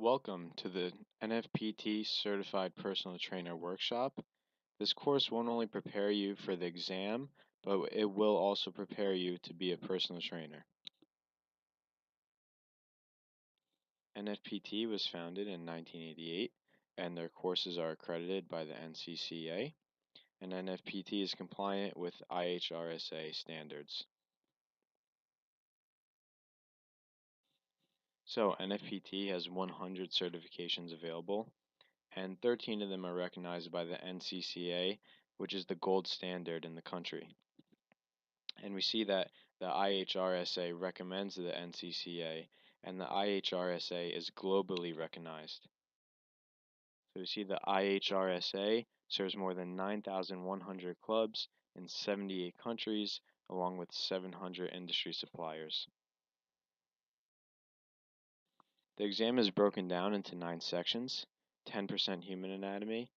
Welcome to the NFPT Certified Personal Trainer Workshop. This course won't only prepare you for the exam, but it will also prepare you to be a personal trainer. NFPT was founded in 1988, and their courses are accredited by the NCCA, and NFPT is compliant with IHRSA standards. So NFPT has 100 certifications available, and 13 of them are recognized by the NCCA, which is the gold standard in the country. And we see that the IHRSA recommends the NCCA, and the IHRSA is globally recognized. So we see the IHRSA serves more than 9,100 clubs in 78 countries, along with 700 industry suppliers. The exam is broken down into 9 sections: 10% human anatomy,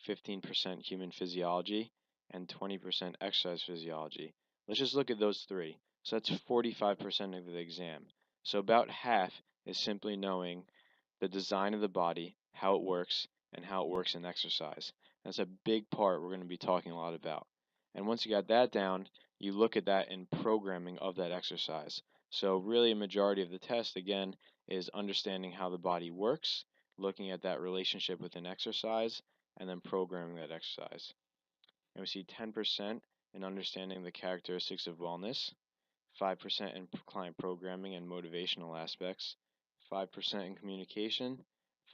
15% human physiology, and 20% exercise physiology. Let's just look at those three. So that's 45% of the exam. So about half is simply knowing the design of the body, how it works, and how it works in exercise. That's a big part we're going to be talking a lot about. And once you got that down, you look at that in programming of that exercise. So really a majority of the test, again, is understanding how the body works, looking at that relationship with an exercise, and then programming that exercise. And we see 10% in understanding the characteristics of wellness, 5% in client programming and motivational aspects, 5% in communication,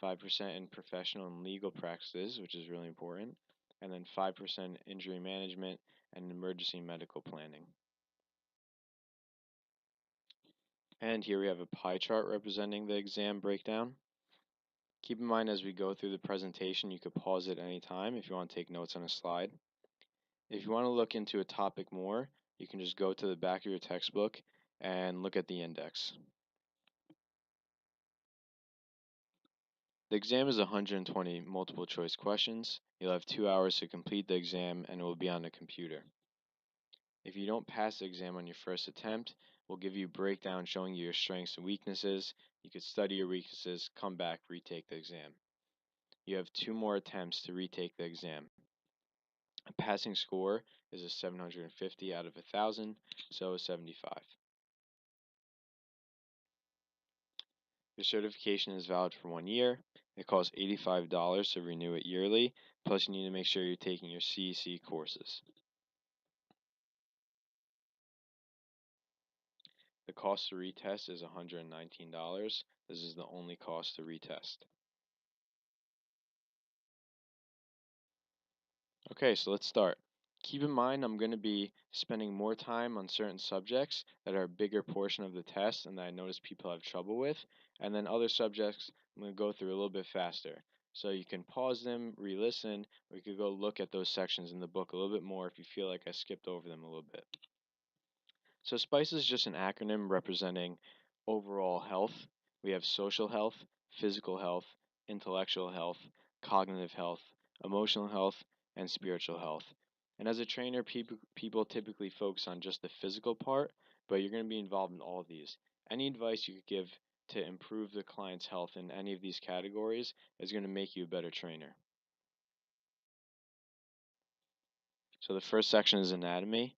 5% in professional and legal practices, which is really important, and then 5% injury management and emergency medical planning. And here we have a pie chart representing the exam breakdown. Keep in mind as we go through the presentation, you could pause at any time if you want to take notes on a slide. If you want to look into a topic more, you can just go to the back of your textbook and look at the index. The exam is 120 multiple choice questions. You'll have 2 hours to complete the exam and it will be on a computer. If you don't pass the exam on your first attempt, we'll give you a breakdown showing you your strengths and weaknesses. You could study your weaknesses, come back, retake the exam. You have 2 more attempts to retake the exam. A passing score is a 750 out of 1,000, so 75. Your certification is valid for 1 year. It costs $85 to renew it yearly, plus you need to make sure you're taking your CEC courses. The cost to retest is $119. This is the only cost to retest. Okay, so let's start. Keep in mind I'm going to be spending more time on certain subjects that are a bigger portion of the test and that I notice people have trouble with, and then other subjects I'm going to go through a little bit faster. So you can pause them, re-listen, or you could go look at those sections in the book a little bit more if you feel like I skipped over them a little bit. So SPICE is just an acronym representing overall health. We have social health, physical health, intellectual health, cognitive health, emotional health, and spiritual health. And as a trainer, people typically focus on just the physical part, but you're going to be involved in all of these. Any advice you could give to improve the client's health in any of these categories is going to make you a better trainer. So the first section is anatomy,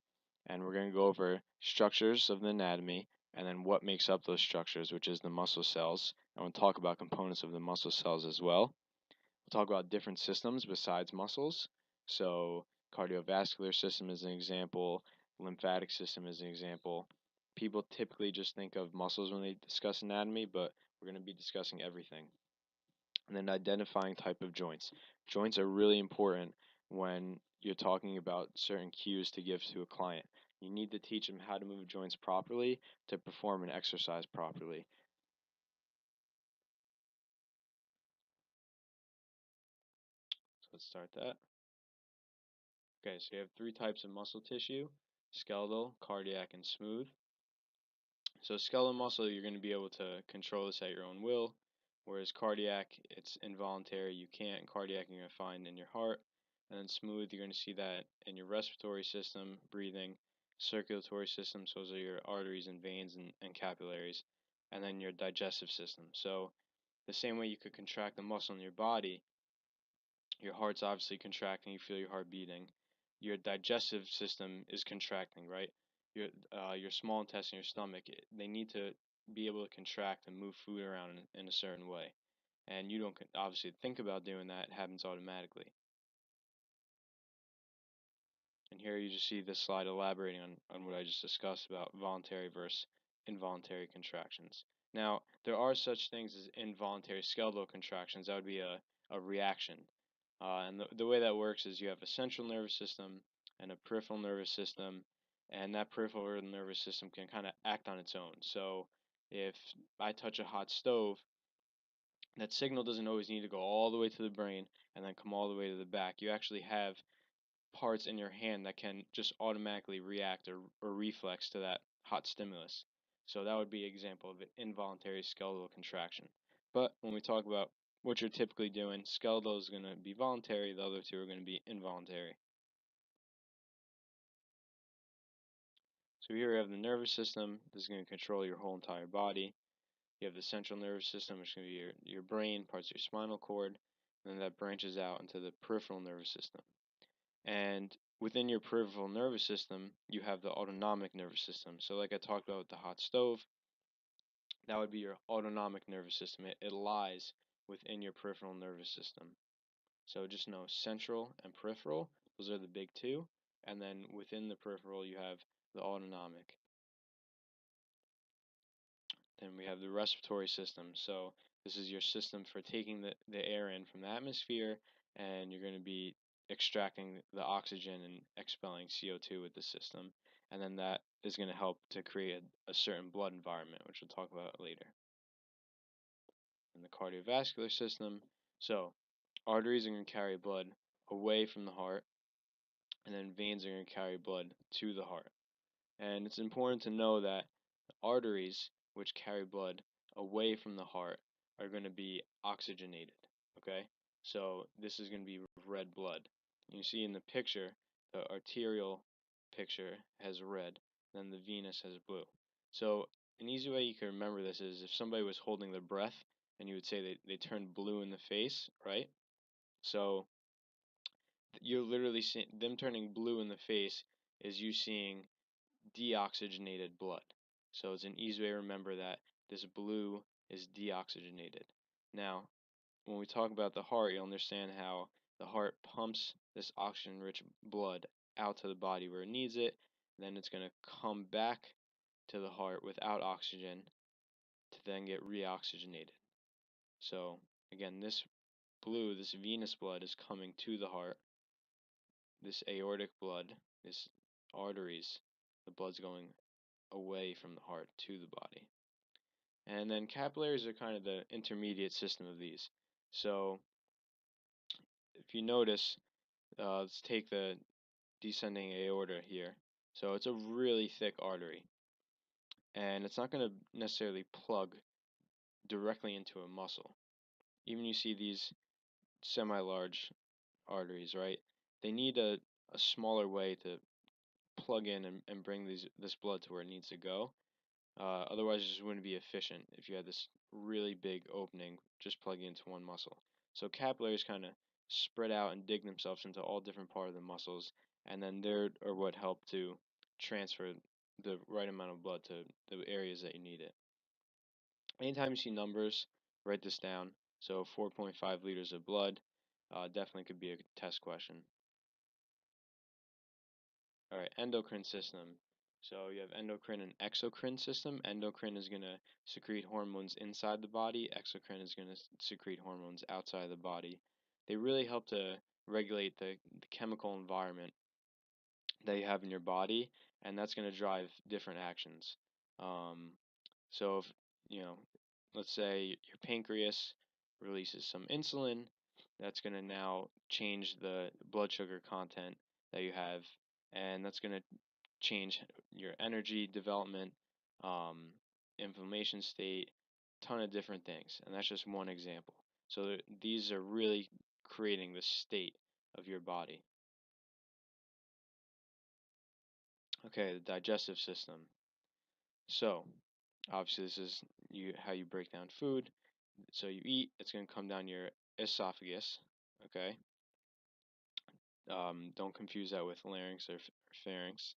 and we're going to go over structures of the anatomy and then what makes up those structures, which is the muscle cells. And we'll talk about components of the muscle cells as well. We'll talk about different systems besides muscles. So cardiovascular system is an example, lymphatic system is an example. People typically just think of muscles when they discuss anatomy, but we're going to be discussing everything. And then identifying type of joints. Joints are really important when you're talking about certain cues to give to a client. You need to teach them how to move joints properly to perform an exercise properly. So let's start that. Okay, so you have 3 types of muscle tissue: skeletal, cardiac, and smooth. So skeletal muscle, you're going to be able to control this at your own will, whereas cardiac, it's involuntary. You can't. Cardiac, you're going to find in your heart. And then smooth, you're going to see that in your respiratory system, breathing, circulatory system, so those are your arteries and veins and capillaries, and then your digestive system. So the same way you could contract the muscle in your body, your heart's obviously contracting, you feel your heart beating. Your digestive system is contracting, right? Your small intestine, your stomach, they need to be able to contract and move food around in a certain way. And you don't obviously think about doing that, it happens automatically. And here you just see this slide elaborating on what I just discussed about voluntary versus involuntary contractions. Now, there are such things as involuntary skeletal contractions. That would be a reaction. And the way that works is you have a central nervous system and a peripheral nervous system, and that peripheral nervous system can kind of act on its own. So if I touch a hot stove, that signal doesn't always need to go all the way to the brain and then come all the way to the back. You actually have parts in your hand that can just automatically react or reflex to that hot stimulus. So that would be an example of an involuntary skeletal contraction. But when we talk about what you're typically doing, skeletal is going to be voluntary, the other two are going to be involuntary. So here you have the nervous system. This is going to control your whole entire body. You have the central nervous system, which is going to be your brain, parts of your spinal cord, and then that branches out into the peripheral nervous system. And within your peripheral nervous system, you have the autonomic nervous system. So like I talked about with the hot stove, that would be your autonomic nervous system. It lies within your peripheral nervous system. So just know central and peripheral, those are the big two. And then within the peripheral, you have the autonomic. Then we have the respiratory system. So this is your system for taking the air in from the atmosphere, and you're going to be extracting the oxygen and expelling CO2 with the system. And then that is going to help to create a certain blood environment, which we'll talk about later. And the cardiovascular system. So arteries are going to carry blood away from the heart, and then veins are going to carry blood to the heart. And it's important to know that arteries, which carry blood away from the heart, are going to be oxygenated. Okay, so this is going to be red blood. You see in the picture, the arterial picture has red, then the venous has blue. So an easy way you can remember this is if somebody was holding their breath and you would say they turned blue in the face, right? So you're literally seeing them turning blue in the face is you seeing deoxygenated blood. So it's an easy way to remember that this blue is deoxygenated. Now, when we talk about the heart, you'll understand how the heart pumps this oxygen-rich blood out to the body where it needs it. Then it's going to come back to the heart without oxygen to then get reoxygenated. So again, this blue, this venous blood is coming to the heart. This aortic blood, this arteries, the blood's going away from the heart to the body. And then capillaries are kind of the intermediate system of these. So if you notice, let's take the descending aorta here. So it's a really thick artery, and it's not going to necessarily plug directly into a muscle. Even you see these semi-large arteries, right? They need a smaller way to plug in and bring this blood to where it needs to go. Otherwise, it just wouldn't be efficient if you had this really big opening just plugging into one muscle. So capillaries kind of spread out and dig themselves into all different parts of the muscles, and then they're what help to transfer the right amount of blood to the areas that you need it. Anytime you see numbers, write this down. So 4.5 liters of blood definitely could be a test question. All right, endocrine system. So you have endocrine and exocrine system. Endocrine is going to secrete hormones inside the body. Exocrine is going to secrete hormones outside the body. They really help to regulate the chemical environment that you have in your body, and that's going to drive different actions. Um, so if, you know, let's say your pancreas releases some insulin, that's going to now change the blood sugar content that you have, and that's going to change your energy development, um, inflammation state, ton of different things, and that's just one example. So these are really creating the state of your body. Okay, the digestive system. So obviously this is how you break down food. So you eat, it's going to come down your esophagus, okay? Don't confuse that with larynx or pharynx.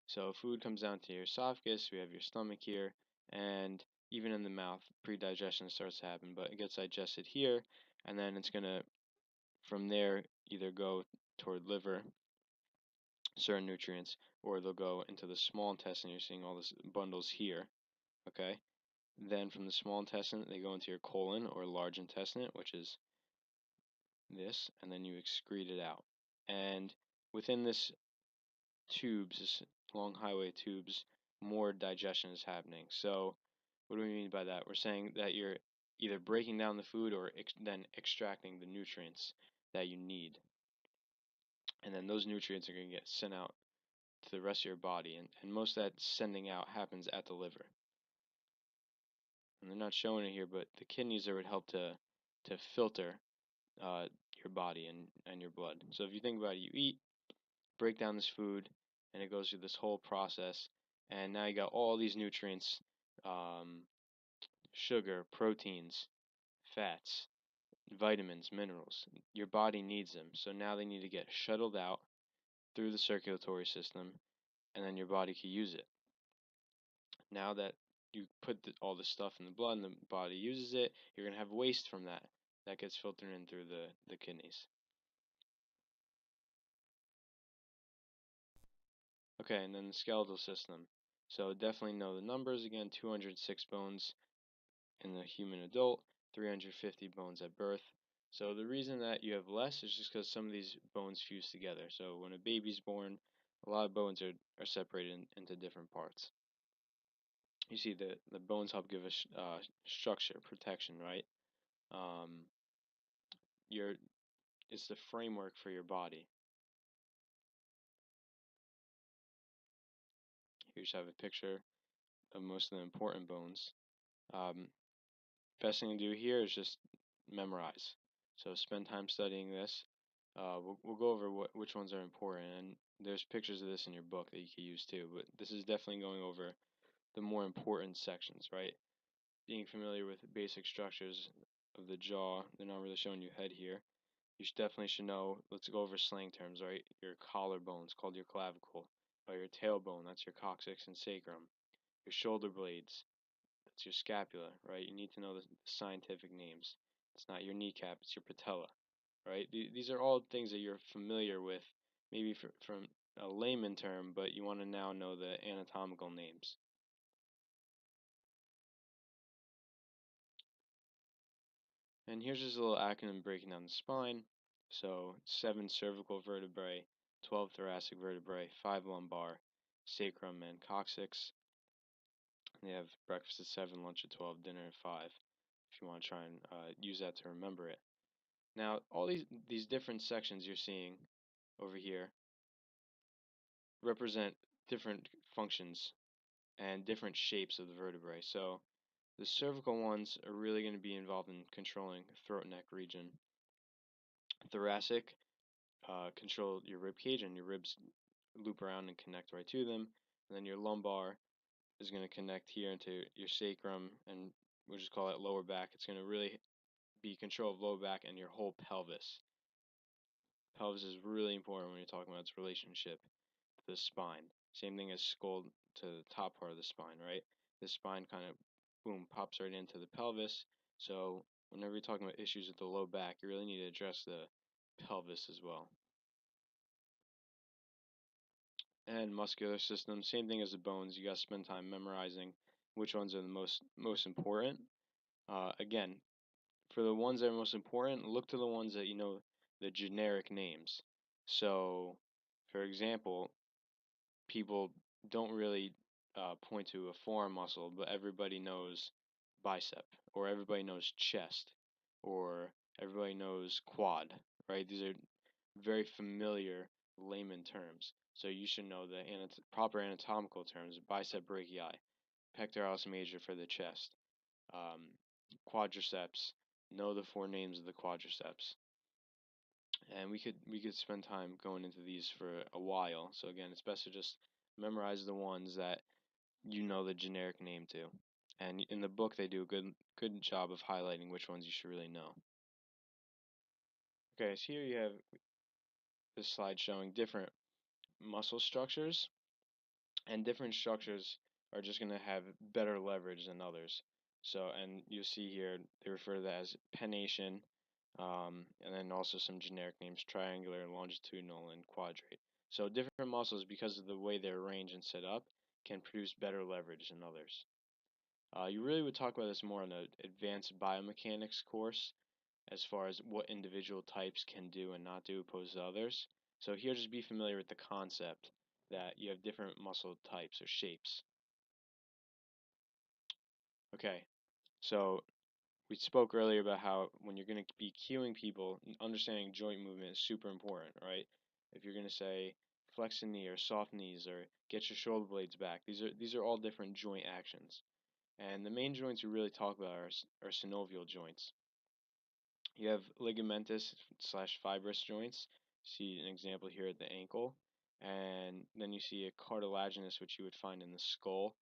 So food comes down to your esophagus, we have your stomach here, and even in the mouth, pre-digestion starts to happen, but it gets digested here, and then it's going to, from there, either go toward liver, certain nutrients, or they'll go into the small intestine. You're seeing all these bundles here, okay? Then from the small intestine, they go into your colon or large intestine, which is this, and then you excrete it out. And within this tubes, this long highway tubes, more digestion is happening. So what do we mean by that? We're saying that you're either breaking down the food or then extracting the nutrients that you need. And then those nutrients are going to get sent out to the rest of your body. And most of that sending out happens at the liver. And they're not showing it here, but the kidneys are what help to filter uh, your body and your blood. So if you think about it, you eat, break down this food, and it goes through this whole process. And now you got all these nutrients, um, sugar, proteins, fats, vitamins, minerals. Your body needs them. So now they need to get shuttled out through the circulatory system, and then your body can use it. Now that you put all this stuff in the blood and the body uses it, you're going to have waste from that. That gets filtered in through the kidneys. Okay, and then the skeletal system. So definitely know the numbers again: 206 bones in the human adult, 350 bones at birth. So the reason that you have less is just because some of these bones fuse together. So when a baby's born, a lot of bones are separated into different parts. You see, the bones help give us structure, protection, right? Um, your It's the framework for your body. Here you just have a picture of most of the important bones. Um, Best thing to do here is just memorize. So spend time studying this. We'll go over which ones are important, and there's pictures of this in your book that you can use too. But this is definitely going over the more important sections, right? Being familiar with basic structures of the jaw. They're not really showing you head here. You definitely should know. Let's go over slang terms, right? Your collarbone's called your clavicle, or your tailbone, that's your coccyx and sacrum. Your shoulder blades, that's your scapula, right? You need to know the scientific names. It's not your kneecap, it's your patella, right? These are all things that you're familiar with, maybe from a layman term, but you want to now know the anatomical names. And here's just a little acronym breaking down the spine. So 7 cervical vertebrae, 12 thoracic vertebrae, 5 lumbar, sacrum, and coccyx. They have breakfast at 7, lunch at 12, dinner at 5, if you want to try and use that to remember it. Now, all these different sections you're seeing over here represent different functions and different shapes of the vertebrae. So the cervical ones are really going to be involved in controlling throat neck region. Thoracic control your rib cage, and your ribs loop around and connect right to them. And then your lumbar is going to connect here into your sacrum, and we'll just call it lower back. It's going to really be control of lower back and your whole pelvis. Pelvis is really important when you're talking about its relationship to the spine. Same thing as skull to the top part of the spine, right? The spine kind of, boom, pops right into the pelvis. So whenever you're talking about issues with the low back, you really need to address the pelvis as well. And muscular system, same thing as the bones. You got to spend time memorizing which ones are the most important. Again, for the ones that are most important, look to the ones that you know the generic names. So, for example, people don't really point to a forearm muscle, but everybody knows bicep, or everybody knows chest, or everybody knows quad, right? These are very familiar layman terms. So you should know the proper anatomical terms: bicep brachii, pectoralis major for the chest, um, quadriceps. Know the 4 names of the quadriceps. And we could spend time going into these for a while. So again, it's best to just memorize the ones that you know the generic name to. And in the book, they do a good job of highlighting which ones you should really know. Okay, so here you have this slide showing different muscle structures, and different structures are just going to have better leverage than others. So, and you see here they refer to that as pennation, and then also some generic names: triangular, longitudinal, and quadrate. So, different muscles, because of the way they're arranged and set up, can produce better leverage than others. You really would talk about this more in the advanced biomechanics course, as far as what individual types can do and not do opposed to others. So here, just be familiar with the concept that you have different muscle types or shapes. Okay, so we spoke earlier about how when you're going to be cueing people, understanding joint movement is super important, right? If you're going to say flex a knee or soft knees or get your shoulder blades back, these are all different joint actions. And the main joints we really talk about are synovial joints. You have ligamentous slash fibrous joints. See an example here at the ankle. And then you see a cartilaginous, which you would find in the skull.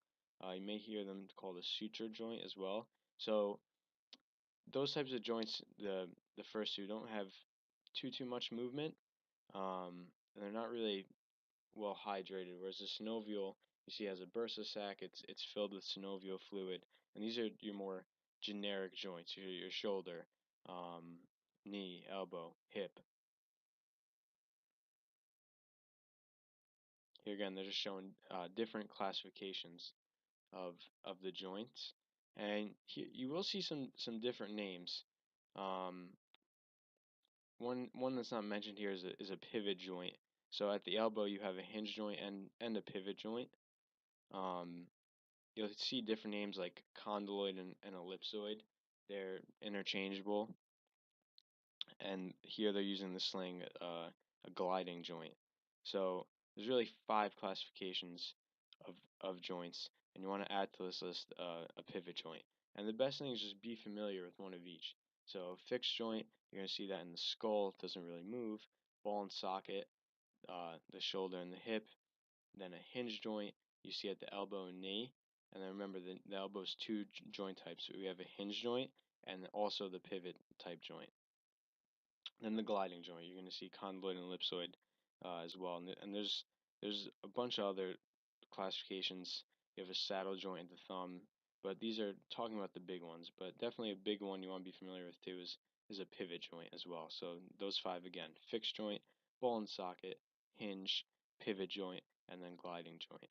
You may hear them called a suture joint as well. So those types of joints, the first two, don't have too much movement, and they're not really well hydrated. Whereas the synovial, you see, has a bursa sac. It's filled with synovial fluid, and these are your more generic joints. Your shoulder, um, knee, elbow, hip. Here again, they're just showing different classifications of the joints, and you will see some different names. Um, one that's not mentioned here is a pivot joint. So at the elbow, you have a hinge joint and a pivot joint. Um, you'll see different names like condyloid and ellipsoid. They're interchangeable, and here they're using the slang a gliding joint. So there's really 5 classifications of joints, and you want to add to this list a pivot joint. And the best thing is just be familiar with one of each. So fixed joint, you're going to see that in the skull, it doesn't really move. Ball and socket, the shoulder and the hip. Then a hinge joint, you see at the elbow and knee. And then remember, the elbow is two joint types. So we have a hinge joint and also the pivot type joint. Then the gliding joint, you're going to see condyloid and ellipsoid as well. And there's a bunch of other classifications. You have a saddle joint at the thumb, but these are talking about the big ones. But definitely a big one you want to be familiar with too is a pivot joint as well. So those 5 again: fixed joint, ball and socket, hinge, pivot joint, and then gliding joint.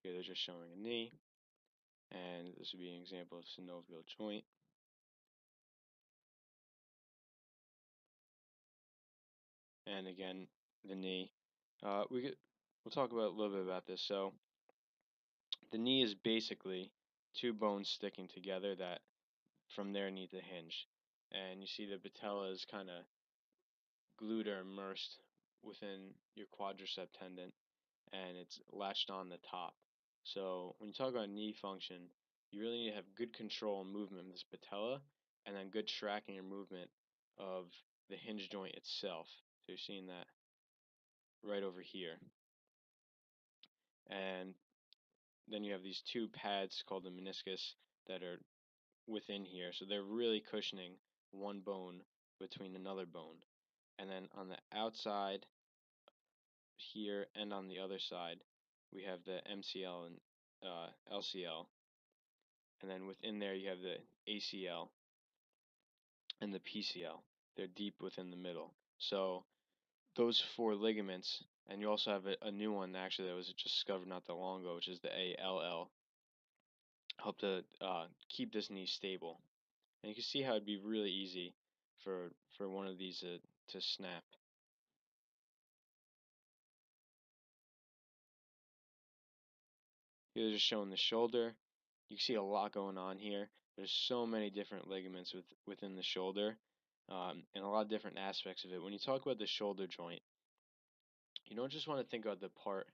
Here they're just showing a knee, and this would be an example of synovial joint. And again, the knee. We'll talk about a little bit about this. So the knee is basically 2 bones sticking together that from there need to hinge. And you see the patella is kind of glued or immersed within your quadricep tendon, and it's latched on the top. So when you talk about knee function, you really need to have good control and movement of this patella, and then good tracking or movement of the hinge joint itself. So you're seeing that right over here. And then you have these 2 pads called the meniscus that are within here. So they're really cushioning one bone between another bone. And then on the outside here and on the other side, we have the MCL and LCL. And then within there, you have the ACL and the PCL. They're deep within the middle. So those 4 ligaments, and you also have a new one actually that was just discovered not that long ago, which is the ALL, help to keep this knee stable. And you can see how it'd be really easy for one of these to snap. Here they're just showing the shoulder. You can see a lot going on here. There's so many different ligaments within the shoulder, and a lot of different aspects of it. When you talk about the shoulder joint, you don't just want to think about the part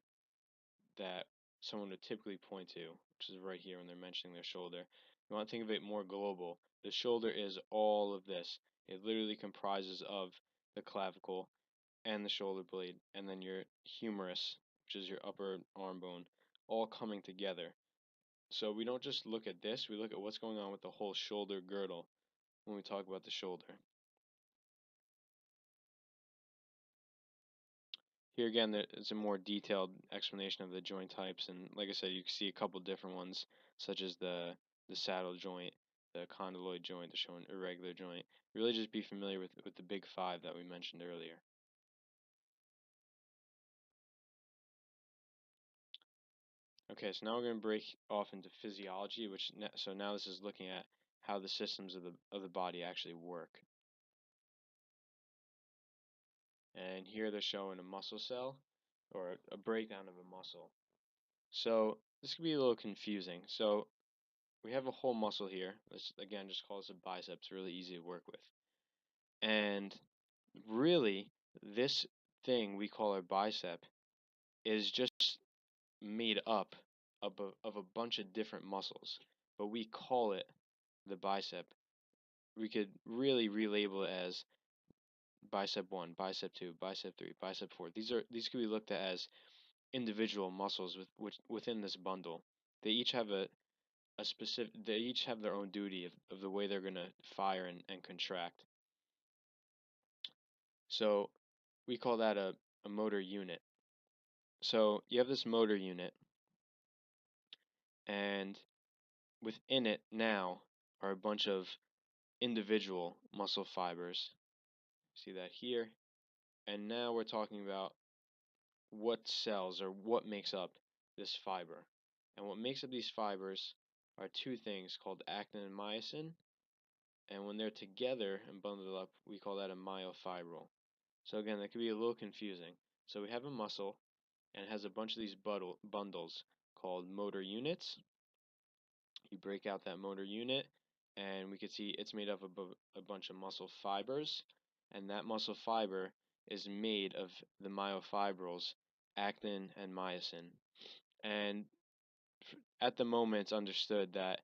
that someone would typically point to, which is right here when they're mentioning their shoulder. You want to think of it more global. The shoulder is all of this. It literally comprises of the clavicle and the shoulder blade, and then your humerus, which is your upper arm bone, all coming together. So we don't just look at this, we look at what's going on with the whole shoulder girdle when we talk about the shoulder. Here again, there's a more detailed explanation of the joint types, and like I said, you can see a couple different ones, such as the saddle joint, the condyloid joint, the shown irregular joint. Really just be familiar with the big five that we mentioned earlier. Okay, so now we're going to break off into physiology, so now this is looking at how the systems of the body actually work. And here they're showing a muscle cell, or a breakdown of a muscle. So this could be a little confusing. So we have a whole muscle here. Let's again just call this a bicep. It's really easy to work with. And really, this thing we call our bicep is just made up of a bunch of different muscles, but we call it the bicep. We could really relabel it as bicep 1, bicep 2, bicep 3, bicep 4. These could be looked at as individual muscles within this bundle. They each have they each have their own duty of the way they're going to fire and contract. So we call that a motor unit. So you have this motor unit, and within it now are a bunch of individual muscle fibers. See that here? And now we're talking about what cells or what makes up this fiber. And what makes up these fibers are two things called actin and myosin. And when they're together and bundled up, we call that a myofibril. So again, that could be a little confusing. So we have a muscle, and it has a bunch of these bundles called motor units. You break out that motor unit, and we can see it's made up of a bunch of muscle fibers, and that muscle fiber is made of the myofibrils, actin and myosin. And at the moment, it's understood that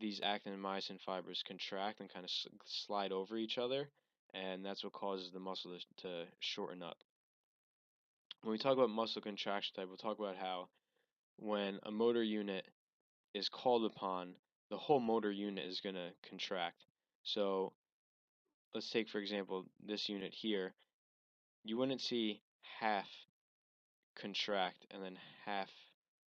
these actin and myosin fibers contract and kind of slide over each other, and that's what causes the muscle to shorten up. When we talk about muscle contraction type, we'll talk about how when a motor unit is called upon, the whole motor unit is going to contract. So let's take, for example, this unit here. You wouldn't see half contract and then half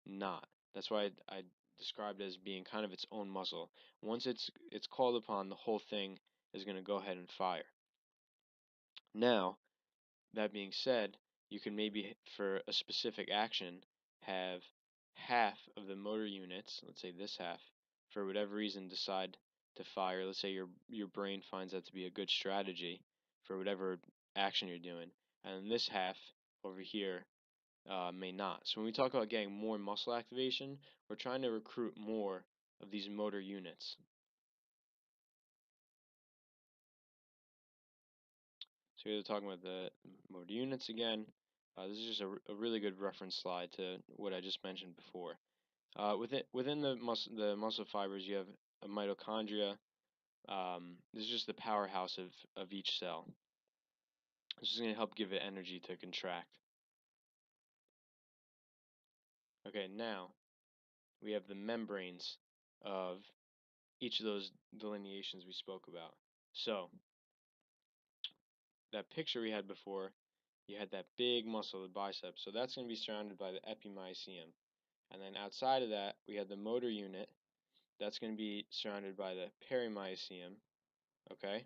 not. That's why I described it as being kind of its own muscle. Once it's called upon, the whole thing is going to go ahead and fire. Now, that being said, you can maybe, for a specific action, have half of the motor units, let's say this half, for whatever reason decide to fire. Let's say your brain finds that to be a good strategy for whatever action you're doing, and this half over here may not. So when we talk about getting more muscle activation, we're trying to recruit more of these motor units. So here they're talking about the motor units again. This is just a really good reference slide to what I just mentioned before. Within the muscle fibers, you have a mitochondria. This is just the powerhouse of each cell. This is going to help give it energy to contract. Okay, now we have the membranes of each of those delineations we spoke about. So that picture we had before, you had that big muscle, the bicep. So that's going to be surrounded by the epimysium. And then outside of that, we had the motor unit. That's going to be surrounded by the perimysium. Okay?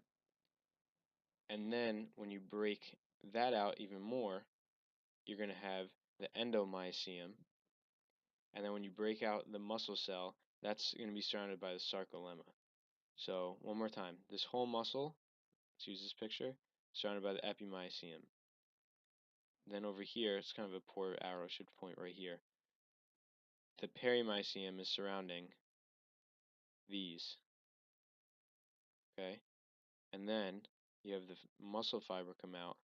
And then when you break that out even more, you're going to have the endomysium. And then when you break out the muscle cell, that's going to be surrounded by the sarcolemma. So one more time, this whole muscle, let's use this picture, surrounded by the epimysium. Then over here, it's kind of a poor arrow, should point right here. The perimysium is surrounding these. Okay? And then you have the muscle fiber come out.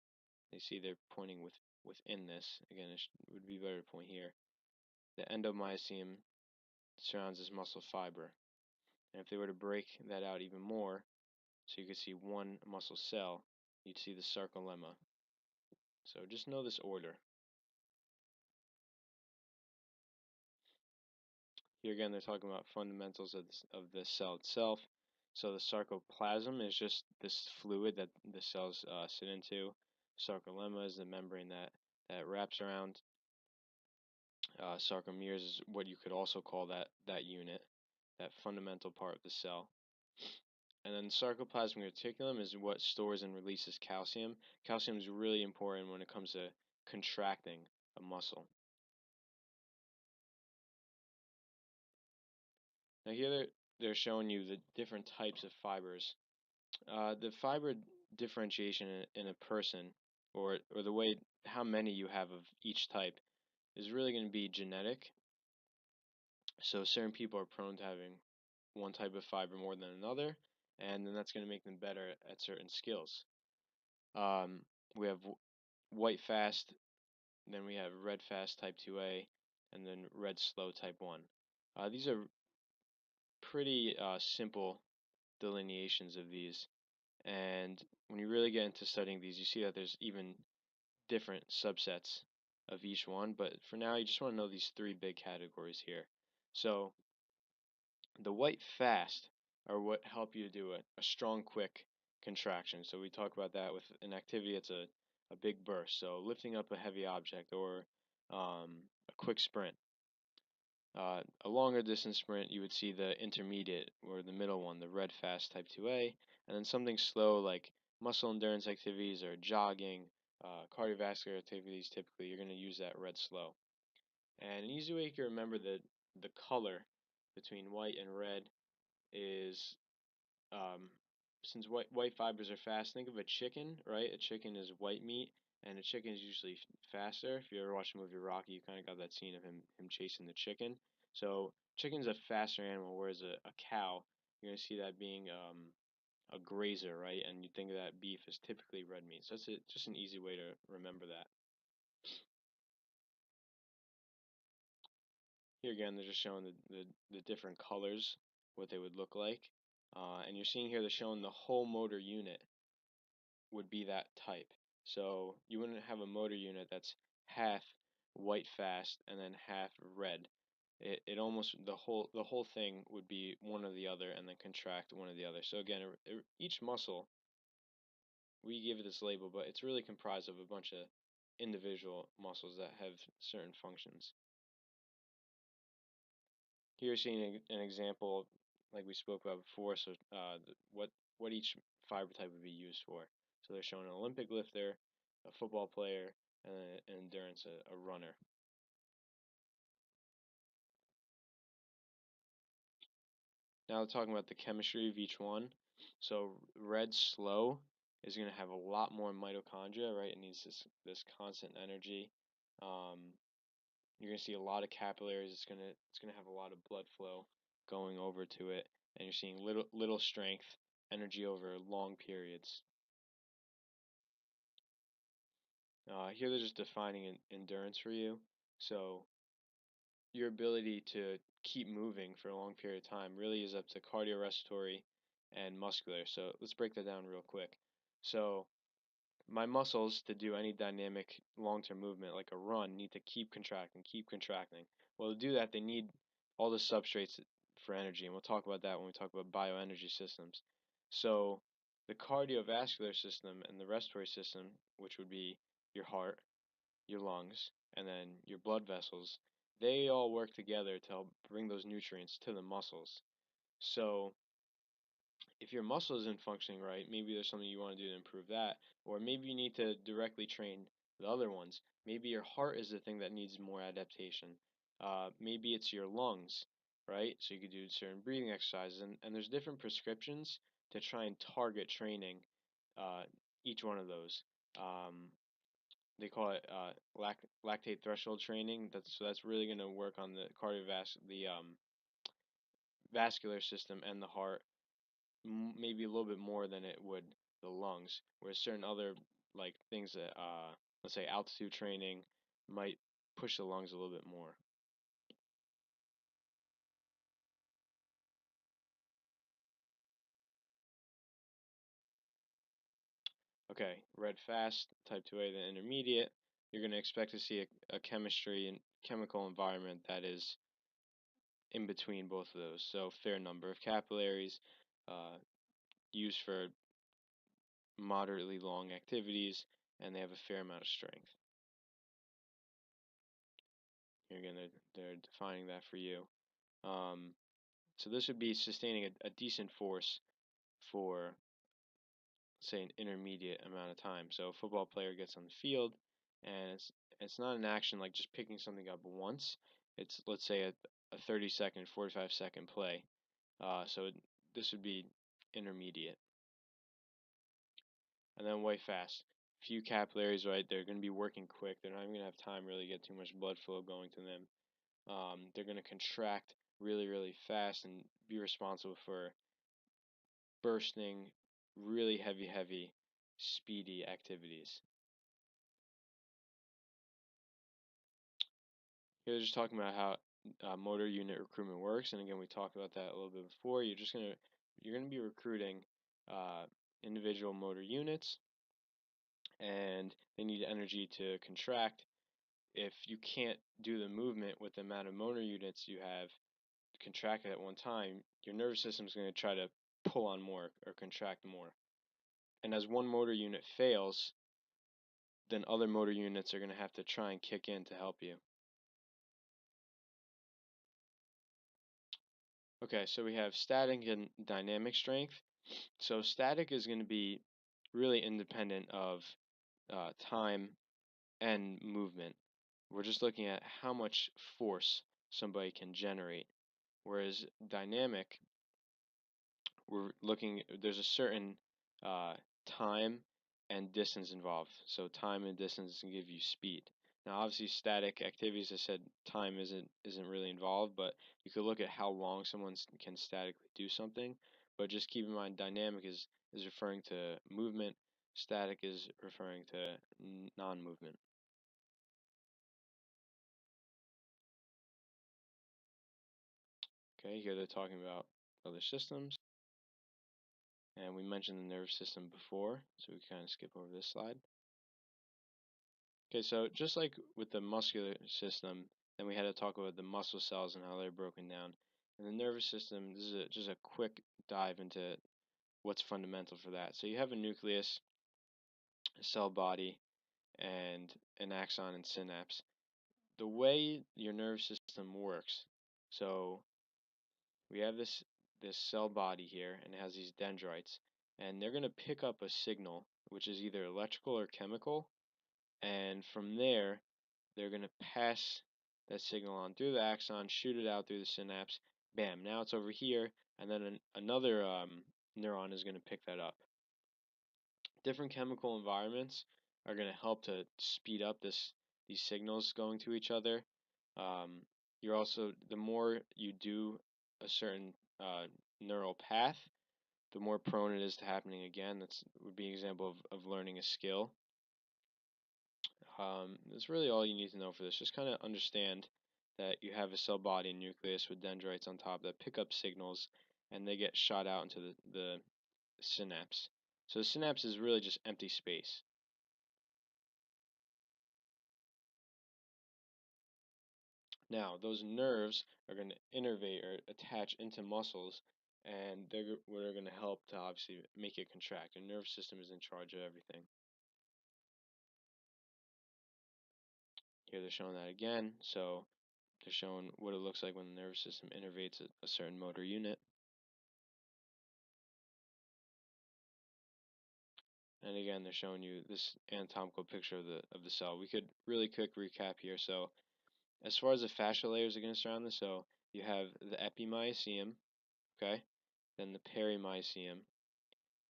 You see they're pointing within this. Again, it would be better to point here. The endomysium surrounds this muscle fiber. And if they were to break that out even more, so you could see one muscle cell, you'd see the sarcolemma. So just know this order. Here again, they're talking about fundamentals of the cell itself. So the sarcoplasm is just this fluid that the cells sit into. Sarcolemma is the membrane that wraps around. Sarcomeres is what you could also call that unit, that fundamental part of the cell. And then sarcoplasmic reticulum is what stores and releases calcium. Calcium is really important when it comes to contracting a muscle. Now here they're showing you the different types of fibers. The fiber differentiation in a person, or the way how many you have of each type, is really going to be genetic. So certain people are prone to having one type of fiber more than another, and then that's going to make them better at certain skills. We have white fast, then we have red fast type 2A, and then red slow type 1. These are pretty simple delineations of these, and when you really get into studying these, you see that there's even different subsets of each one, but for now you just want to know these three big categories here. So the white fast are what help you to do a strong, quick contraction. So we talk about that with an activity that's a big burst. So lifting up a heavy object or a quick sprint. A longer distance sprint, you would see the intermediate or the middle one, the red fast type 2A, and then something slow like muscle endurance activities or jogging, cardiovascular activities. Typically, you're going to use that red slow. And an easy way you can remember the color between white and red is um, since white fibers are fast, think of a chicken, right? A chicken is white meat, and a chicken is usually faster. If you ever watched the movie Rocky, you kind of got that scene of him chasing the chicken. So chicken's a faster animal, whereas a cow, you're gonna see that being a grazer, right? And you think of that beef as typically red meat. So that's just an easy way to remember that. Here again, they're just showing the different colors, what they would look like. And you're seeing here they're showing the whole motor unit would be that type. So you wouldn't have a motor unit that's half white fast and then half red. It almost the whole thing would be one or the other and then contract one or the other. So again, each muscle we give it this label, but it's really comprised of a bunch of individual muscles that have certain functions. Here you're seeing an example like we spoke about before. So what each fiber type would be used for. So they're showing an Olympic lifter, a football player, and an endurance, a runner. Now we're talking about the chemistry of each one. So red slow is going to have a lot more mitochondria, right? It needs this constant energy. Um, you're going to see a lot of capillaries. It's gonna have a lot of blood flow going over to it, and you're seeing little strength, energy over long periods. Here they're just defining endurance for you. So your ability to keep moving for a long period of time really is up to cardiorespiratory and muscular. So let's break that down real quick. So my muscles to do any dynamic long-term movement like a run need to keep contracting, keep contracting. Well, to do that, they need all the substrates for energy, and we'll talk about that when we talk about bioenergy systems. So the cardiovascular system and the respiratory system, which would be your heart, your lungs, and then your blood vessels, they all work together to help bring those nutrients to the muscles. So if your muscle isn't functioning right, maybe there's something you want to do to improve that, or maybe you need to directly train the other ones. Maybe your heart is the thing that needs more adaptation. Maybe it's your lungs, right? So you could do certain breathing exercises, and there's different prescriptions to try and target training uh, each one of those. Um, they call it lactate threshold training. So that's really going to work on the vascular system and the heart, maybe a little bit more than it would the lungs. Whereas certain other like things that let's say altitude training might push the lungs a little bit more. Okay, red fast, type 2A, the intermediate. You're going to expect to see a chemistry and chemical environment that is in between both of those. So fair number of capillaries, used for moderately long activities, and they have a fair amount of strength. Here again, they're defining that for you. So this would be sustaining a decent force for, say, an intermediate amount of time. So a football player gets on the field, and it's not an action like just picking something up once. It's, let's say, a 30-second, 45-second play. So this would be intermediate. And then way fast. Few capillaries, right? They're going to be working quick. They're not even going to have time really to get too much blood flow going to them. They're going to contract really, really fast and be responsible for bursting really heavy, speedy activities. Here they're just talking about how motor unit recruitment works, and again we talked about that a little bit before. You're gonna be recruiting individual motor units, and they need energy to contract. If you can't do the movement with the amount of motor units you have contracted at one time, your nervous system is going to try to pull on more or contract more. And as one motor unit fails, then other motor units are going to have to try and kick in to help you. Okay, so we have static and dynamic strength. So static is going to be really independent of time and movement. We're just looking at how much force somebody can generate. Whereas dynamic, there's a certain uh, time and distance involved. So time and distance can give you speed. Now, obviously, static activities, I said time isn't really involved, but you could look at how long someone can statically do something. But just keep in mind, dynamic is referring to movement. Static is referring to non-movement. Okay, here they're talking about other systems. And we mentioned the nervous system before, so we kind of skip over this slide. Okay, so just like with the muscular system, then we had to talk about the muscle cells and how they're broken down. And the nervous system, this is just a quick dive into what's fundamental for that. So you have a nucleus, a cell body, and an axon and synapse. The way your nervous system works, so we have this cell body here, and it has these dendrites, and they're going to pick up a signal, which is either electrical or chemical, and from there they're going to pass that signal on through the axon, shoot it out through the synapse. Bam, now it's over here, and then another neuron is going to pick that up. Different chemical environments are going to help to speed up these signals going to each other. You're also, the more you do a certain neural path, the more prone it is to happening again. Would be an example of learning a skill. That's really all you need to know for this. Just kind of understand that you have a cell body and nucleus with dendrites on top that pick up signals, and they get shot out into the synapse. So the synapse is really just empty space. Now, those nerves are going to innervate or attach into muscles, and they're going to help to obviously make it contract. Your nervous system is in charge of everything. Here they're showing that again. So they're showing what it looks like when the nervous system innervates a certain motor unit. And again, they're showing you this anatomical picture of the cell. We could really quick recap here. So as far as the fascial layers are going to surround this, so you have the epimysium, okay, then the perimysium,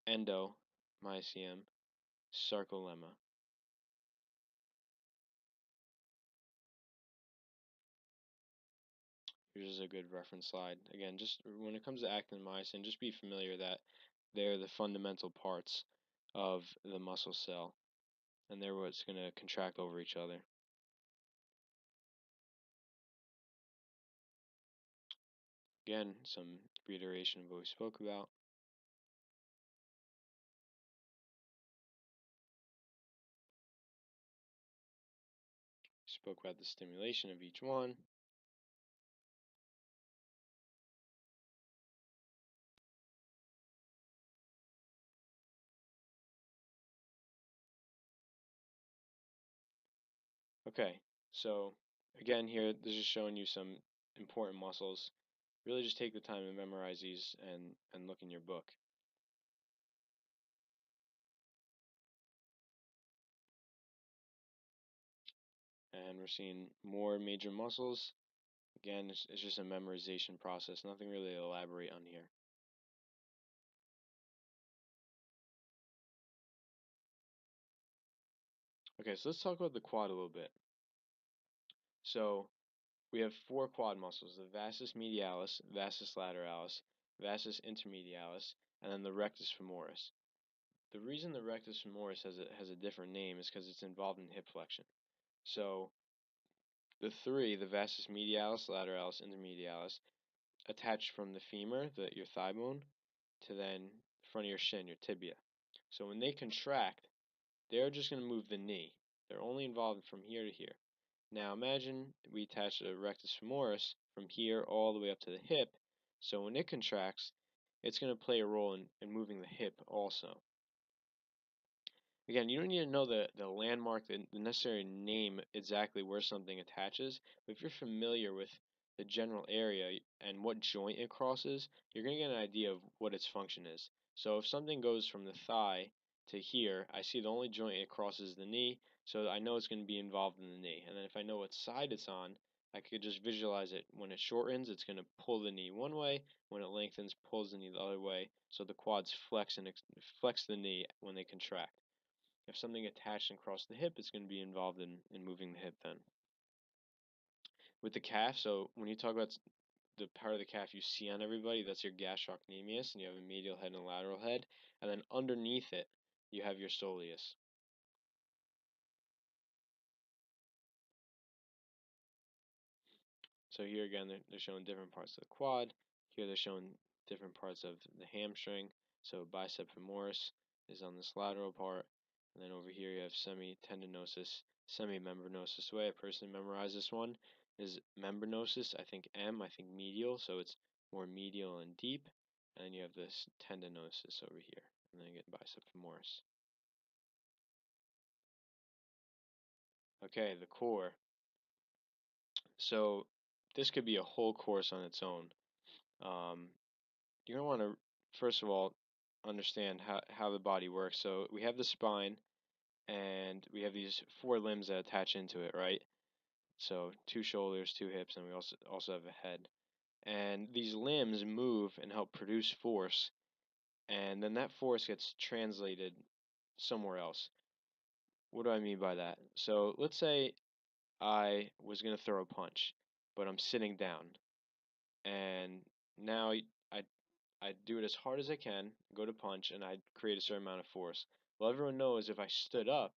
endomysium, sarcolemma. Here's a good reference slide. Again, just when it comes to actin and myosin, just be familiar that they're the fundamental parts of the muscle cell, and they're what's going to contract over each other. Again, some reiteration of what we spoke about. We spoke about the stimulation of each one. Okay, so again here, this is showing you some important muscles. Really just take the time to memorize these and look in your book. And we're seeing more major muscles. Again, it's just a memorization process, nothing really to elaborate on here. Okay, so let's talk about the quad a little bit. So we have four quad muscles: the vastus medialis, vastus lateralis, vastus intermedialis, and then the rectus femoris. The reason the rectus femoris has a different name is because it's involved in hip flexion. So the three, the vastus medialis, lateralis, intermedialis, attach from the femur, your thigh bone, to then the front of your shin, your tibia. So when they contract, they're just going to move the knee. They're only involved from here to here. Now imagine we attach the rectus femoris from here all the way up to the hip. So when it contracts, it's going to play a role in moving the hip also. Again, you don't need to know the landmark, the necessary name exactly where something attaches, but if you're familiar with the general area and what joint it crosses, you're going to get an idea of what its function is. So if something goes from the thigh to here, I see the only joint it crosses the knee, so I know it's going to be involved in the knee. And then if I know what side it's on, I could just visualize it. When it shortens, it's going to pull the knee one way. When it lengthens, pulls the knee the other way. So the quads flex and flex the knee when they contract. If something attached and across the hip, it's going to be involved in moving the hip then. With the calf, so when you talk about the part of the calf you see on everybody, that's your gastrocnemius, and you have a medial head and a lateral head. And then underneath it, you have your soleus. So here again, they're showing different parts of the quad. Here they're showing different parts of the hamstring. So bicep femoris is on this lateral part. And then over here you have semitendinosus, semimembranosus. The way I personally memorize this one is membranosus, I think I think medial, so it's more medial and deep. And then you have this tendinosus over here. And then you get bicep femoris. Okay, the core. So this could be a whole course on its own. Um, you're going to want to, first of all, understand how the body works. So we have the spine, and we have these four limbs that attach into it, right? So two shoulders, two hips, and we also have a head. And these limbs move and help produce force, and then that force gets translated somewhere else. What do I mean by that? So let's say I was going to throw a punch, but I'm sitting down, and now I do it as hard as I can, go to punch, and I create a certain amount of force. Well, everyone knows if I stood up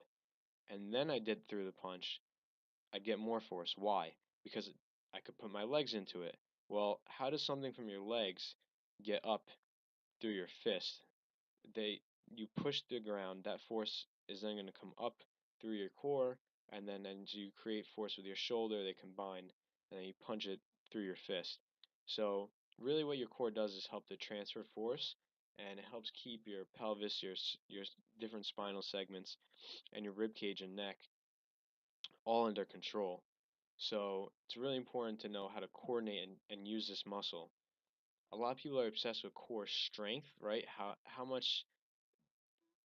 and then I did through the punch, I'd get more force. Why? Because I could put my legs into it. Well, how does something from your legs get up through your fist? They You push the ground, that force is then going to come up through your core, and then as you create force with your shoulder, they combine, and then you punch it through your fist. So really what your core does is help to transfer force, and it helps keep your pelvis, your different spinal segments, and your rib cage and neck all under control. So it's really important to know how to coordinate and use this muscle. A lot of people are obsessed with core strength, right? How much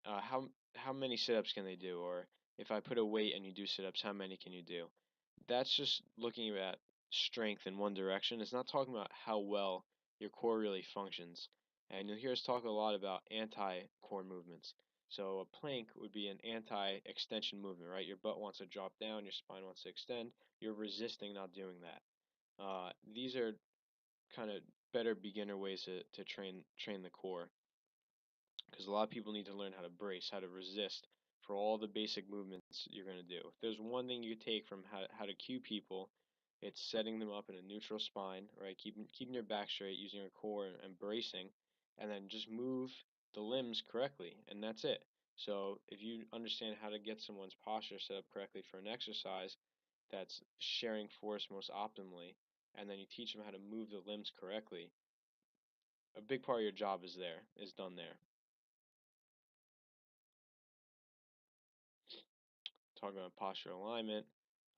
uh, how how many sit-ups can they do, or if I put a weight and you do sit-ups, how many can you do? That's just looking at strength in one direction. It's not talking about how well your core really functions. And you'll hear us talk a lot about anti-core movements. So a plank would be an anti-extension movement, right? Your butt wants to drop down, your spine wants to extend. You're resisting not doing that. These are kind of better beginner ways to train the core, because a lot of people need to learn how to brace, how to resist for all the basic movements you're going to do. If there's one thing you take from how to cue people, it's setting them up in a neutral spine, right? Keeping your back straight, using your core and bracing, and then just move the limbs correctly, and that's it. So if you understand how to get someone's posture set up correctly for an exercise that's sharing force most optimally, and then you teach them how to move the limbs correctly, a big part of your job is done there. Talking about posture alignment.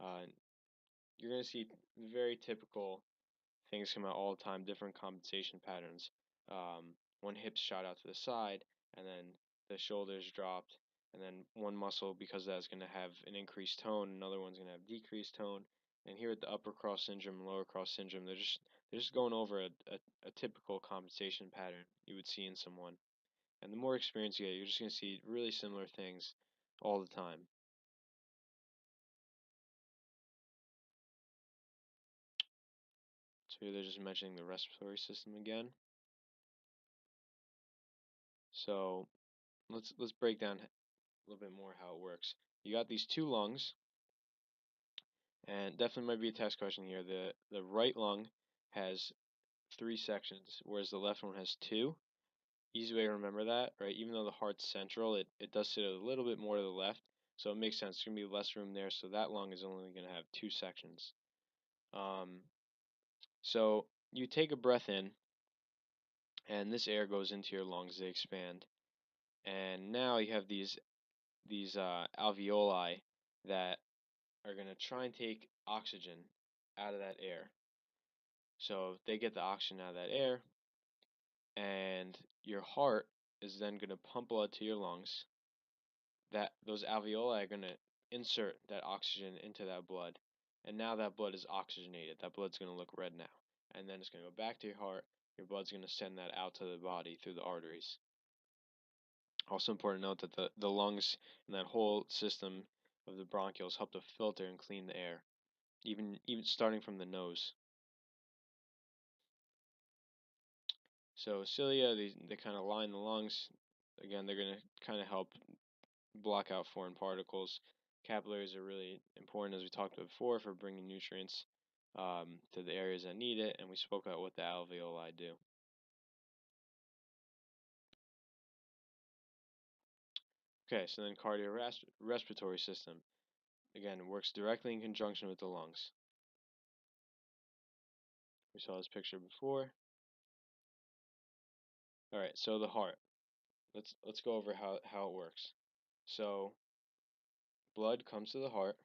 You're going to see very typical things come out all the time, different compensation patterns. One hip's shot out to the side, and then the shoulders dropped, and then one muscle, because that's going to have an increased tone, another one's going to have decreased tone. And here at the upper cross syndrome and lower cross syndrome, they're just going over a typical compensation pattern you would see in someone. And the more experience you get, you're just going to see really similar things all the time. So here they're just mentioning the respiratory system again. So let's break down a little bit more how it works. You got these two lungs, and definitely might be a test question here. The right lung has 3 sections, whereas the left one has 2. Easy way to remember that, right? Even though the heart's central, it does sit a little bit more to the left, so it makes sense. There's going to be less room there, so that lung is only going to have 2 sections. So you take a breath in, and this air goes into your lungs, they expand, and now you have these alveoli that are going to try and take oxygen out of that air. So they get the oxygen out of that air, and your heart is then going to pump blood to your lungs. Those alveoli are going to insert that oxygen into that blood, and now that blood is oxygenated. That blood's going to look red now, and then it's going to go back to your heart. Your blood's going to send that out to the body through the arteries. Also important to note that the lungs and that whole system of the bronchioles help to filter and clean the air, even starting from the nose. So cilia, they kind of line the lungs. Again, they're going to kind of help block out foreign particles. Capillaries are really important, as we talked about before, for bringing nutrients to the areas that need it, and we spoke about what the alveoli do. Okay, so then cardiorespiratory system. Again, it works directly in conjunction with the lungs. We saw this picture before. All right, so the heart. Let's go over how it works. So blood comes to the heart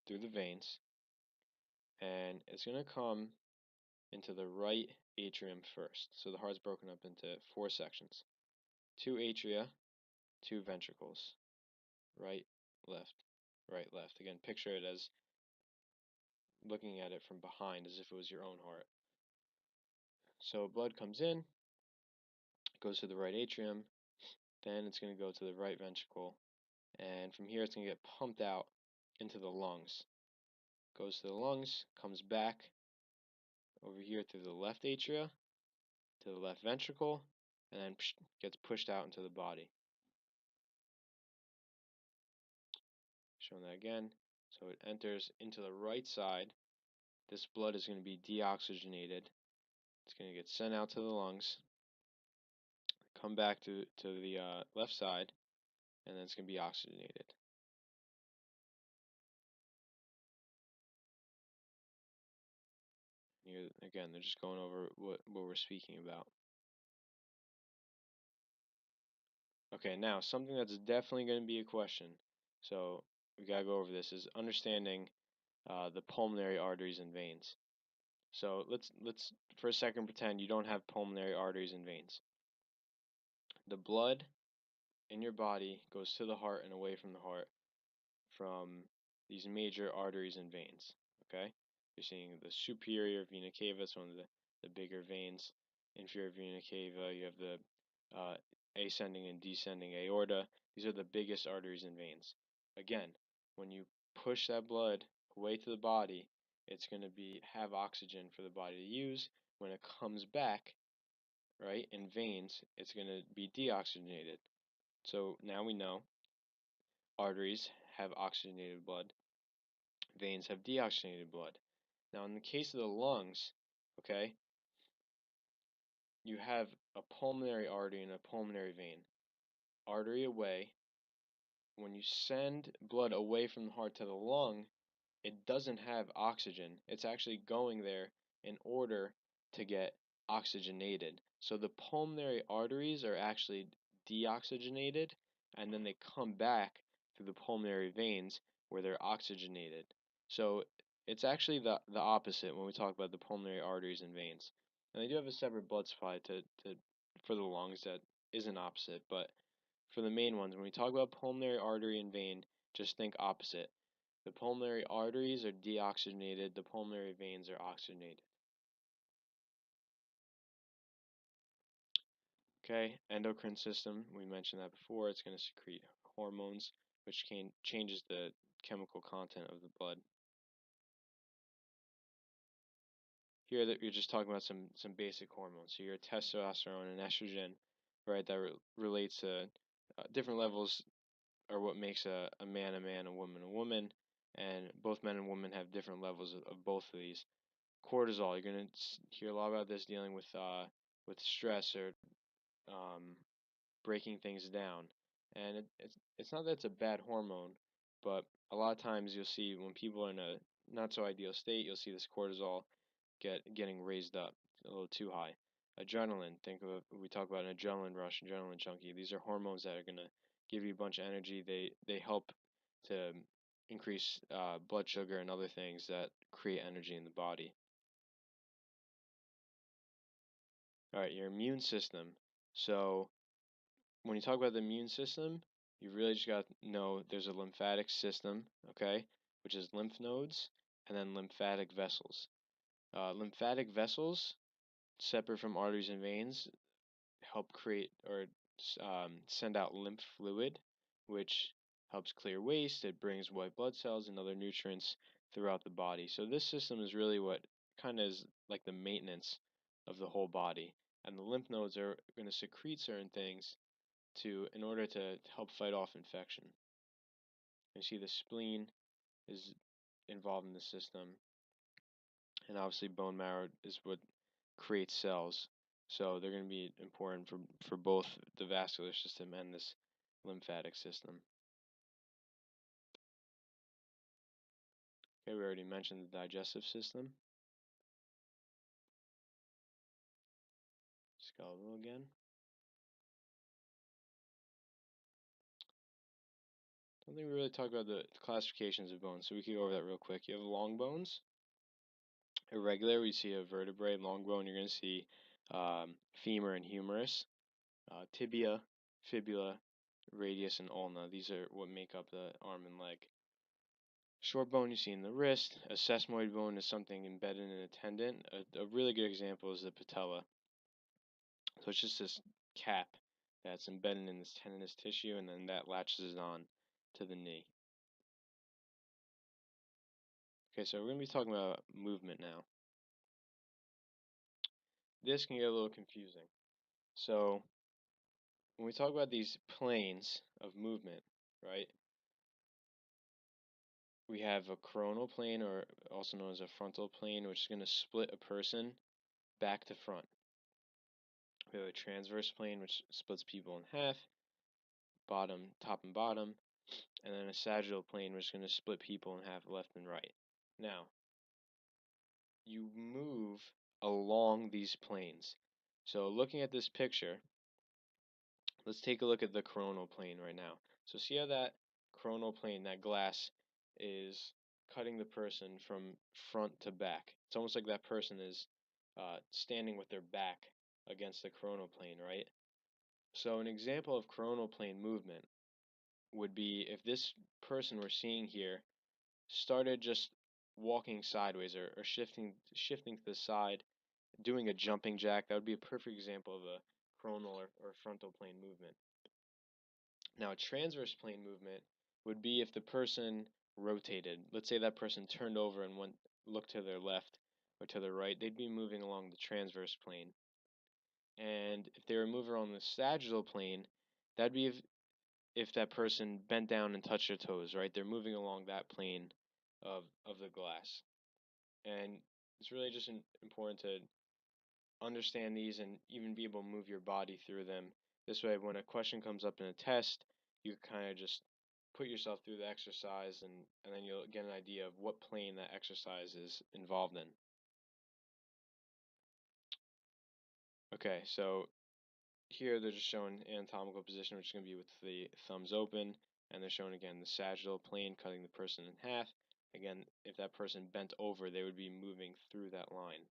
through the veins, and it's going to come into the right atrium first. So the heart's broken up into 4 sections. 2 atria, 2 ventricles. Right, left, right, left. Again, picture it as looking at it from behind as if it was your own heart. So blood comes in, goes to the right atrium, then it's going to go to the right ventricle, and from here it's going to get pumped out into the lungs. Goes to the lungs, comes back over here through the left atria, to the left ventricle, and then gets pushed out into the body. Showing that again. So it enters into the right side. This blood is going to be deoxygenated. It's going to get sent out to the lungs, come back to the left side, and then it's going to be oxygenated. Here, again, they're just going over what we're speaking about. Okay, now something that's definitely going to be a question, so we got to go over this, is understanding the pulmonary arteries and veins. So let's for a second pretend you don't have pulmonary arteries and veins. The blood in your body goes to the heart and away from the heart from these major arteries and veins. Okay, you're seeing the superior vena cava, it's one of the bigger veins. Inferior vena cava, you have the ascending and descending aorta. These are the biggest arteries and veins. Again, when you push that blood away to the body, it's going to have oxygen for the body to use. When it comes back, right, in veins, it's going to be deoxygenated. So now we know arteries have oxygenated blood, veins have deoxygenated blood. Now in the case of the lungs, okay, you have a pulmonary artery and a pulmonary vein. Artery away. When you send blood away from the heart to the lung, it doesn't have oxygen. It's actually going there in order to get oxygenated. So the pulmonary arteries are actually deoxygenated, and then they come back through the pulmonary veins where they're oxygenated. So it's actually the opposite when we talk about the pulmonary arteries and veins. And they do have a separate blood supply for the lungs that isn't opposite, but for the main ones, when we talk about pulmonary artery and vein, just think opposite. The pulmonary arteries are deoxygenated, the pulmonary veins are oxygenated. Okay, endocrine system, we mentioned that before, it's going to secrete hormones, which changes the chemical content of the blood. Here that you're just talking about some basic hormones. So your testosterone and estrogen, right, that relates to different levels are what makes a man, a woman, and both men and women have different levels of both of these. Cortisol, you're going to hear a lot about this dealing with stress or um, breaking things down. And it's not that it's a bad hormone, but a lot of times you'll see when people are in a not so ideal state, you'll see this cortisol getting raised up a little too high. Adrenaline, think of we talk about an adrenaline rush, adrenaline junkie. These are hormones that are gonna give you a bunch of energy. They help to increase blood sugar and other things that create energy in the body. All right, your immune system. So when you talk about the immune system, you really just got to know there's a lymphatic system, okay, which is lymph nodes, and then lymphatic vessels. Lymphatic vessels, separate from arteries and veins, help create or send out lymph fluid, which helps clear waste. It brings white blood cells and other nutrients throughout the body. So this system is really what kind of is like the maintenance of the whole body. And the lymph nodes are going to secrete certain things in order to help fight off infection. You see the spleen is involved in the system, and obviously bone marrow is what creates cells. So they're going to be important for both the vascular system and this lymphatic system. Okay, we already mentioned the digestive system. Skeletal again. I don't think we really talked about the classifications of bones, so we can go over that real quick. You have long bones. Irregular, we see a vertebrae. Long bone, you're going to see femur and humerus. Tibia, fibula, radius, and ulna. These are what make up the arm and leg. Short bone you see in the wrist. A sesamoid bone is something embedded in a tendon. A really good example is the patella. So it's just this cap that's embedded in this tendinous tissue, and then that latches on to the knee. Okay, so we're going to be talking about movement now. This can get a little confusing. So when we talk about these planes of movement, right, we have a coronal plane, or also known as a frontal plane, which is going to split a person back to front. We have a transverse plane, which splits people in half, top and bottom, and then a sagittal plane, which is going to split people in half, left and right. Now, you move along these planes. So looking at this picture, let's take a look at the coronal plane right now. So see how that coronal plane, that glass, is cutting the person from front to back. It's almost like that person is standing with their back against the coronal plane, right? So an example of coronal plane movement would be if this person we're seeing here started just walking sideways or shifting to the side, doing a jumping jack. That would be a perfect example of a coronal or frontal plane movement. Now, a transverse plane movement would be if the person rotated. Let's say that person turned over and looked to their left or to their right. They'd be moving along the transverse plane. And if they were moving on the sagittal plane, that'd be if that person bent down and touched their toes, right? They're moving along that plane of the glass. And it's really just important to understand these and even be able to move your body through them. This way, when a question comes up in a test, you kind of just put yourself through the exercise, and then you'll get an idea of what plane that exercise is involved in. Okay, so here they're just showing anatomical position, which is going to be with the thumbs open, and they're showing again the sagittal plane cutting the person in half, Again, if that person bent over, they would be moving through that line.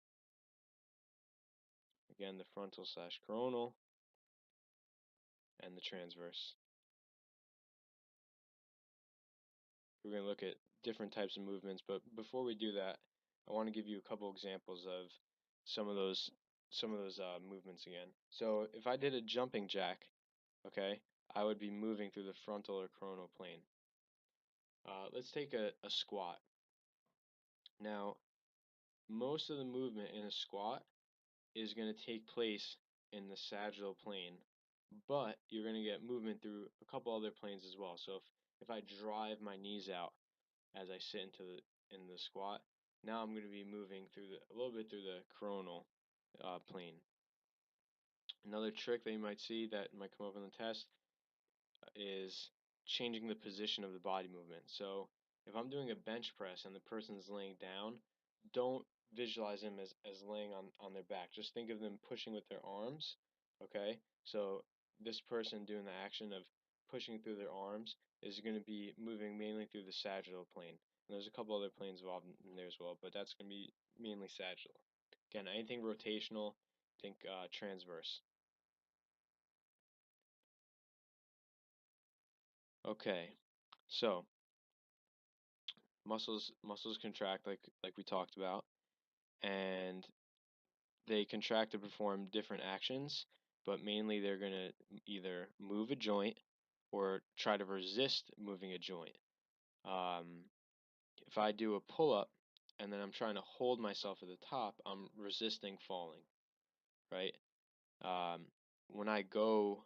Again, the frontal slash coronal and the transverse. We're going to look at different types of movements, but before we do that, I want to give you a couple examples of some of those movements again. So if I did a jumping jack, okay, I would be moving through the frontal or coronal plane. Let's take a squat. Now, most of the movement in a squat is going to take place in the sagittal plane, but you're going to get movement through a couple other planes as well. So if I drive my knees out as I sit in the squat, now I'm going to be moving through a little bit through the coronal plane. Another trick that you might see that might come up in the test is changing the position of the body movement. So if I'm doing a bench press and the person's laying down, don't visualize them as laying on their back. Just think of them pushing with their arms, okay? So this person doing the action of pushing through their arms is going to be moving mainly through the sagittal plane. And there's a couple other planes involved in there as well, but that's going to be mainly sagittal. Again, anything rotational, think transverse. Okay, so muscles contract like we talked about, and they contract to perform different actions, but mainly they're going to either move a joint or try to resist moving a joint. If I do a pull-up and then I'm trying to hold myself at the top, I'm resisting falling, right? Um, when I go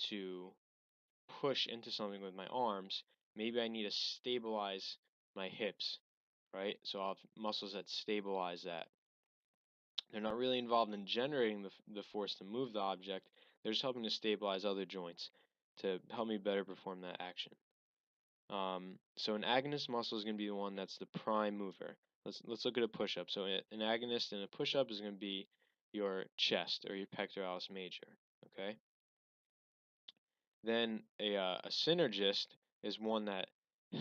to push into something with my arms, maybe I need to stabilize my hips, right? So I'll have muscles that stabilize that. They're not really involved in generating the force to move the object. They're just helping to stabilize other joints to help me better perform that action. So an agonist muscle is going to be the one that's the prime mover. Let's look at a push-up. So an agonist in a push-up is going to be your chest or your pectoralis major. Okay. Then a synergist is one that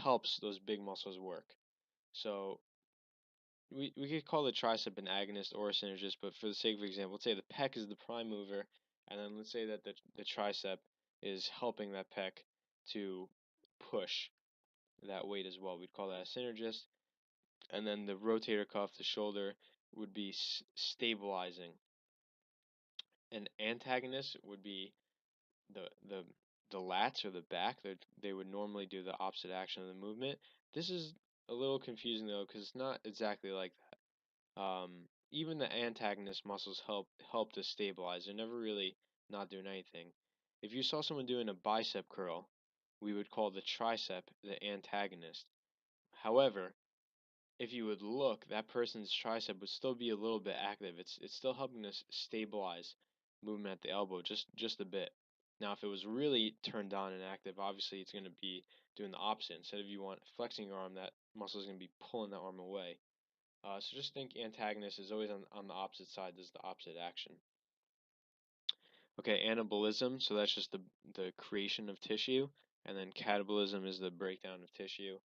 helps those big muscles work. So we could call the tricep an agonist or a synergist, but for the sake of example, let's say the pec is the prime mover, and then let's say that the tricep is helping that pec to push that weight as well. We'd call that a synergist. And then the rotator cuff, the shoulder, would be stabilizing. An antagonist would be the the the lats or the back. They would normally do the opposite action of the movement. This is a little confusing though, because it's not exactly like that. Even the antagonist muscles help to stabilize. They're never really not doing anything. If you saw someone doing a bicep curl, we would call the tricep the antagonist. However, if you would look, that person's tricep would still be a little bit active. It's still helping to stabilize movement at the elbow just a bit. Now, if it was really turned on and active, obviously it's going to be doing the opposite. Instead of you want flexing your arm, that muscle is going to be pulling that arm away. So just think antagonist is always on the opposite side, does the opposite action. Okay, anabolism, so that's just the creation of tissue, and then catabolism is the breakdown of tissue.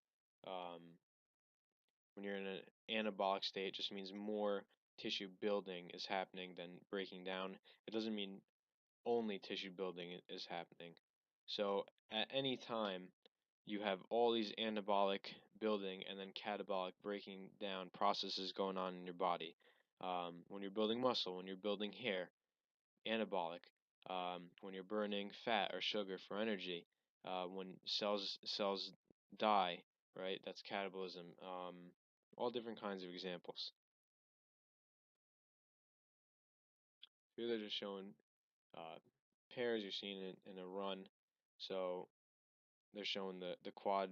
When you're in an anabolic state, it just means more tissue building is happening than breaking down. It doesn't mean only tissue building is happening. So at any time, you have all these anabolic building and then catabolic breaking down processes going on in your body. When you're building muscle, when you're building hair, anabolic. When you're burning fat or sugar for energy, when cells die, right? That's catabolism. All different kinds of examples. Here they're just showing pairs you're seeing in a run. So they're showing the quad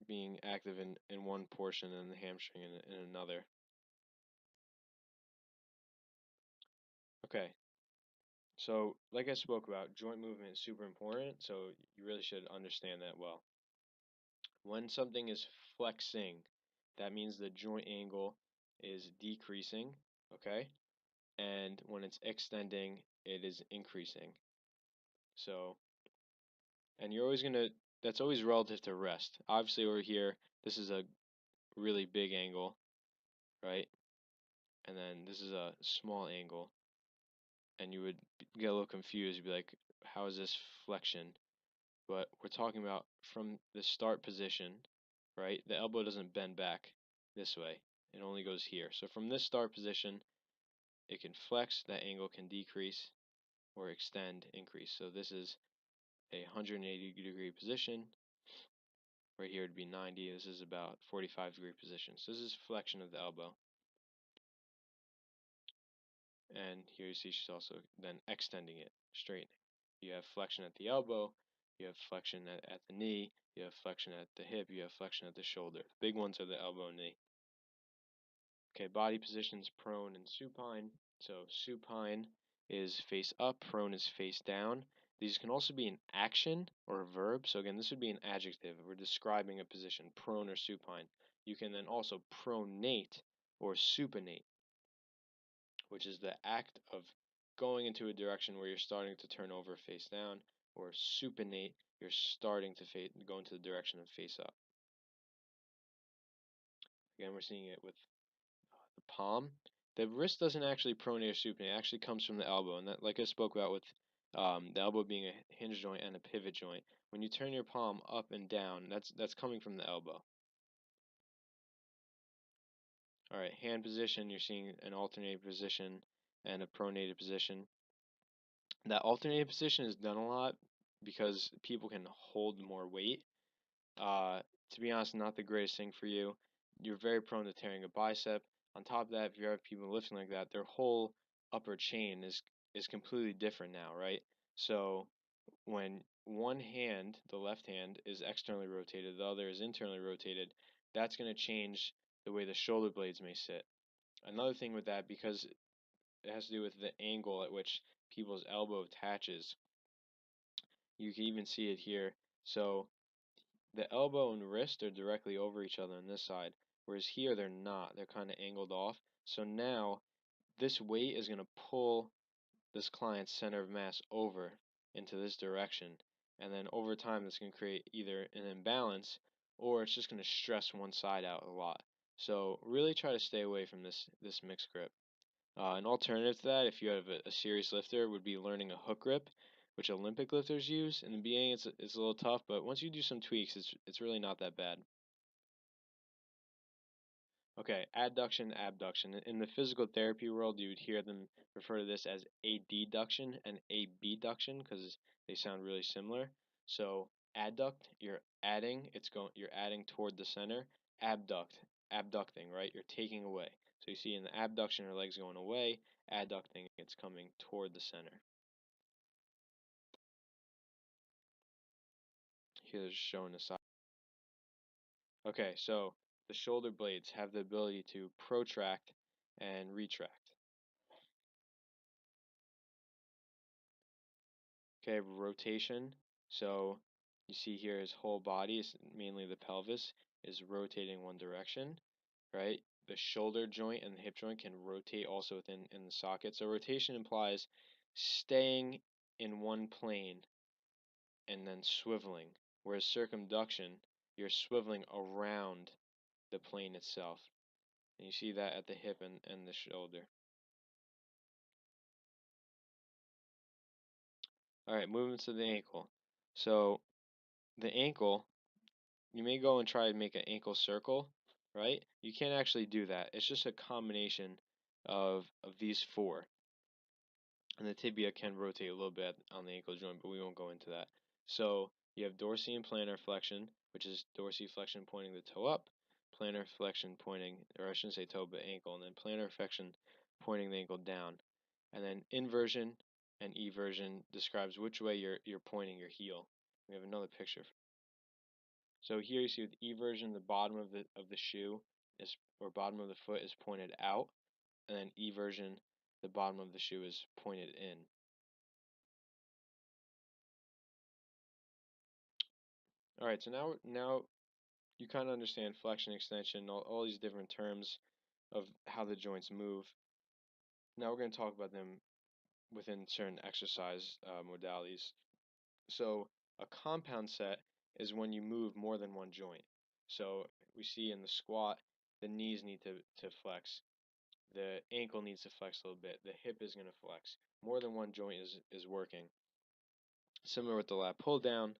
being active in one portion and the hamstring in another. Okay, so like I spoke about, joint movement is super important, so you really should understand that well. When something is flexing, that means the joint angle is decreasing, okay? And when it's extending, it is increasing. So, and you're always gonna, that's always relative to rest. Obviously over here, this is a really big angle, right? And then this is a small angle, and you would get a little confused. You'd be like, how is this flexion? But we're talking about from the start position, right? The elbow doesn't bend back this way. It only goes here. So from this start position, it can flex, that angle can decrease or extend, increase. So this is a 180-degree position. Right here would be 90. This is about 45-degree position. So this is flexion of the elbow. And here you see she's also then extending it, straightening. You have flexion at the elbow, you have flexion at the knee, you have flexion at the hip, you have flexion at the shoulder. The big ones are the elbow and knee. Okay, body positions prone and supine. So supine is face up, prone is face down. These can also be an action or a verb. So again, this would be an adjective. We're describing a position, prone or supine. You can then also pronate or supinate, which is the act of going into a direction where you're starting to turn over face down, or supinate, you're starting to go into the direction of face up. Again, we're seeing it with the palm. The wrist doesn't actually pronate or supinate. It actually comes from the elbow, and that, like I spoke about with the elbow being a hinge joint and a pivot joint. When you turn your palm up and down, that's coming from the elbow. All right, hand position, you're seeing an alternated position and a pronated position. That alternated position is done a lot because people can hold more weight. To be honest, not the greatest thing for you. You're very prone to tearing a bicep. On top of that, if you have people lifting like that, their whole upper chain is completely different now, right? So when one hand, the left hand, is externally rotated, the other is internally rotated, that's going to change the way the shoulder blades may sit. Another thing with that, because it has to do with the angle at which people's elbow attaches, you can even see it here. So the elbow and wrist are directly over each other on this side, whereas here they're not. They're kind of angled off. So now this weight is going to pull this client's center of mass over into this direction. And then over time, this can create either an imbalance or it's just going to stress one side out a lot. So really try to stay away from this mixed grip. An alternative to that, if you have a serious lifter, would be learning a hook grip, which Olympic lifters use. In the beginning, it's a little tough, but once you do some tweaks, it's really not that bad. Okay, adduction, abduction. In the physical therapy world, you would hear them refer to this as adduction and abduction because they sound really similar. So adduct, you're adding toward the center. Abduct, abducting, right? You're taking away. So you see in the abduction, your legs going away. Adducting, it's coming toward the center. Here they're showing the side. Okay, so the shoulder blades have the ability to protract and retract. Okay, rotation. So you see here his whole body, mainly the pelvis, is rotating one direction, right? The shoulder joint and the hip joint can rotate also within in the socket. So rotation implies staying in one plane and then swiveling, whereas circumduction, you're swiveling around the plane itself. And you see that at the hip and the shoulder. All right, moving to the ankle. So the ankle, you may go and try to make an ankle circle, right? You can't actually do that. It's just a combination of these four. And the tibia can rotate a little bit on the ankle joint, but we won't go into that. So you have dorsine and plantar flexion, which is dorsiflexion pointing the toe up, plantar flexion pointing, or I shouldn't say toe, but ankle, and then plantar flexion pointing the ankle down. And then inversion and eversion describes which way you're pointing your heel. We have another picture. So here you see with eversion, the bottom of the shoe is, or bottom of the foot is pointed out, and then eversion, the bottom of the shoe is pointed in. All right, so now you kind of understand flexion, extension, all these different terms of how the joints move. Now we're going to talk about them within certain exercise modalities. So a compound set is when you move more than one joint. So we see in the squat, the knees need to flex. The ankle needs to flex a little bit. The hip is going to flex. More than one joint is working. Similar with the lat pull down,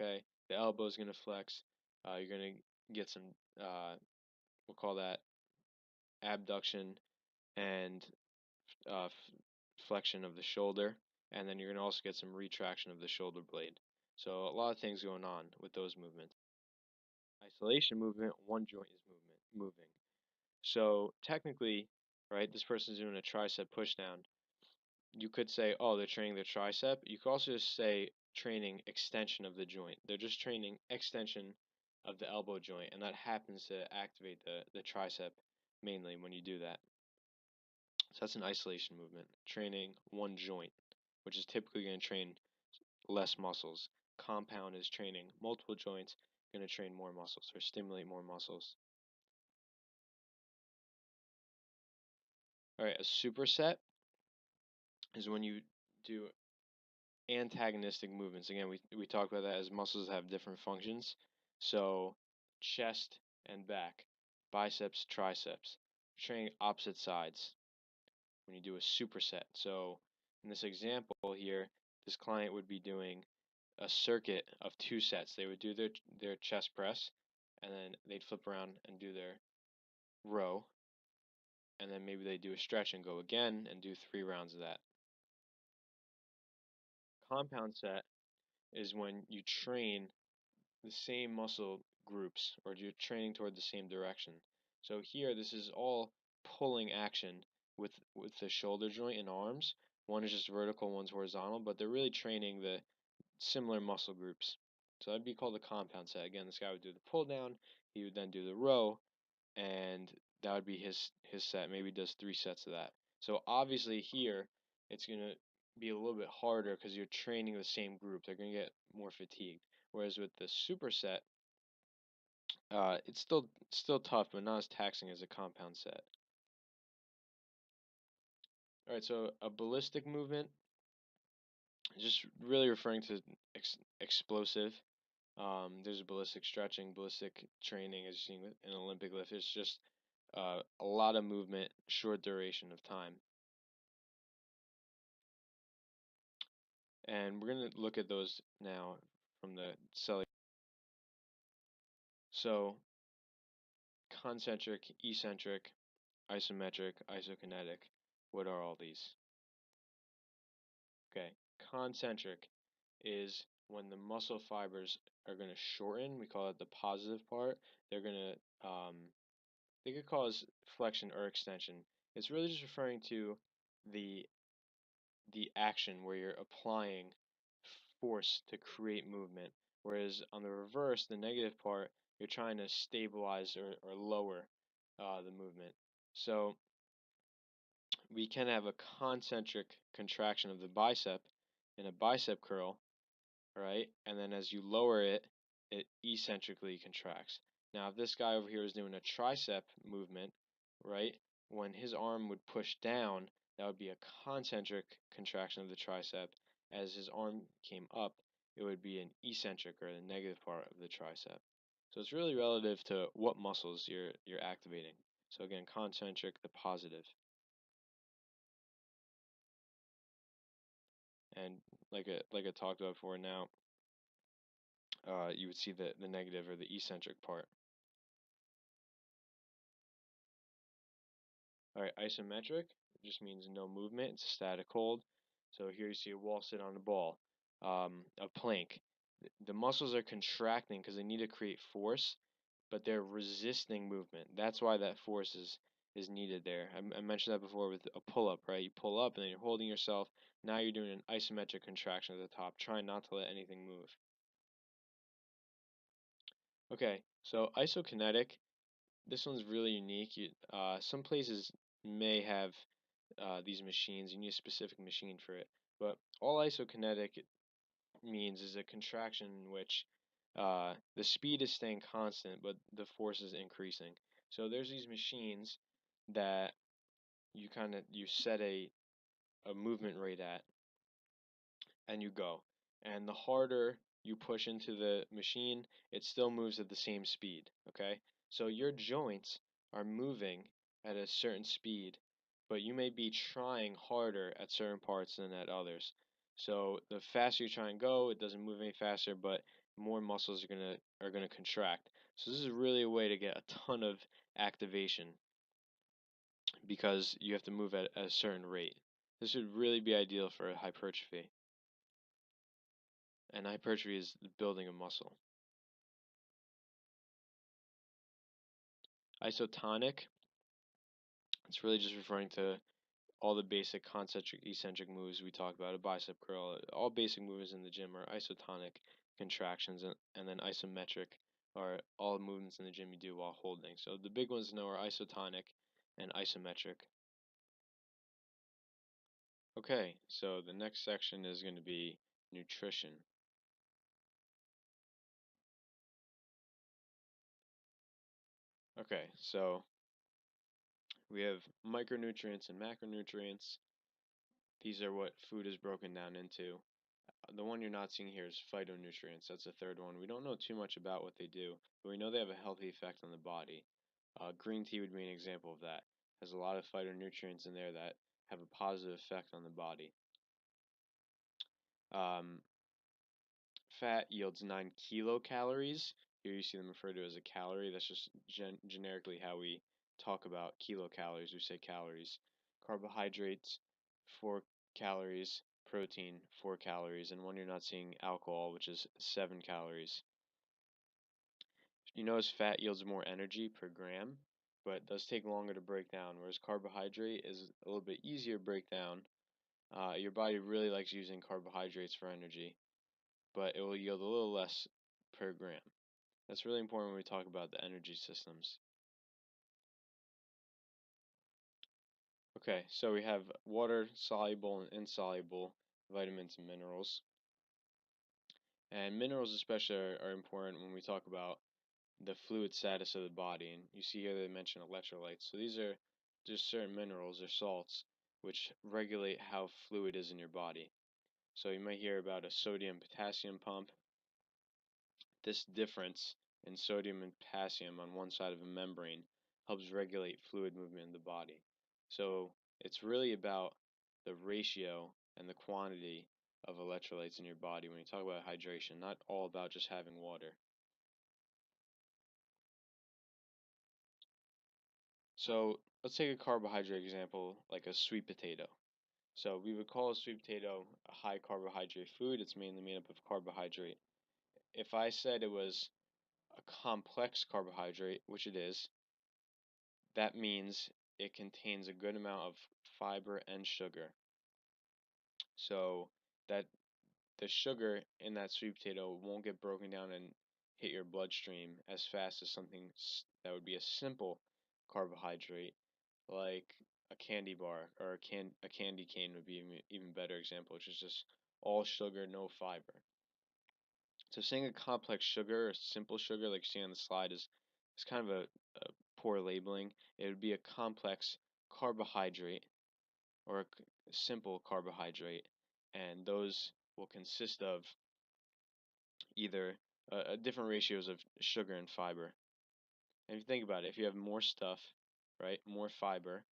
okay? The elbow is going to flex. You're going to get some, we'll call that abduction and flexion of the shoulder. And then you're going to also get some retraction of the shoulder blade. So a lot of things going on with those movements. Isolation movement, one joint is moving. So technically, right, this person's doing a tricep pushdown. You could say, oh, they're training their tricep. You could also just say training extension of the joint. They're just training extension of the elbow joint, and that happens to activate the tricep mainly when you do that. So that's an isolation movement, training one joint, which is typically going to train less muscles. Compound is training multiple joints, going to train more muscles or stimulate more muscles. All right, a superset is when you do antagonistic movements. Again, we talk about that as muscles have different functions. So chest and back, biceps, triceps, training opposite sides when you do a superset. So in this example here, this client would be doing a circuit of 2 sets. They would do their chest press, and then they'd flip around and do their row, and then maybe they do a stretch and go again and do 3 rounds of that. Compound set is when you train the same muscle groups or you're training toward the same direction. So here, this is all pulling action with the shoulder joint and arms. One is just vertical, one's horizontal, but they're really training the similar muscle groups. So that'd be called a compound set. Again, this guy would do the pull down, he would then do the row, and that would be his set. Maybe he does 3 sets of that. So obviously here, it's gonna be a little bit harder because you're training the same group. They're gonna get more fatigued. Whereas with the superset, it's still tough, but not as taxing as a compound set. All right, so a ballistic movement is just really referring to explosive. There's ballistic stretching, ballistic training, as you've seen with an Olympic lift. It's just a lot of movement, short duration of time. And we're going to look at those now from the cellular. So concentric, eccentric, isometric, isokinetic. What are all these? Okay, concentric is when the muscle fibers are going to shorten. We call it the positive part. They're going to they could cause flexion or extension. It's really just referring to the action where you're applying force to create movement. Whereas on the reverse, the negative part, you're trying to stabilize or lower the movement. So we can have a concentric contraction of the bicep in a bicep curl, right? And then as you lower it, it eccentrically contracts. Now, if this guy over here is doing a tricep movement, right, when his arm would push down, that would be a concentric contraction of the tricep. As his arm came up, it would be an eccentric or the negative part of the tricep. So it's really relative to what muscles you're activating. So again, concentric, the positive. And like I talked about before now, you would see the negative or the eccentric part. All right, isometric just means no movement. It's a static hold. So here you see a wall sit on a ball, a plank. The muscles are contracting because they need to create force, but they're resisting movement. That's why that force is needed there. I mentioned that before with a pull-up, right? You pull up and then you're holding yourself. Now you're doing an isometric contraction at the top, trying not to let anything move. Okay, so isokinetic, this one's really unique. Some places may have these machines. You need a specific machine for it. But all isokinetic means is a contraction in which the speed is staying constant, but the force is increasing. So there's these machines that you set a movement rate at, and you go. And the harder you push into the machine, it still moves at the same speed. Okay, so your joints are moving at a certain speed, but you may be trying harder at certain parts than at others. So the faster you try and go, it doesn't move any faster, but more muscles are gonna contract. So this is really a way to get a ton of activation because you have to move at a certain rate. This would really be ideal for hypertrophy. And hypertrophy is the building of muscle. Isotonic, it's really just referring to all the basic concentric eccentric moves we talk about, a bicep curl, all basic movements in the gym are isotonic contractions, and then isometric are all movements in the gym you do while holding. So the big ones to know are isotonic and isometric. Okay, so the next section is going to be nutrition. Okay, so we have micronutrients and macronutrients. These are what food is broken down into. The one you're not seeing here is phytonutrients. That's the third one. We don't know too much about what they do, but we know they have a healthy effect on the body. Green tea would be an example of that. Has a lot of phytonutrients in there that have a positive effect on the body. Um, Fat yields 9 kilocalories. Here you see them referred to as a calorie. That's just generically how we talk about kilocalories. We say calories. Carbohydrates, 4 calories. Protein, 4 calories. And one you're not seeing, alcohol, which is 7 calories. You notice fat yields more energy per gram, but it does take longer to break down, whereas carbohydrate is a little bit easier to break down. Your body really likes using carbohydrates for energy, but it will yield a little less per gram. That's really important when we talk about the energy systems. Okay, so we have water soluble and insoluble vitamins and minerals. And minerals especially are important when we talk about the fluid status of the body. And you see here they mention electrolytes. So these are just certain minerals or salts which regulate how fluid is in your body. So you might hear about a sodium potassium pump. This difference in sodium and potassium on one side of a membrane helps regulate fluid movement in the body. So it's really about the ratio and the quantity of electrolytes in your body when you talk about hydration, not all about just having water. So let's take a carbohydrate example like a sweet potato. So we would call a sweet potato a high carbohydrate food. It's mainly made up of carbohydrate. If I said it was a complex carbohydrate, which it is, that means it contains a good amount of fiber and sugar. So that the sugar in that sweet potato won't get broken down and hit your bloodstream as fast as something that would be a simple carbohydrate like a candy bar or a candy cane would be an even better example, which is just all sugar, no fiber. So saying a complex sugar or simple sugar like you see on the slide is kind of a poor labeling. It would be a complex carbohydrate or a simple carbohydrate, and those will consist of either different ratios of sugar and fiber. And if you think about it, if you have more stuff, right, more fiber,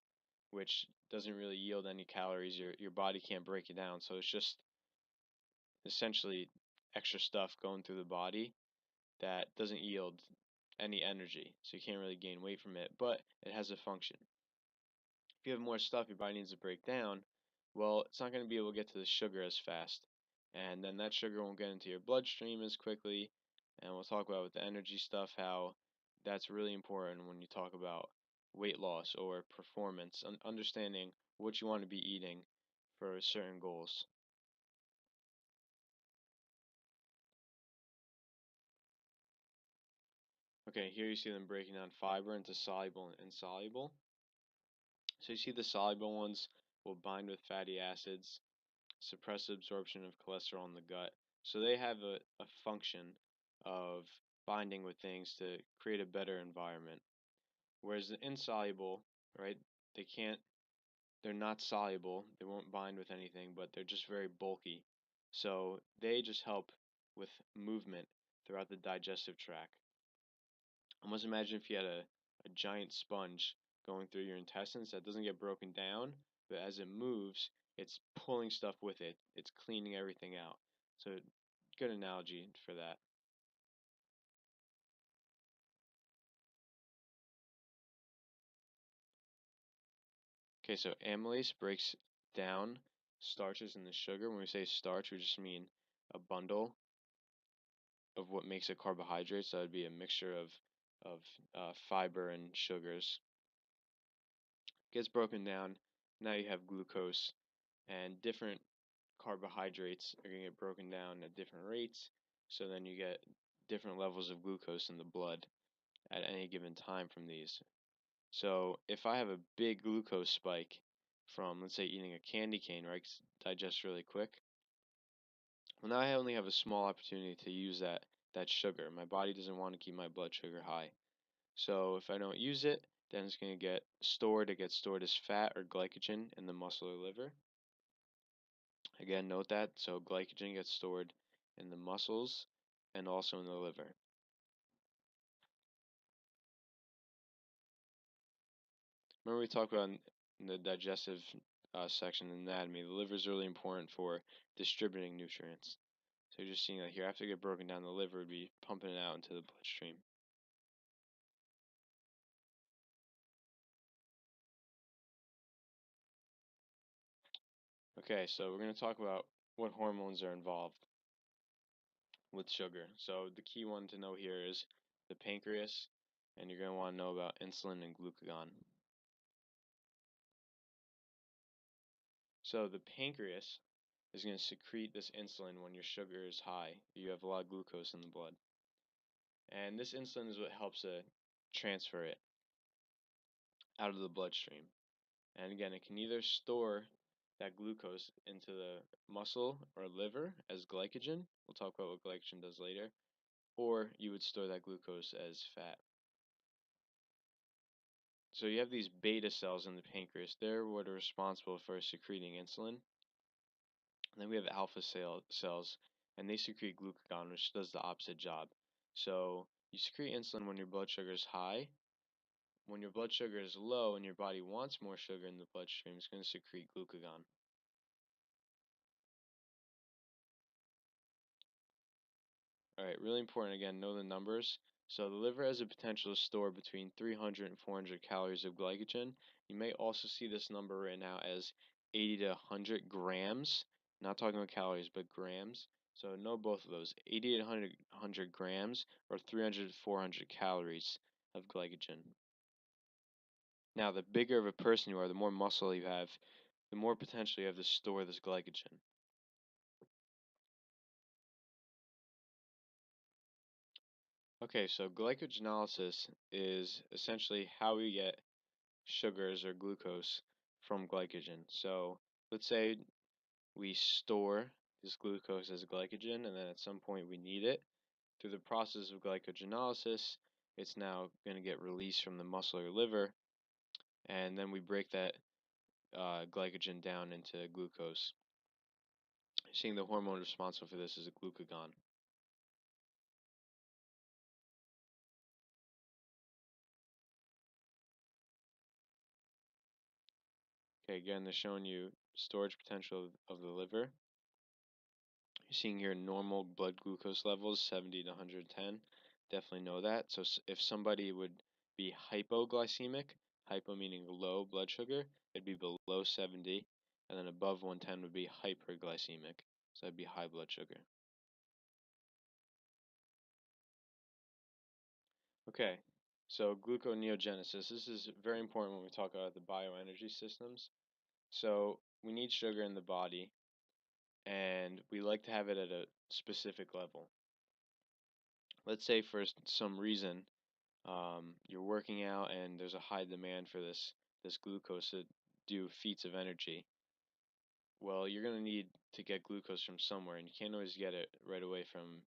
which doesn't really yield any calories, your body can't break it down, so it's just essentially extra stuff going through the body that doesn't yield any energy, so you can't really gain weight from it, but it has a function. If you have more stuff your body needs to break down, well, it's not going to be able to get to the sugar as fast. And then that sugar won't get into your bloodstream as quickly. And we'll talk about with the energy stuff how that's really important when you talk about weight loss or performance, understanding what you want to be eating for certain goals. Okay, here you see them breaking down fiber into soluble and insoluble. So you see the soluble ones will bind with fatty acids, suppress the absorption of cholesterol in the gut. So they have a function of binding with things to create a better environment. Whereas the insoluble, right, they can't, they're not soluble, they won't bind with anything, but they're just very bulky. So they just help with movement throughout the digestive tract. Almost imagine if you had a giant sponge going through your intestines that doesn't get broken down, but as it moves, it's pulling stuff with it. It's cleaning everything out. So, good analogy for that. Okay, so amylase breaks down starches into sugar. When we say starch, we just mean a bundle of what makes a carbohydrate. So that'd be a mixture of fiber and sugars. Gets broken down. Now you have glucose, and different carbohydrates are going to get broken down at different rates. So then you get different levels of glucose in the blood at any given time from these. So if I have a big glucose spike from, let's say, eating a candy cane, right, 'cause it digests really quick, well, now I only have a small opportunity to use that sugar. My body doesn't want to keep my blood sugar high. So if I don't use it, then it's going to get stored. It gets stored as fat or glycogen in the muscle or liver. Again, note that. So glycogen gets stored in the muscles and also in the liver. Remember we talked about in the digestive section in anatomy, the liver is really important for distributing nutrients. So you're just seeing that here, after it get broken down, the liver would be pumping it out into the bloodstream. Okay, so we're going to talk about what hormones are involved with sugar. So the key one to know here is the pancreas, and you're going to want to know about insulin and glucagon. So the pancreas is going to secrete this insulin when your sugar is high. You have a lot of glucose in the blood. And this insulin is what helps transfer it out of the bloodstream. And again, it can either store that glucose into the muscle or liver as glycogen. We'll talk about what glycogen does later. Or you would store that glucose as fat. So you have these beta cells in the pancreas. They're what are responsible for secreting insulin. And then we have alpha cells, and they secrete glucagon, which does the opposite job. So you secrete insulin when your blood sugar is high. When your blood sugar is low and your body wants more sugar in the bloodstream, it's going to secrete glucagon. All right, really important again, know the numbers. So the liver has a potential to store between 300 and 400 calories of glycogen. You may also see this number written out as 80 to 100 grams. Not talking about calories, but grams. So know both of those, 80 to 100 grams or 300 to 400 calories of glycogen. Now, the bigger of a person you are, the more muscle you have, the more potential you have to store this glycogen. Okay, so glycogenolysis is essentially how we get sugars or glucose from glycogen. So let's say we store this glucose as glycogen and then at some point we need it. Through the process of glycogenolysis, it's now going to get released from the muscle or liver, and then we break that glycogen down into glucose. Seeing the hormone responsible for this is a glucagon. Okay, again, they're showing you storage potential of the liver. You're seeing here normal blood glucose levels, 70 to 110. Definitely know that. So if somebody would be hypoglycemic, hypo meaning low blood sugar, it'd be below 70, and then above 110 would be hyperglycemic. So that'd be high blood sugar. Okay, so gluconeogenesis. This is very important when we talk about the bioenergy systems. So we need sugar in the body, and we like to have it at a specific level. Let's say for some reason you're working out and there's a high demand for this glucose to do feats of energy. Well, you're going to need to get glucose from somewhere, and you can't always get it right away from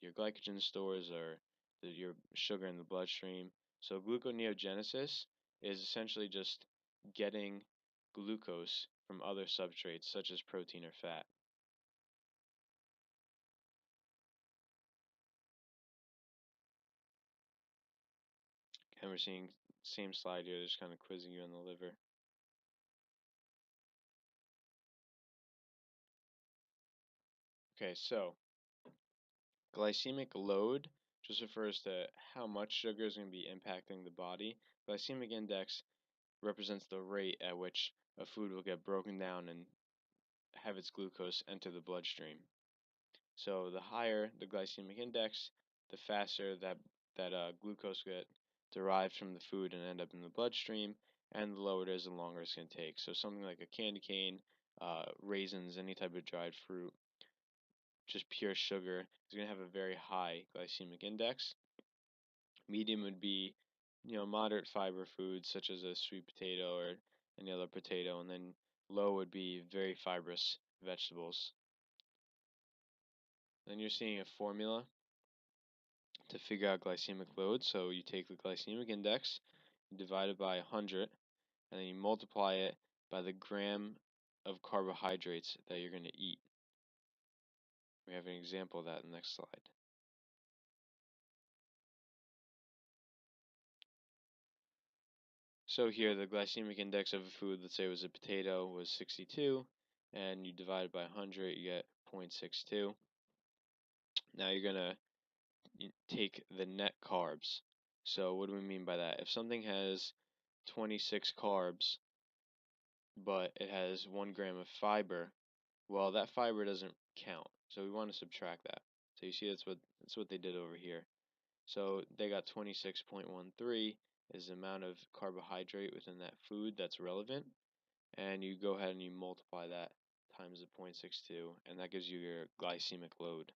your glycogen stores or your sugar in the bloodstream. So gluconeogenesis is essentially just getting glucose from other substrates such as protein or fat. And we're seeing same slide here, just kind of quizzing you on the liver. Okay, so glycemic load just refers to how much sugar is going to be impacting the body. Glycemic index represents the rate at which a food will get broken down and have its glucose enter the bloodstream. So the higher the glycemic index, the faster that glucose get derived from the food and end up in the bloodstream, and the lower it is, the longer it's going to take. So something like a candy cane, raisins, any type of dried fruit, just pure sugar, is going to have a very high glycemic index. Medium would be, moderate fiber foods such as a sweet potato or any other potato, and then low would be very fibrous vegetables. Then you're seeing a formula to figure out glycemic load. So you take the glycemic index, you divide it by 100, and then you multiply it by the gram of carbohydrates that you're going to eat. We have an example of that in the next slide. So here, the glycemic index of a food, let's say it was a potato, was 62, and you divide it by 100, you get 0.62. Now you're going to take the net carbs. So what do we mean by that? If something has 26 carbs, but it has 1 gram of fiber, well, that fiber doesn't count. So we want to subtract that. So you see that's what they did over here. So they got 26.13 is the amount of carbohydrate within that food that's relevant, and you go ahead and you multiply that times the 0.62, and that gives you your glycemic load.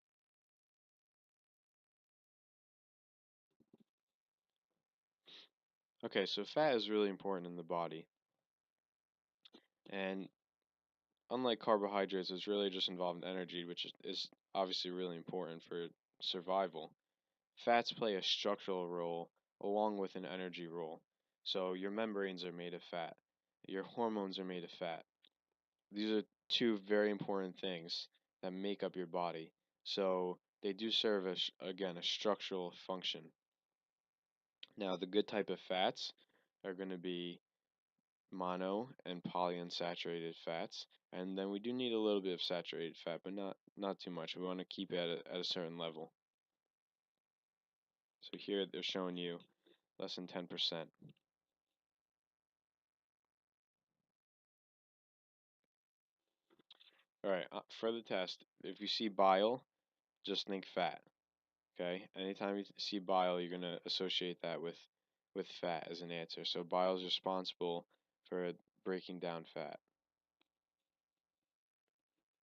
Okay, so fat is really important in the body, and unlike carbohydrates, it's really just involved in energy, which is obviously really important for survival. Fats play a structural role along with an energy role. So your membranes are made of fat. Your hormones are made of fat. These are two very important things that make up your body. So they do serve as, again, a structural function. Now, the good type of fats are going to be mono and polyunsaturated fats. And then we do need a little bit of saturated fat, but not too much. We want to keep it at a certain level. So here they're showing you less than 10%. Alright, for the test, if you see bile, just think fat. Okay? Anytime you see bile, you're going to associate that with fat as an answer. So bile is responsible for breaking down fat.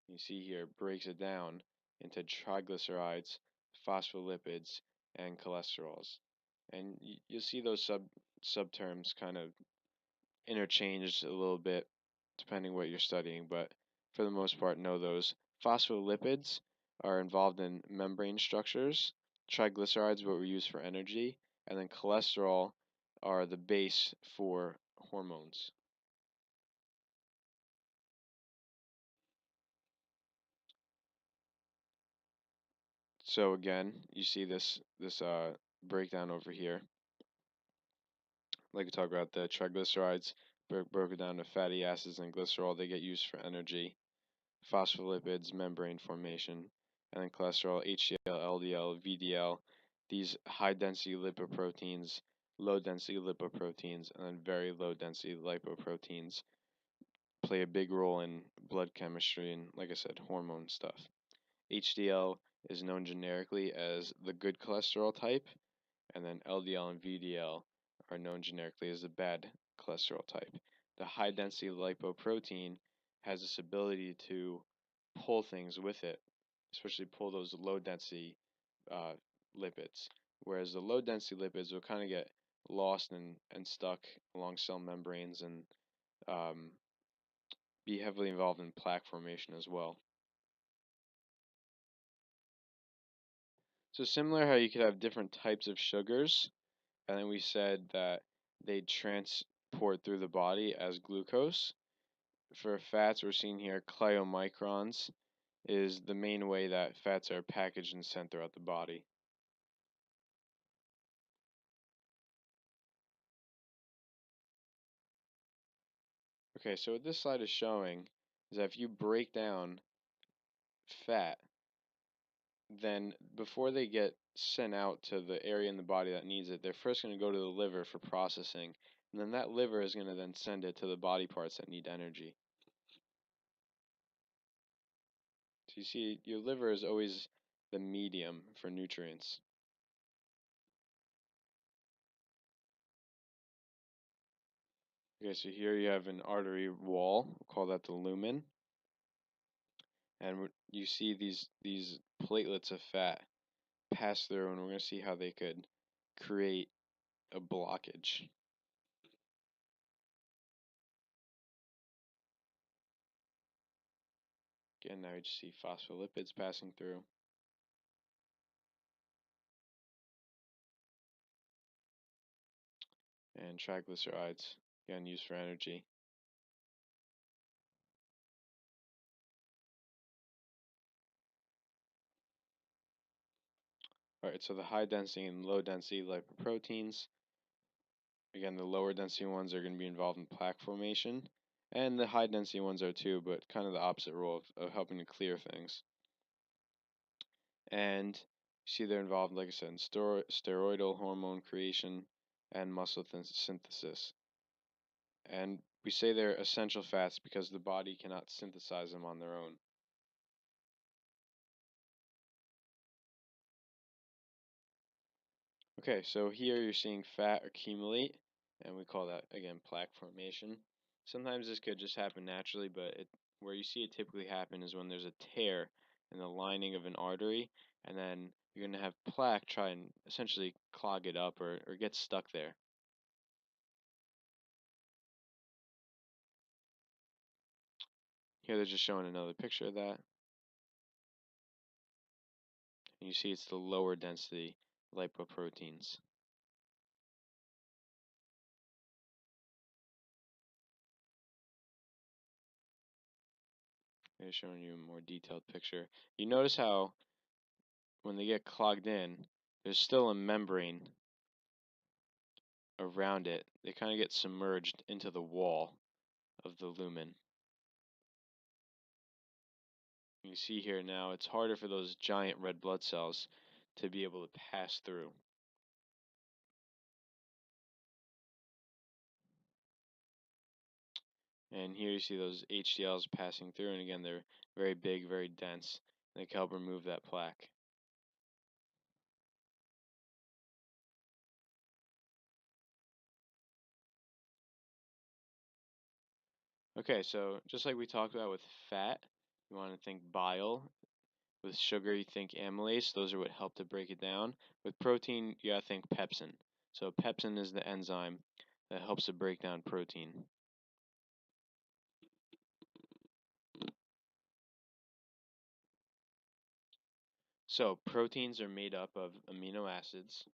You see here, it breaks it down into triglycerides, phospholipids, and cholesterols. And you'll see those subterms kind of interchanged a little bit depending what you're studying, but for the most part, know those. Phospholipids are involved in membrane structures. Triglycerides, what we use for energy, and then cholesterol are the base for hormones. So again, you see this breakdown over here. Like we talked about, the triglycerides broken down to fatty acids and glycerol. They get used for energy. Phospholipids, membrane formation, and then cholesterol, HDL, LDL, VDL. These high density lipoproteins, low density lipoproteins, and then very low density lipoproteins play a big role in blood chemistry and, like I said, hormone stuff. HDL is known generically as the good cholesterol type, and then LDL and VDL are known generically as the bad cholesterol type. The high density lipoprotein has this ability to pull things with it, especially pull those low density uh, lipids. Whereas the low density lipids will kind of get lost and stuck along cell membranes and um, be heavily involved in plaque formation as well. So similar how you could have different types of sugars, and then we said that they transport through the body as glucose. For fats, we're seeing here chylomicrons is the main way that fats are packaged and sent throughout the body. Okay, so what this slide is showing is that if you break down fat, then before they get sent out to the area in the body that needs it, they're first going to go to the liver for processing, and then that liver is going to then send it to the body parts that need energy. So you see, your liver is always the medium for nutrients. Okay, so here you have an artery wall, we'll call that the lumen, and you see these platelets of fat pass through, and we're going to see how they could create a blockage. Again, now you just see phospholipids passing through. And triglycerides, again used for energy. Alright, so the high density and low density lipoproteins, again the lower density ones are going to be involved in plaque formation, and the high density ones are too, but kind of the opposite role of helping to clear things. And you see they're involved, like I said, in steroidal hormone creation and muscle synthesis. And we say they're essential fats because the body cannot synthesize them on their own. Okay, so here you're seeing fat accumulate, and we call that, again, plaque formation. Sometimes this could just happen naturally, but where you see it typically happen is when there's a tear in the lining of an artery, and then you're going to have plaque try and essentially clog it up or get stuck there. Here they're just showing another picture of that. And you see it's the lower density lipoproteins. They're showing you a more detailed picture. You notice how when they get clogged in, there's still a membrane around it. They kind of get submerged into the wall of the lumen. You see here now, it's harder for those giant red blood cells to be able to pass through. And here you see those HDLs passing through, and again, they're very big, very dense. They can help remove that plaque. Okay, so just like we talked about with fat, you want to think bile. With sugar, you think amylase. Those are what help to break it down. With protein, you gotta think pepsin. So pepsin is the enzyme that helps to break down protein. So proteins are made up of amino acids.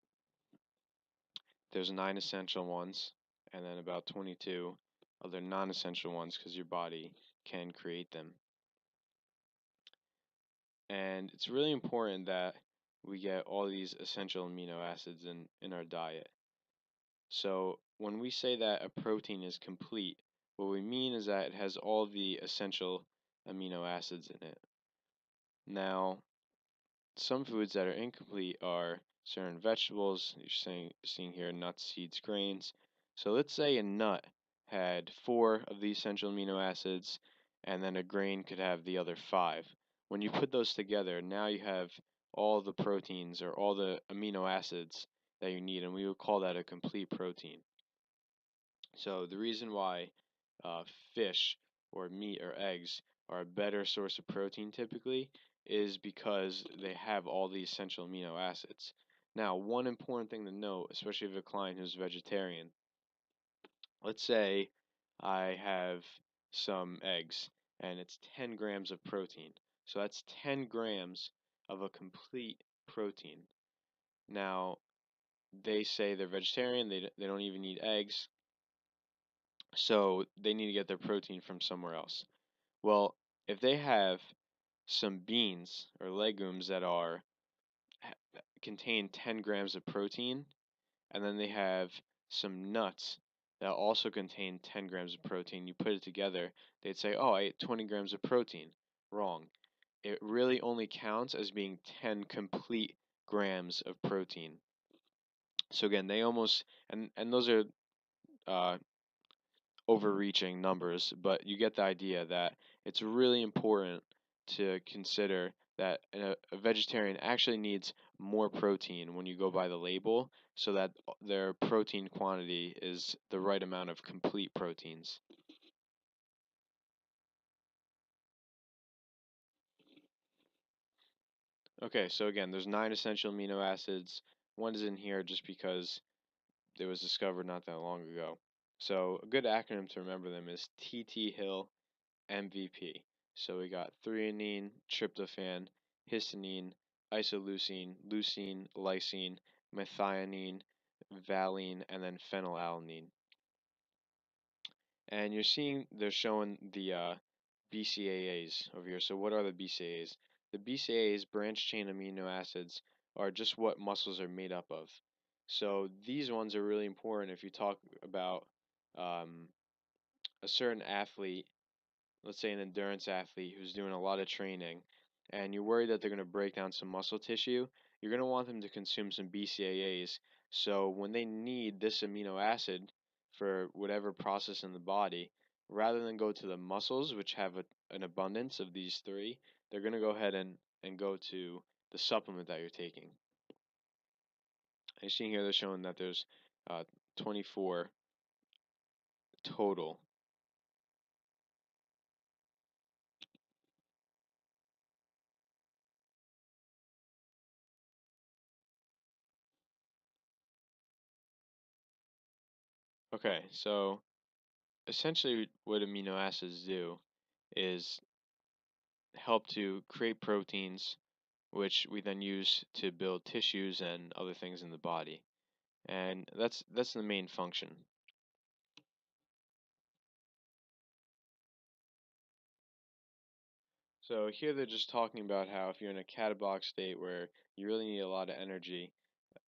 There's 9 essential ones, and then about 22 other non-essential ones because your body can create them. And it's really important that we get all these essential amino acids in our diet. So when we say that a protein is complete, what we mean is that it has all the essential amino acids in it. Now, some foods that are incomplete are certain vegetables. You're seeing here nuts, seeds, grains. So let's say a nut had 4 of the essential amino acids, and then a grain could have the other 5. When you put those together, now you have all the proteins or all the amino acids that you need, and we would call that a complete protein. So the reason why fish or meat or eggs are a better source of protein typically is because they have all the essential amino acids. Now, one important thing to note, especially if a client who's vegetarian, let's say I have some eggs and it's 10 grams of protein. So that's 10 grams of a complete protein. Now, they say they're vegetarian, they don't even eat eggs, so they need to get their protein from somewhere else. Well, if they have some beans or legumes that contain 10 grams of protein, and then they have some nuts that also contain 10 grams of protein, you put it together, they'd say, oh, I ate 20 grams of protein. Wrong. It really only counts as being 10 complete grams of protein. So again, they almost, and those are uh, overreaching numbers, but you get the idea that it's really important to consider that a vegetarian actually needs more protein when you go by the label so that their protein quantity is the right amount of complete proteins. Okay, so again, there's 9 essential amino acids. One is in here just because it was discovered not that long ago. So a good acronym to remember them is TT-HIL MVP. So we got threonine, tryptophan, histamine, isoleucine, leucine, lysine, methionine, valine, and then phenylalanine. And you're seeing they're showing the BCAAs over here. So what are the BCAAs? The BCAAs, branch chain amino acids, are just what muscles are made up of. So these ones are really important if you talk about um, a certain athlete, let's say an endurance athlete who's doing a lot of training, and you're worried that they're going to break down some muscle tissue, you're going to want them to consume some BCAAs. So when they need this amino acid for whatever process in the body, rather than go to the muscles, which have an abundance of these three, they're going to go ahead and go to the supplement that you're taking. And you see here they're showing that there's 24 total. Okay, so essentially what amino acids do is help to create proteins, which we then use to build tissues and other things in the body. And that's the main function. So here they're just talking about how if you're in a catabolic state where you really need a lot of energy,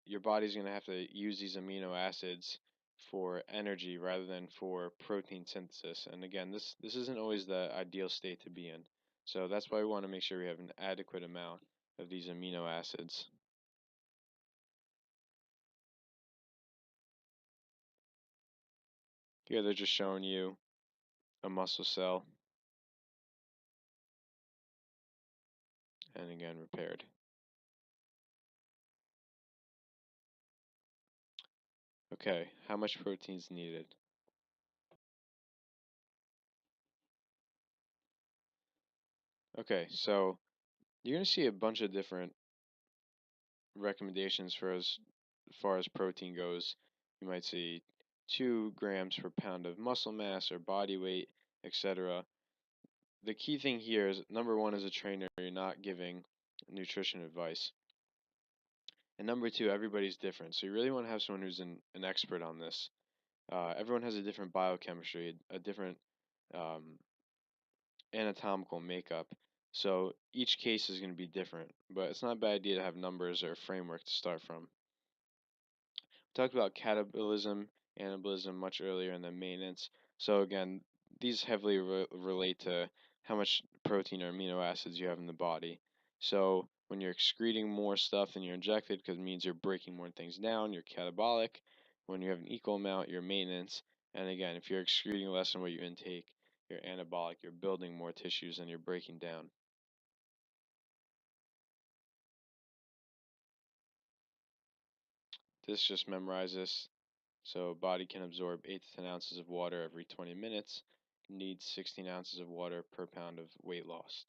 your body's going to have to use these amino acids for energy rather than for protein synthesis. And again, this isn't always the ideal state to be in. So that's why we want to make sure we have an adequate amount of these amino acids. Here they're just showing you a muscle cell and again repaired. Okay, how much protein is needed? Okay, so you're going to see a bunch of different recommendations for as far as protein goes. You might see 2 grams per pound of muscle mass or body weight, etc. The key thing here is number one, as a trainer, you're not giving nutrition advice. And number two, everybody's different. So you really want to have someone who's an expert on this. Everyone has a different biochemistry, a different um, anatomical makeup. So each case is going to be different, but it's not a bad idea to have numbers or a framework to start from. We talked about catabolism, anabolism much earlier, and then maintenance. So again, these heavily relate to how much protein or amino acids you have in the body. So when you're excreting more stuff than you're injected, because it means you're breaking more things down, you're catabolic. When you have an equal amount, you're maintenance. And again, if you're excreting less than what you intake, you're anabolic. You're building more tissues than you're breaking down. This just memorizes. So body can absorb 8 to 10 ounces of water every 20 minutes. Needs 16 ounces of water per pound of weight lost.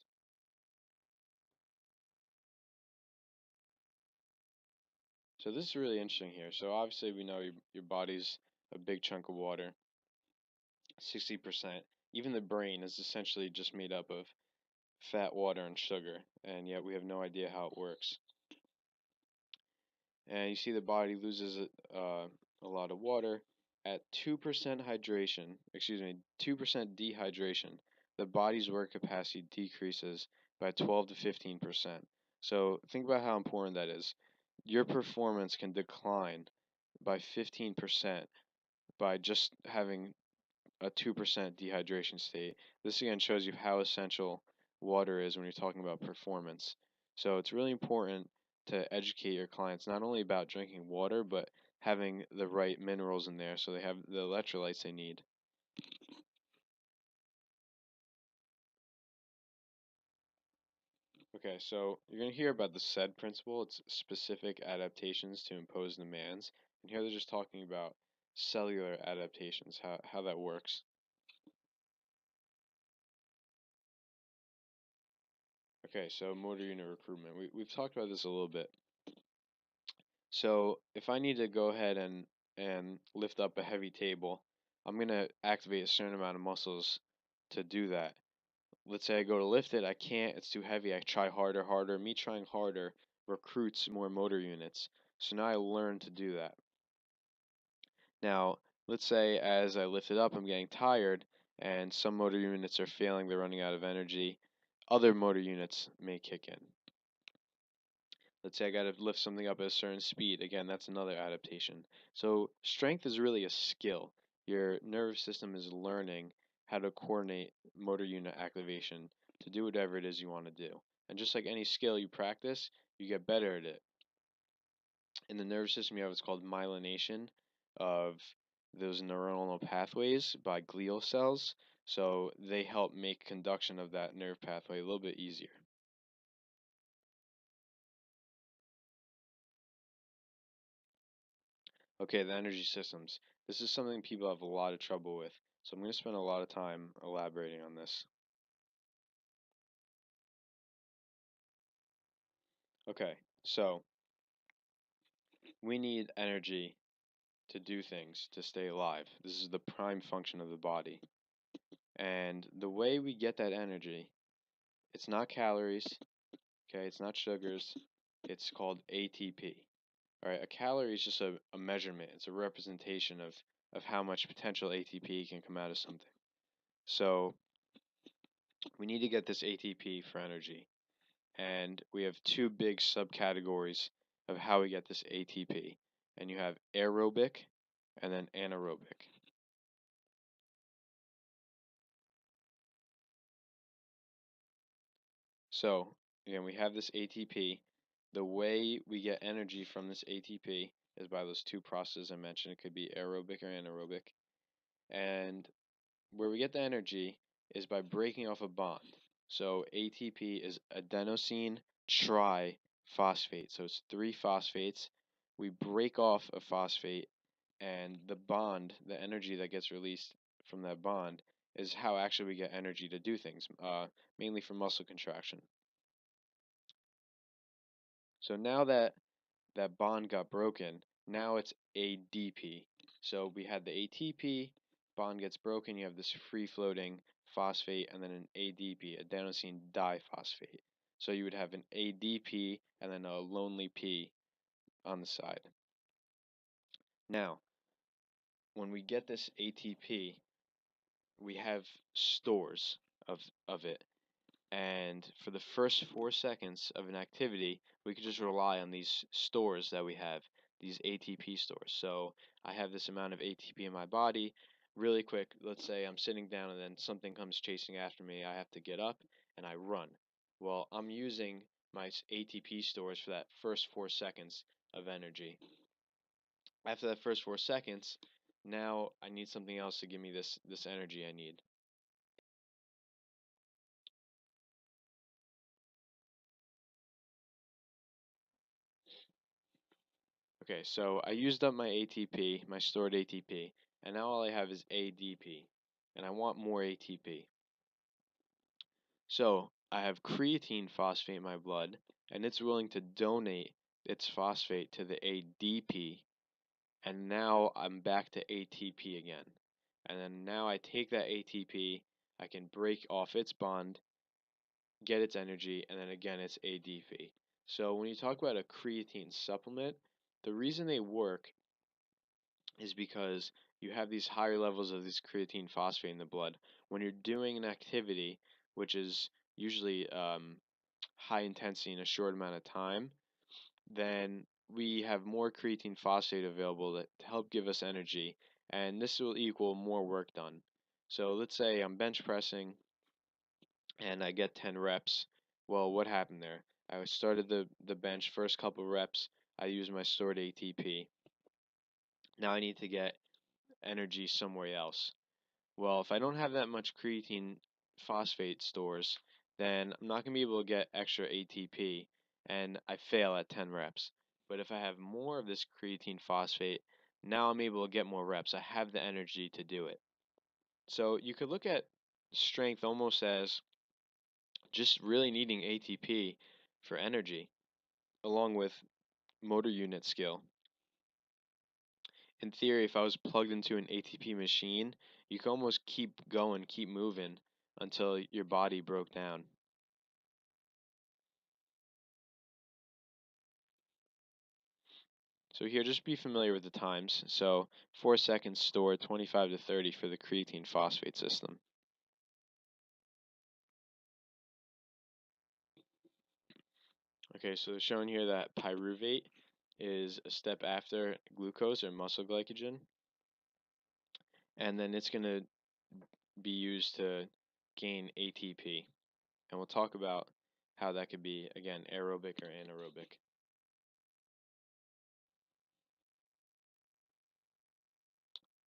So this is really interesting here. So obviously we know your body's a big chunk of water, 60%. Even the brain is essentially just made up of fat, water, and sugar, and yet we have no idea how it works. And you see the body loses a lot of water at 2% hydration, excuse me, 2% dehydration. The body's work capacity decreases by 12 to 15%. So think about how important that is. Your performance can decline by 15% by just having a 2% dehydration state. This again shows you how essential water is when you're talking about performance. So it's really important to educate your clients not only about drinking water, but having the right minerals in there so they have the electrolytes they need. Okay, so you're going to hear about the SAID principle. It's specific adaptations to impose demands. And here they're just talking about cellular adaptations, how that works. Okay, so motor unit recruitment. We've talked about this a little bit. So if I need to go ahead and lift up a heavy table, I'm going to activate a certain amount of muscles to do that. Let's say I go to lift it, I can't, it's too heavy, I try harder, harder. Me trying harder recruits more motor units. So now I learn to do that. Now, let's say as I lift it up, I'm getting tired, and some motor units are failing, they're running out of energy. Other motor units may kick in. Let's say I got to lift something up at a certain speed. Again, that's another adaptation. So strength is really a skill. Your nervous system is learning how to coordinate motor unit activation to do whatever it is you want to do. And just like any skill you practice, you get better at it. In the nervous system, you have what's called myelination of those neuronal pathways by glial cells. So they help make conduction of that nerve pathway a little bit easier. Okay, the energy systems. This is something people have a lot of trouble with, so I'm going to spend a lot of time elaborating on this. Okay, so we need energy to do things, to stay alive. This is the prime function of the body. And the way we get that energy, it's not calories, okay, it's not sugars, it's called ATP. All right, a calorie is just a measurement, it's a representation of how much potential ATP can come out of something. So we need to get this ATP for energy. And we have two big subcategories of how we get this ATP. And you have aerobic and then anaerobic. So, again, we have this ATP. The way we get energy from this ATP is by those two processes I mentioned. It could be aerobic or anaerobic. And where we get the energy is by breaking off a bond. So ATP is adenosine triphosphate. So it's three phosphates. We break off a phosphate, and the bond, the energy that gets released from that bond, is how actually we get energy to do things, mainly from muscle contraction. So now that that bond got broken, now it's ADP. So we had the ATP, bond gets broken, you have this free floating phosphate, and then an ADP, adenosine diphosphate. So you would have an ADP and then a lonely P on the side. Now, when we get this ATP, we have stores of it. And for the first 4 seconds of an activity, we could just rely on these stores that we have, these ATP stores. So I have this amount of ATP in my body. Really quick, let's say I'm sitting down and then something comes chasing after me. I have to get up and I run. Well, I'm using my ATP stores for that first 4 seconds of energy. After that first 4 seconds, now I need something else to give me this energy I need. Okay, so I used up my ATP, my stored ATP, and now all I have is ADP, and I want more ATP. So I have creatine phosphate in my blood, and it's willing to donate its phosphate to the ADP, and now I'm back to ATP again. And then now I take that ATP, I can break off its bond, get its energy, and then again it's ADP. So when you talk about a creatine supplement, the reason they work is because you have these higher levels of this creatine phosphate in the blood. When you're doing an activity, which is usually high intensity in a short amount of time, then we have more creatine phosphate available to help give us energy. and this will equal more work done. So let's say I'm bench pressing and I get 10 reps. Well, what happened there? I started the bench, first couple reps, I used my stored ATP. Now I need to get energy somewhere else. Well, if I don't have that much creatine phosphate stores, then I'm not going to be able to get extra ATP and I fail at 10 reps. But if I have more of this creatine phosphate, now I'm able to get more reps. I have the energy to do it. So you could look at strength almost as just really needing ATP for energy, along with motor unit skill. In theory, if I was plugged into an ATP machine, you could almost keep going, keep moving until your body broke down. So here, just be familiar with the times. So 4 seconds stored, 25 to 30 for the creatine phosphate system. Okay, so they're showing here that pyruvate is a step after glucose or muscle glycogen, and then it's going to be used to gain ATP. And we'll talk about how that could be, again, aerobic or anaerobic.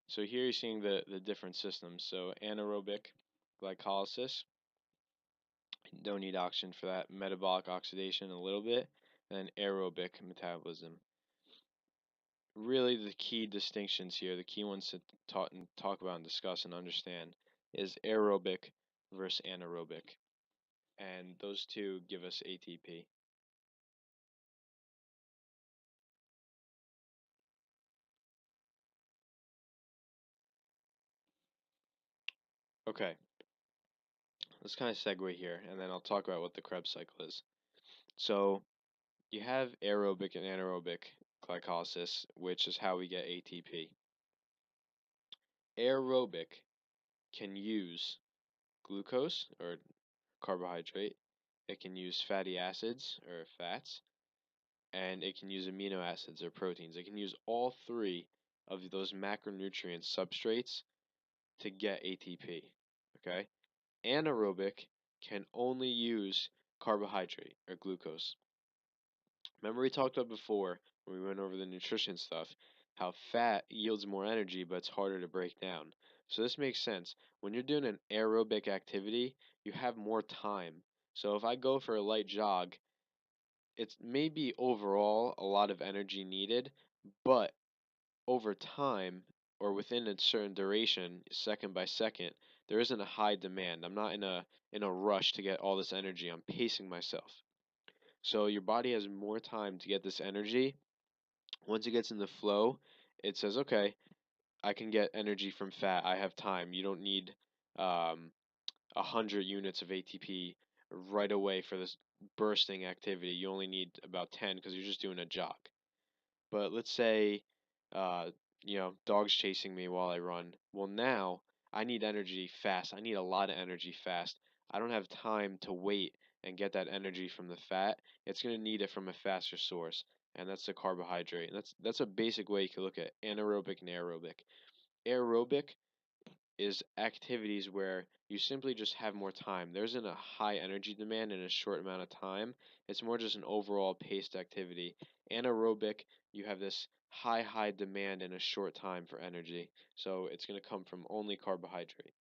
So here you're seeing the different systems. So anaerobic glycolysis, don't need oxygen for that. Metabolic oxidation a little bit, and then aerobic metabolism. Really the key distinctions here, the key ones to talk about and discuss and understand is aerobic versus anaerobic. And those two give us ATP. Okay, let's kind of segue here, and then I'll talk about what the Krebs cycle is. So you have aerobic and anaerobic glycolysis, which is how we get ATP. Aerobic can use glucose or carbohydrate, it can use fatty acids or fats, and it can use amino acids or proteins. It can use all three of those macronutrient substrates to get ATP. Okay? Anaerobic can only use carbohydrate or glucose. Remember we talked about before when we went over the nutrition stuff, how fat yields more energy but it's harder to break down. So this makes sense. When you're doing an aerobic activity, you have more time. So if I go for a light jog, it's maybe overall a lot of energy needed, but over time or within a certain duration, second by second, there isn't a high demand. I'm not in a rush to get all this energy. I'm pacing myself. So your body has more time to get this energy. Once it gets in the flow, it says, okay, I can get energy from fat. I have time. You don't need 100 units of ATP right away for this bursting activity. You only need about 10 because you're just doing a jog. But let's say, uh, dog's chasing me while I run. Well, now I need energy fast. I need a lot of energy fast. I don't have time to wait and get that energy from the fat. It's going to need it from a faster source, and that's the carbohydrate. And that's a basic way you can look at anaerobic and aerobic. Aerobic is activities where you simply just have more time. There isn't a high energy demand in a short amount of time. It's more just an overall paced activity. Anaerobic, you have this high demand in a short time for energy. So it's going to come from only carbohydrate.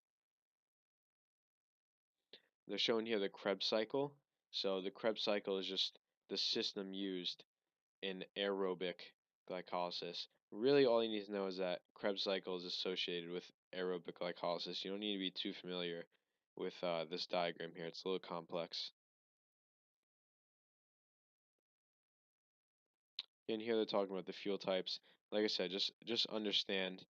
They're showing here the Krebs cycle. So the Krebs cycle is just the system used in aerobic glycolysis. Really, all you need to know is that Krebs cycle is associated with aerobic glycolysis. You don't need to be too familiar with this diagram here. It's a little complex. And here they're talking about the fuel types. Like I said, just understand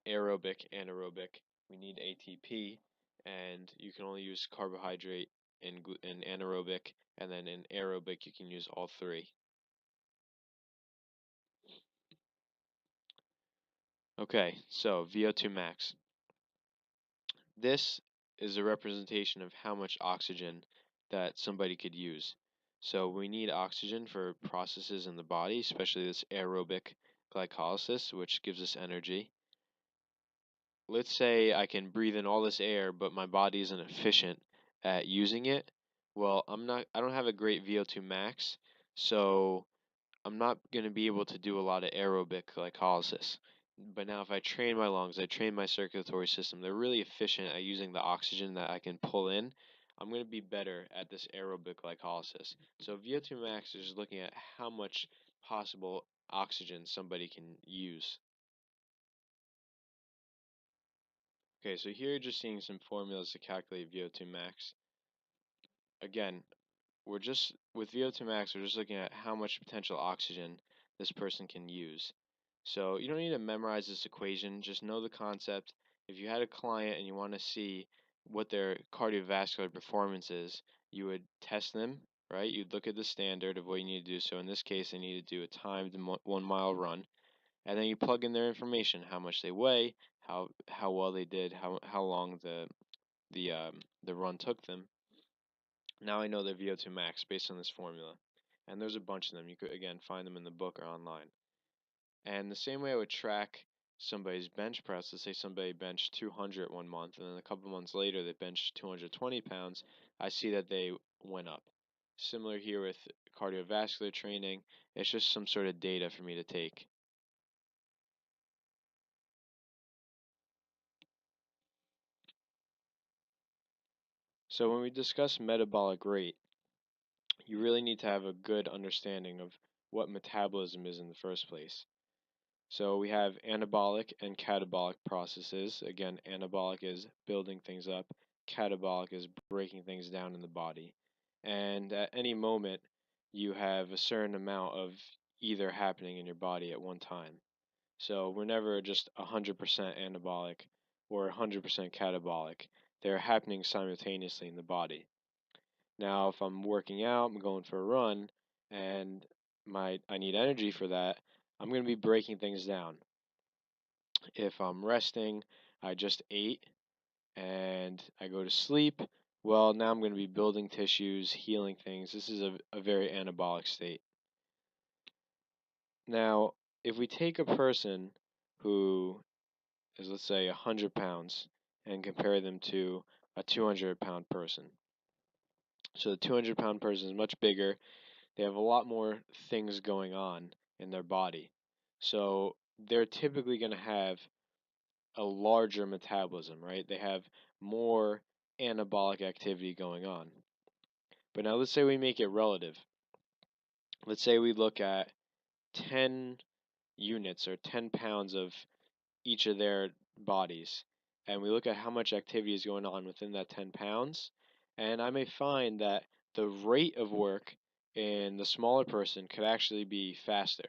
aerobic, anaerobic. We need ATP, and you can only use carbohydrate in anaerobic, and then in aerobic you can use all three. Okay, so VO2 max. This is a representation of how much oxygen that somebody could use. So we need oxygen for processes in the body, especially this aerobic glycolysis, which gives us energy. Let's say I can breathe in all this air, but my body isn't efficient at using it. Well, I don't have a great VO2 max, so I'm not going to be able to do a lot of aerobic glycolysis. But now if I train my lungs, I train my circulatory system, they're really efficient at using the oxygen that I can pull in. I'm going to be better at this aerobic glycolysis. So VO2 max is looking at how much possible oxygen somebody can use. Okay, so here you're just seeing some formulas to calculate VO2 max. Again, we're just with VO2 max, we're just looking at how much potential oxygen this person can use. So you don't need to memorize this equation, just know the concept. If you had a client and you want to see what their cardiovascular performance is, you would test them, right? You'd look at the standard of what you need to do. So in this case, they need to do a timed 1 mile run, and then you plug in their information, how much they weigh, how well they did, how long the run took them. Now I know their VO2 max based on this formula. And there's a bunch of them. You could, again, find them in the book or online. And the same way I would track somebody's bench press, let's say somebody benched 200 one month, and then a couple months later they benched 220 pounds, I see that they went up. Similar here with cardiovascular training, it's just some sort of data for me to take. So when we discuss metabolic rate, you really need to have a good understanding of what metabolism is in the first place. So we have anabolic and catabolic processes. Again, anabolic is building things up, catabolic is breaking things down in the body. And at any moment, you have a certain amount of either happening in your body at one time. So we're never just 100% anabolic or 100% catabolic. They're happening simultaneously in the body. Now, if I'm working out, I'm going for a run, and I need energy for that, I'm going to be breaking things down. If I'm resting, I just ate, and I go to sleep, well, now I'm going to be building tissues, healing things. This is a very anabolic state. Now, if we take a person who is, let's say, 100 pounds and compare them to a 200-pound person. So the 200-pound person is much bigger. They have a lot more things going on in their body. So they're typically going to have a larger metabolism, right? They have more anabolic activity going on. But now let's say we make it relative. Let's say we look at 10 units or 10 pounds of each of their bodies, and we look at how much activity is going on within that 10 pounds, and I may find that the rate of work in the smaller person could actually be faster.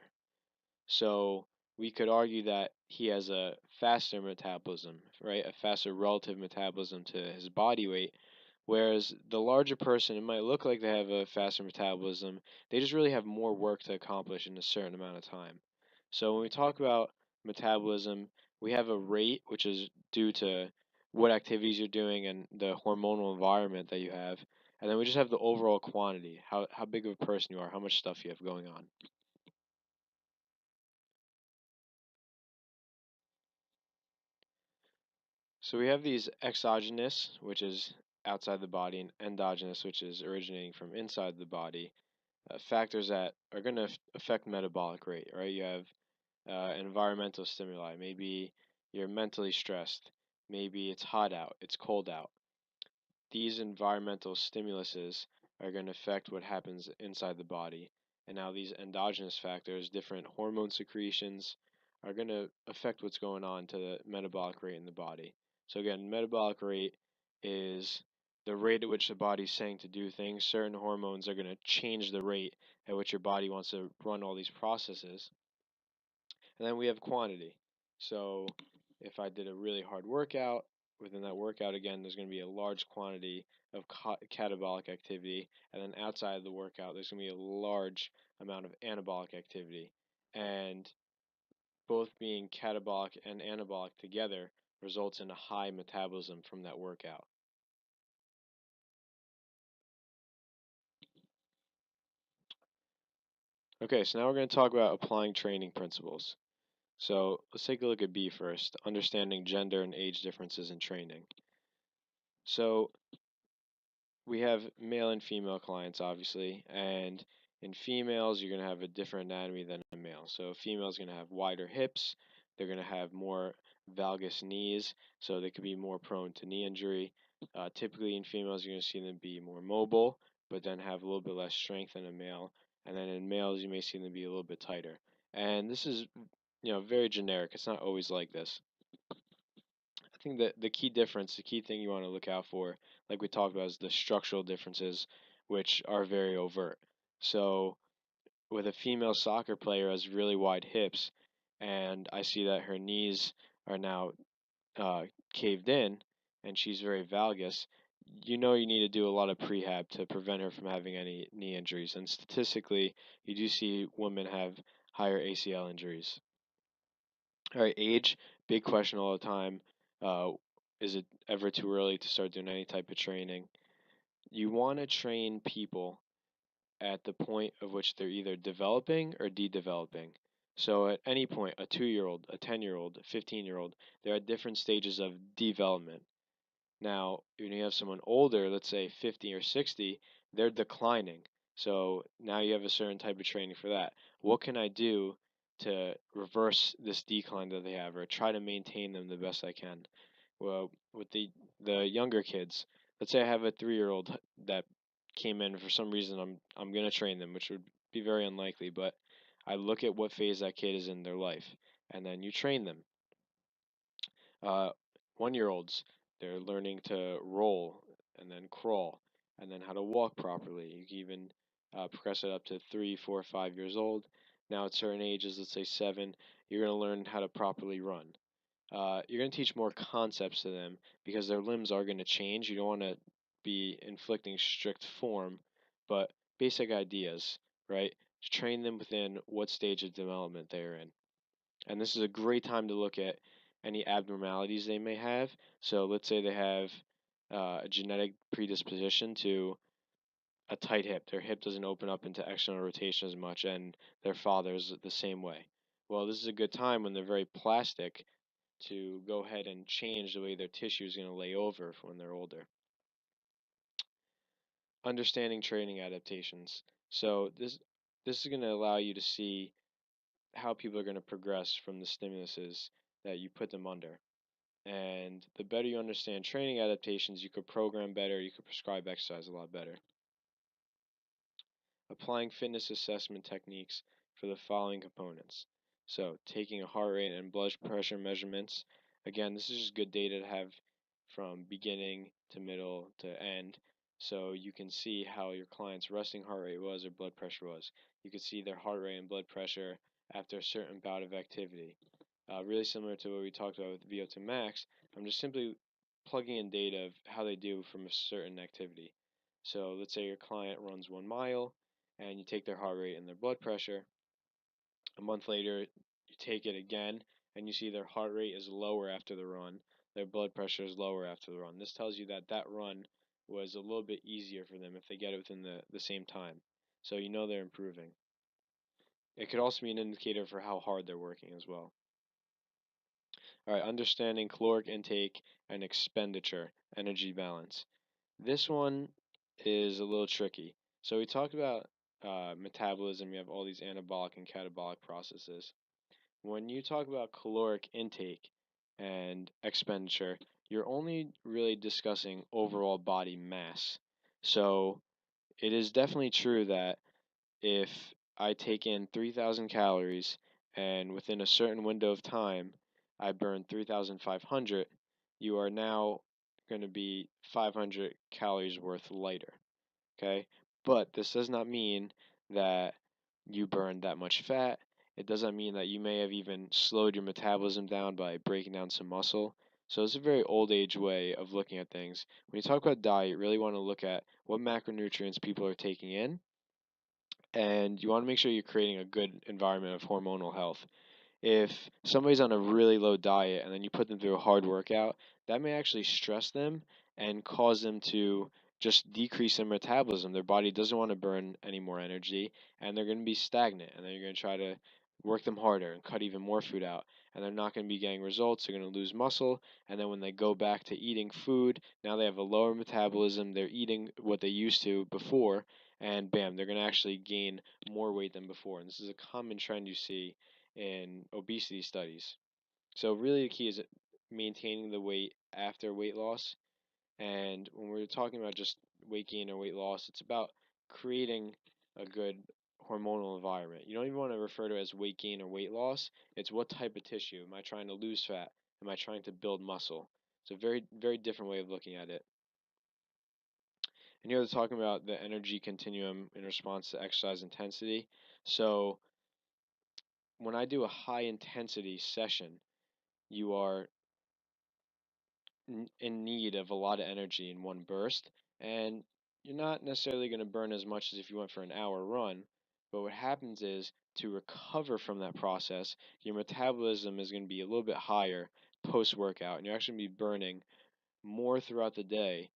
So we could argue that he has a faster metabolism, right? A faster relative metabolism to his body weight. Whereas the larger person, it might look like they have a faster metabolism. They just really have more work to accomplish in a certain amount of time. So when we talk about metabolism, we have a rate, which is due to what activities you're doing and the hormonal environment that you have. And then we just have the overall quantity, how big of a person you are, how much stuff you have going on. So we have these exogenous, which is outside the body, and endogenous, which is originating from inside the body, factors that are going to affect metabolic rate, right? You have environmental stimuli. Maybe you're mentally stressed. Maybe it's hot out, it's cold out. These environmental stimuluses are going to affect what happens inside the body. And now these endogenous factors, different hormone secretions, are going to affect what's going on to the metabolic rate in the body. So again, metabolic rate is the rate at which the body's saying to do things. Certain hormones are going to change the rate at which your body wants to run all these processes. And then we have quantity. So if I did a really hard workout, within that workout, again, there's going to be a large quantity of catabolic activity. And then outside of the workout, there's going to be a large amount of anabolic activity. And both being catabolic and anabolic together results in a high metabolism from that workout. Okay, so now we're going to talk about applying training principles. So let's take a look at B first, understanding gender and age differences in training. So we have male and female clients, obviously, and in females, you're going to have a different anatomy than a male. So a female is going to have wider hips, they're going to have more valgus knees, so they could be more prone to knee injury. Typically, in females, you're going to see them be more mobile, but then have a little bit less strength than a male. And then in males, you may see them be a little bit tighter. And this is, very generic. It's not always like this. I think that the key difference, the key thing you want to look out for, like we talked about, is the structural differences, which are very overt. So, with a female soccer player has really wide hips, and I see that her knees are now caved in, and she's very valgus, you know you need to do a lot of prehab to prevent her from having any knee injuries. And statistically, you do see women have higher ACL injuries. All right, age, big question all the time. Uh, is it ever too early to start doing any type of training? You want to train people at the point of which they're either developing or de-developing. So at any point, a 2-year-old, a 10-year-old, a 15-year-old, they're at different stages of development. Now, when you have someone older, let's say 50 or 60, they're declining. So now you have a certain type of training for that. What can I do to reverse this decline that they have, or try to maintain them the best I can? Well, with the younger kids, let's say I have a 3-year-old that came in for some reason. I'm gonna train them, which would be very unlikely, but I look at what phase that kid is in their life, and then you train them. uh, 1-year-olds, they're learning to roll and then crawl and then how to walk properly. You can even progress it up to 3, 4, 5 years old. Now, at certain ages, let's say 7, you're going to learn how to properly run. You're going to teach more concepts to them because their limbs are going to change. You don't want to be inflicting strict form, but basic ideas, right? Train them within what stage of development they're in. And this is a great time to look at any abnormalities they may have. So let's say they have a genetic predisposition to a tight hip. Their hip doesn't open up into external rotation as much, and their father's the same way. Well, this is a good time when they're very plastic to go ahead and change the way their tissue is going to lay over for when they're older. Understanding training adaptations. So this is going to allow you to see how people are going to progress from the stimuluses that you put them under. And the better you understand training adaptations, you could program better, you could prescribe exercise a lot better. Applying fitness assessment techniques for the following components. So, taking a heart rate and blood pressure measurements. Again, this is just good data to have from beginning to middle to end. So, you can see how your client's resting heart rate was or blood pressure was. You can see their heart rate and blood pressure after a certain bout of activity. Really similar to what we talked about with VO2 max. I'm just simply plugging in data of how they do from a certain activity. So let's say your client runs 1 mile and you take their heart rate and their blood pressure. A month later, you take it again and you see their heart rate is lower after the run, their blood pressure is lower after the run. This tells you that that run was a little bit easier for them if they get it within the same time. So you know they're improving. It could also be an indicator for how hard they're working as well. All right, understanding caloric intake and expenditure, energy balance. This one is a little tricky. So we talked about metabolism. We have all these anabolic and catabolic processes. When you talk about caloric intake and expenditure, you're only really discussing overall body mass. So it is definitely true that if I take in 3,000 calories and within a certain window of time I burn 3,500, you are now going to be 500 calories worth lighter. Okay? But this does not mean that you burned that much fat. It doesn't mean that you may have even slowed your metabolism down by breaking down some muscle. So it's a very old age way of looking at things. When you talk about diet, you really want to look at what macronutrients people are taking in, and you want to make sure you're creating a good environment of hormonal health. If somebody's on a really low diet and then you put them through a hard workout, that may actually stress them and cause them to just decrease their metabolism. Their body doesn't want to burn any more energy and they're going to be stagnant, and then you're going to try to work them harder and cut even more food out, and they're not going to be getting results. They're going to lose muscle, and then when they go back to eating food, now they have a lower metabolism. They're eating what they used to before, and bam, they're going to actually gain more weight than before. And this is a common trend you see in obesity studies. So really the key is maintaining the weight after weight loss. And when we're talking about just weight gain or weight loss, it's about creating a good hormonal environment. You don't even want to refer to it as weight gain or weight loss. It's what type of tissue. Am I trying to lose fat? Am I trying to build muscle? It's a very, very different way of looking at it. And here they're talking about the energy continuum in response to exercise intensity. So when I do a high intensity session, you are in need of a lot of energy in one burst, and you're not necessarily going to burn as much as if you went for an hour run. But what happens is to recover from that process, your metabolism is going to be a little bit higher post workout, and you're actually going to be burning more throughout the day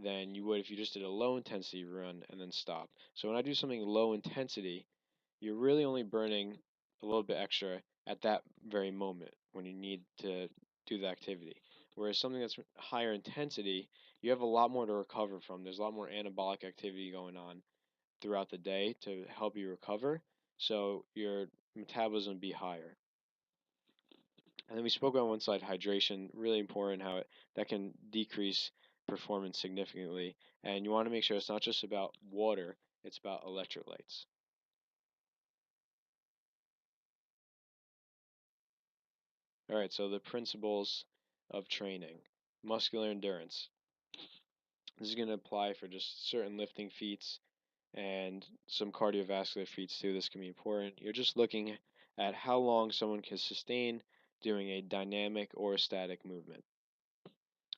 than you would if you just did a low intensity run and then stopped. So when I do something low intensity, you're really only burning a little bit extra at that very moment when you need to do the activity. Whereas something that's higher intensity, you have a lot more to recover from. There's a lot more anabolic activity going on throughout the day to help you recover, so your metabolism will be higher. And then we spoke on one side hydration, really important how that can decrease performance significantly. And you want to make sure it's not just about water, it's about electrolytes. All right, so the principles of training. Muscular endurance. This is going to apply for just certain lifting feats and some cardiovascular feats too. This can be important. You're just looking at how long someone can sustain doing a dynamic or a static movement.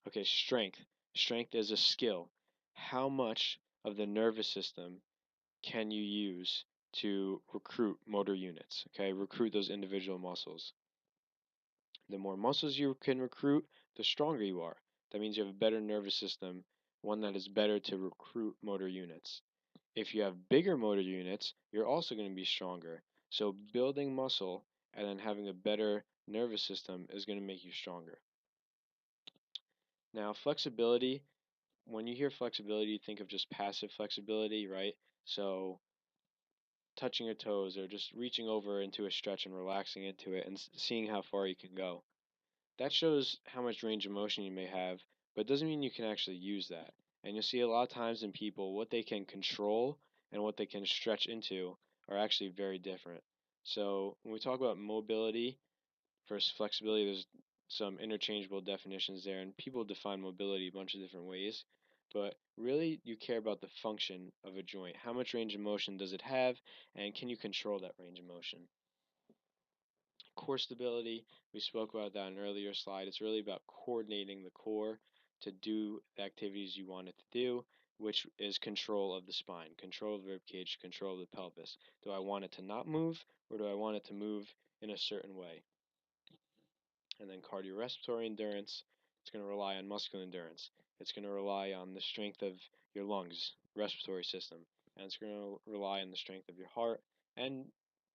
Okay, strength. Strength is a skill. How much of the nervous system can you use to recruit motor units? Okay, recruit those individual muscles. The more muscles you can recruit, the stronger you are. That means you have a better nervous system, one that is better to recruit motor units. If you have bigger motor units, you're also going to be stronger. So building muscle and then having a better nervous system is going to make you stronger. Now, flexibility, when you hear flexibility, you think of just passive flexibility, right? So touching your toes or just reaching over into a stretch and relaxing into it and seeing how far you can go. That shows how much range of motion you may have, but it doesn't mean you can actually use that. And you'll see a lot of times in people what they can control and what they can stretch into are actually very different. So when we talk about mobility versus flexibility, there's some interchangeable definitions there, and people define mobility a bunch of different ways. But really, you care about the function of a joint. How much range of motion does it have, and can you control that range of motion? Core stability, we spoke about that in an earlier slide. It's really about coordinating the core to do the activities you want it to do, which is control of the spine, control of the rib cage, control of the pelvis. Do I want it to not move, or do I want it to move in a certain way? And then cardiorespiratory endurance, it's going to rely on muscular endurance. It's going to rely on the strength of your lungs, respiratory system, and it's going to rely on the strength of your heart and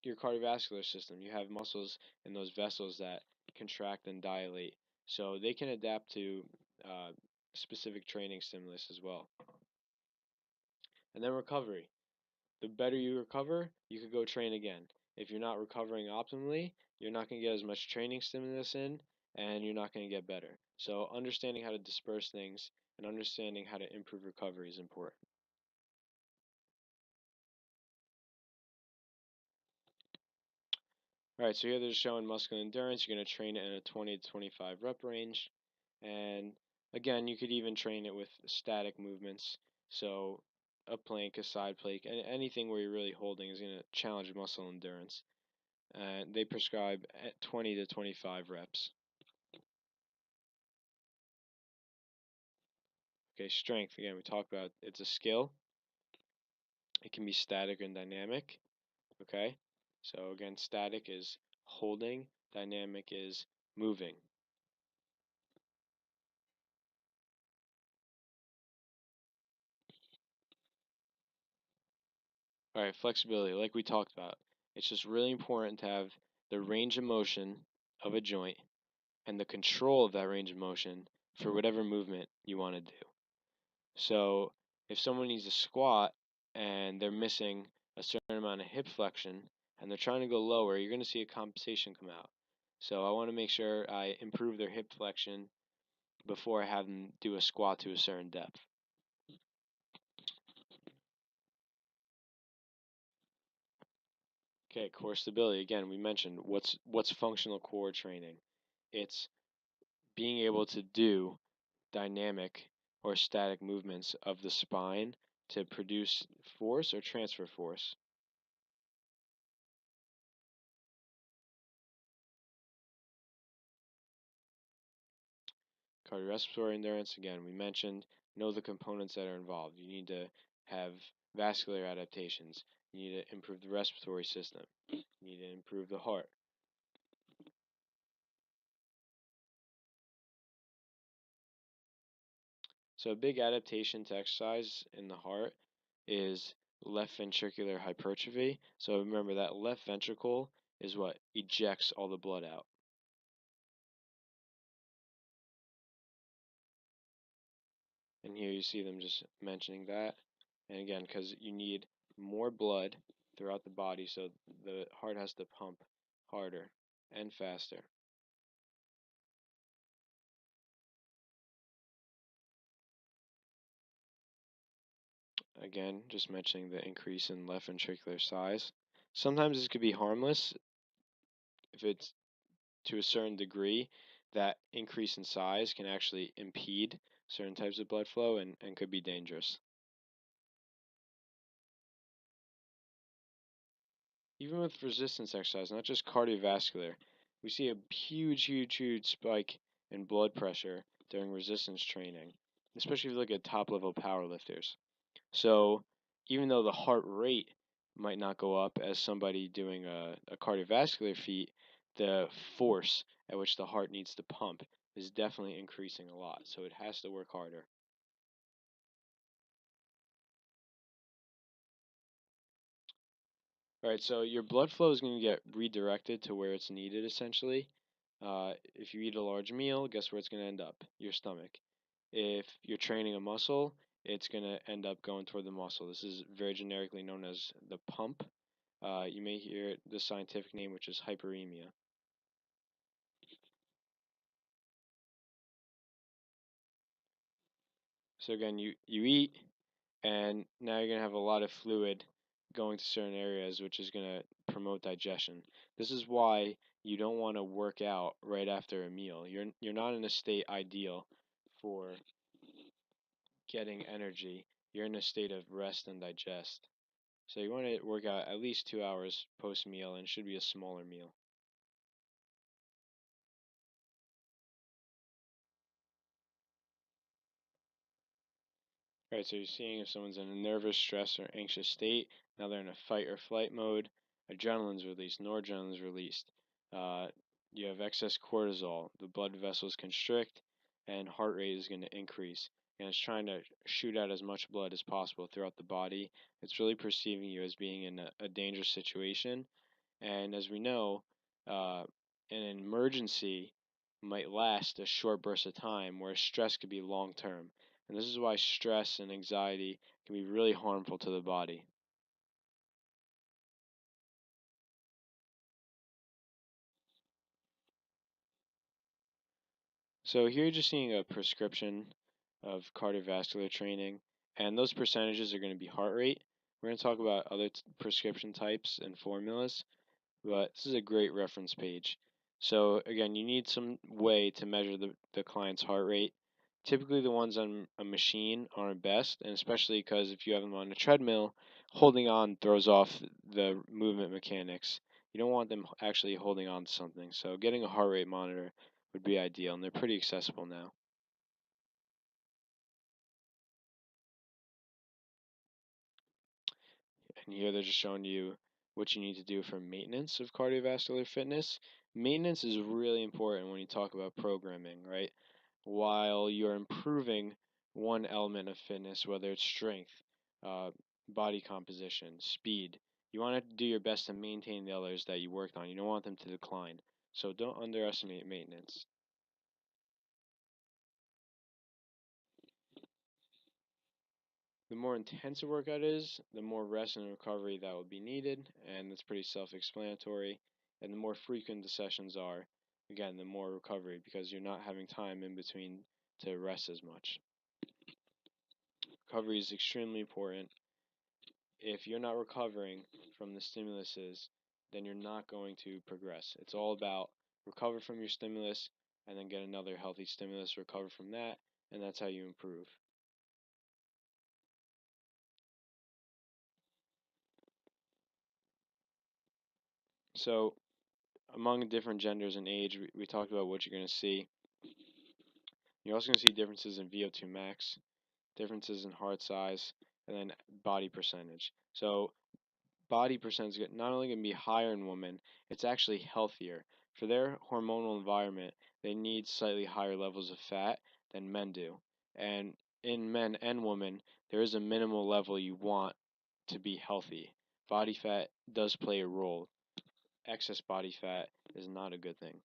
your cardiovascular system. You have muscles in those vessels that contract and dilate, so they can adapt to specific training stimulus as well. And then recovery. The better you recover, you could go train again. If you're not recovering optimally, you're not going to get as much training stimulus in, and you're not going to get better. So understanding how to disperse things and understanding how to improve recovery is important. All right, so here they're showing muscular endurance. You're going to train it in a 20 to 25 rep range. And again, you could even train it with static movements. So a plank, a side plank, and anything where you're really holding is going to challenge muscle endurance. And they prescribe at 20 to 25 reps. Okay, strength. Again, we talked about it's a skill. It can be static and dynamic. Okay, so again, static is holding, dynamic is moving. All right, flexibility, like we talked about. It's just really important to have the range of motion of a joint and the control of that range of motion for whatever movement you want to do. So if someone needs a squat and they're missing a certain amount of hip flexion and they're trying to go lower, you're going to see a compensation come out. So I want to make sure I improve their hip flexion before I have them do a squat to a certain depth. Okay, core stability. Again, we mentioned what's functional core training. It's being able to do dynamic or static movements of the spine to produce force or transfer force. Cardiorespiratory endurance, again, we mentioned, know the components that are involved. You need to have vascular adaptations. You need to improve the respiratory system. You need to improve the heart. So a big adaptation to exercise in the heart is left ventricular hypertrophy. So remember that left ventricle is what ejects all the blood out. And here you see them just mentioning that. And again, because you need more blood throughout the body, so the heart has to pump harder and faster. Again, just mentioning the increase in left ventricular size. Sometimes this could be harmless if it's to a certain degree. That increase in size can actually impede certain types of blood flow and could be dangerous. Even with resistance exercise, not just cardiovascular, we see a huge spike in blood pressure during resistance training, especially if you look at top level powerlifters. So even though the heart rate might not go up as somebody doing a cardiovascular feat, the force at which the heart needs to pump is definitely increasing a lot. So it has to work harder. All right, so your blood flow is going to get redirected to where it's needed essentially. If you eat a large meal, guess where it's going to end up? Your stomach. If you're training a muscle, it's going to end up going toward the muscle. This is very generically known as the pump. You may hear the scientific name, which is hyperemia. So again, you eat, and now you're going to have a lot of fluid going to certain areas, which is going to promote digestion. This is why you don't want to work out right after a meal. You're not in a state ideal for getting energy. You're in a state of rest and digest. So you want to work out at least 2 hours post meal, and it should be a smaller meal. Right, so you're seeing if someone's in a nervous, stress, or anxious state. Now they're in a fight or flight mode. Adrenaline's released, noradrenaline's released. Uh, you have excess cortisol. The blood vessels constrict, and heart rate is going to increase. And it's trying to shoot out as much blood as possible throughout the body. It's really perceiving you as being in a dangerous situation. And as we know, an emergency might last a short burst of time, whereas stress could be long term. And this is why stress and anxiety can be really harmful to the body. So here you're just seeing a prescription of cardiovascular training, and those percentages are going to be heart rate. We're going to talk about other prescription types and formulas, but this is a great reference page. So again, you need some way to measure the client's heart rate. Typically the ones on a machine are best, and especially because if you have them on a treadmill, holding on throws off the movement mechanics. You don't want them actually holding on to something. So getting a heart rate monitor would be ideal, and they're pretty accessible now. And here they're just showing you what you need to do for maintenance of cardiovascular fitness. Maintenance is really important when you talk about programming, right? While you're improving one element of fitness, whether it's strength, uh, body composition, speed, You want to do your best to maintain the others that you worked on. You don't want them to decline. So don't underestimate maintenance. The more intense a workout is, the more rest and recovery that will be needed, and that's pretty self-explanatory. And the more frequent the sessions are, again, the more recovery, because you're not having time in between to rest as much. Recovery is extremely important. If you're not recovering from the stimuluses, then you're not going to progress. It's all about recover from your stimulus and then get another healthy stimulus, recover from that, and that's how you improve. So, among different genders and age, we talked about what you're going to see. You're also going to see differences in VO2 max, differences in heart size, and then body percentage. So, body percentage is not only going to be higher in women, it's actually healthier. For their hormonal environment, they need slightly higher levels of fat than men do. And in men and women, there is a minimal level you want to be healthy. Body fat does play a role. Excess body fat is not a good thing.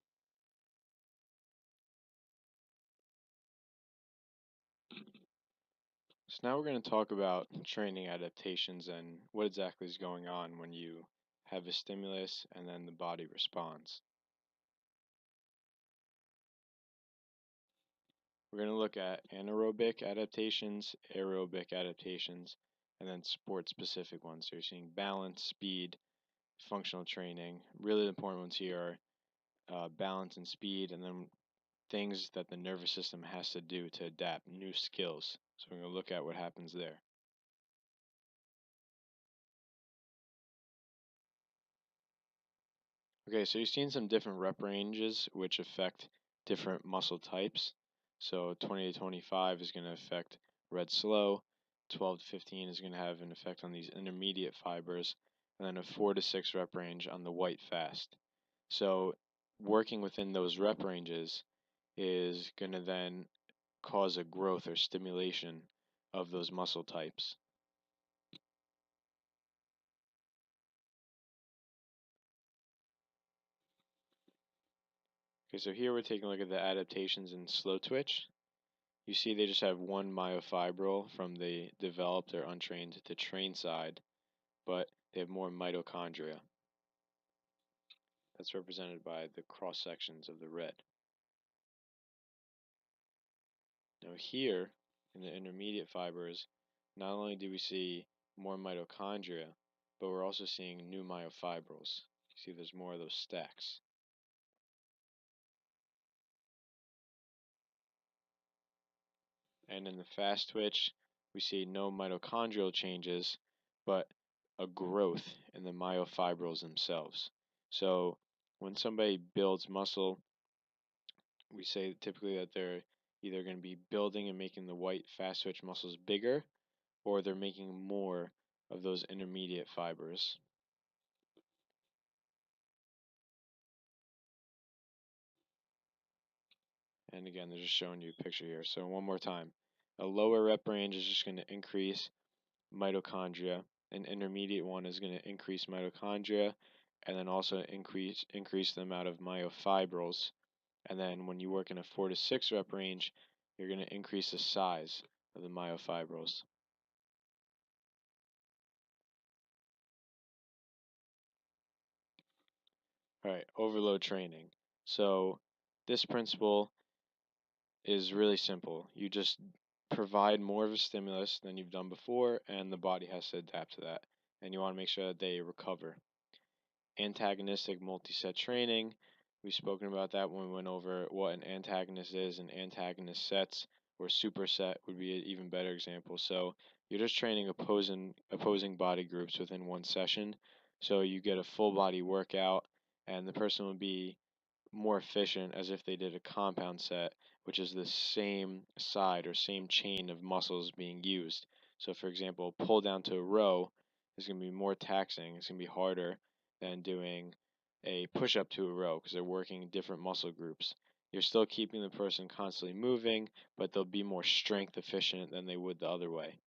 So now we're going to talk about training adaptations and what exactly is going on when you have a stimulus and then the body responds. We're going to look at anaerobic adaptations, aerobic adaptations, and then sport-specific ones. So you're seeing balance, speed, functional training. Really important ones here are balance and speed, and then things that the nervous system has to do to adapt, new skills. So we're going to look at what happens there. Okay, so you've seen some different rep ranges which affect different muscle types. So 20 to 25 is going to affect red slow, 12 to 15 is going to have an effect on these intermediate fibers, and then a 4 to 6 rep range on the white fast. So working within those rep ranges is going to then cause a growth or stimulation of those muscle types. Okay, so here we're taking a look at the adaptations in slow twitch. You see they just have one myofibril from the developed or untrained to trained side, but they have more mitochondria. That's represented by the cross sections of the red. Now here, in the intermediate fibers, not only do we see more mitochondria, but we're also seeing new myofibrils. You see there's more of those stacks. And in the fast twitch, we see no mitochondrial changes, but a growth in the myofibrils themselves. So when somebody builds muscle, we say typically that they're either going to be building and making the white fast twitch muscles bigger, or they're making more of those intermediate fibers. And again, they're just showing you a picture here. So one more time. A lower rep range is just going to increase mitochondria. An intermediate one is going to increase mitochondria and then also increase the amount of myofibrils. And then when you work in a 4 to 6 rep range, you're going to increase the size of the myofibrils. All right, overload training. So this principle is really simple. You just provide more of a stimulus than you've done before, and the body has to adapt to that. And you want to make sure that they recover. Antagonistic multi-set training. We've spoken about that when we went over what an antagonist is and antagonist sets, or superset would be an even better example. So you're just training opposing body groups within one session. So you get a full body workout, and the person will be more efficient as if they did a compound set, which is the same side or same chain of muscles being used. So, for example, pull down to a row is going to be more taxing, it's going to be harder than doing a push up to a row because they're working different muscle groups. You're still keeping the person constantly moving, but they'll be more strength efficient than they would the other way.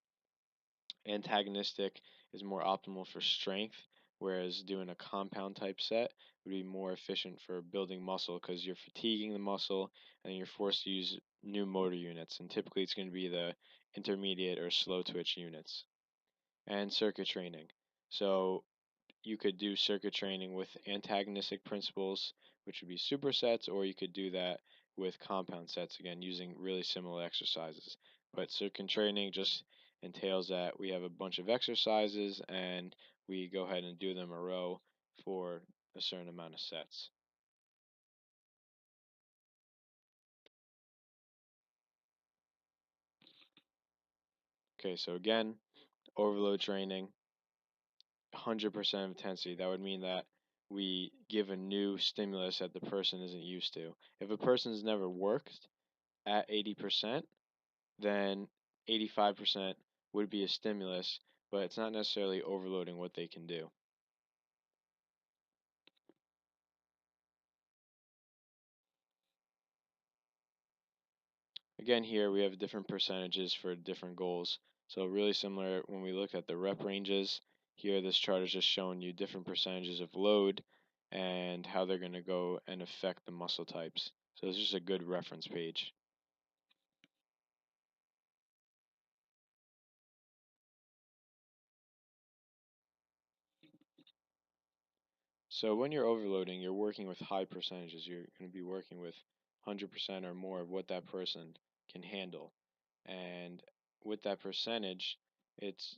Antagonistic is more optimal for strength whereas doing a compound type set would be more efficient for building muscle because you're fatiguing the muscle and then you're forced to use new motor units, and typically it's going to be the intermediate or slow twitch units. And circuit training. So you could do circuit training with antagonistic principles, which would be supersets, or you could do that with compound sets, again, using really similar exercises. But circuit training just entails that we have a bunch of exercises and we go ahead and do them a row for a certain amount of sets. Okay, so again, overload training, 100% intensity. That would mean that we give a new stimulus that the person isn't used to. If a person's never worked at 80%, then 85% would be a stimulus, but it's not necessarily overloading what they can do. Again, here we have different percentages for different goals. So really similar when we look at the rep ranges. Here, this chart is just showing you different percentages of load and how they're going to go and affect the muscle types. So it's just a good reference page. So when you're overloading, you're working with high percentages. You're going to be working with 100% or more of what that person can handle. And with that percentage, it's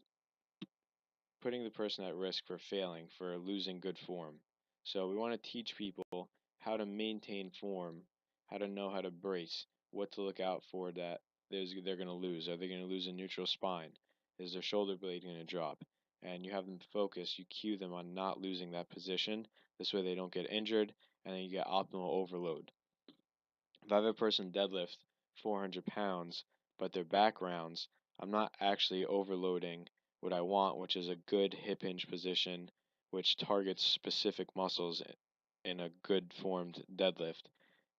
putting the person at risk for failing, for losing good form. So we want to teach people how to maintain form, how to know how to brace, what to look out for that they're going to lose. Are they going to lose a neutral spine? Is their shoulder blade going to drop? And you have them focus, you cue them on not losing that position. This way they don't get injured, and then you get optimal overload. If I have a person deadlift 400 pounds, but their back rounds, I'm not actually overloading what I want, which is a good hip hinge position, which targets specific muscles in a good formed deadlift.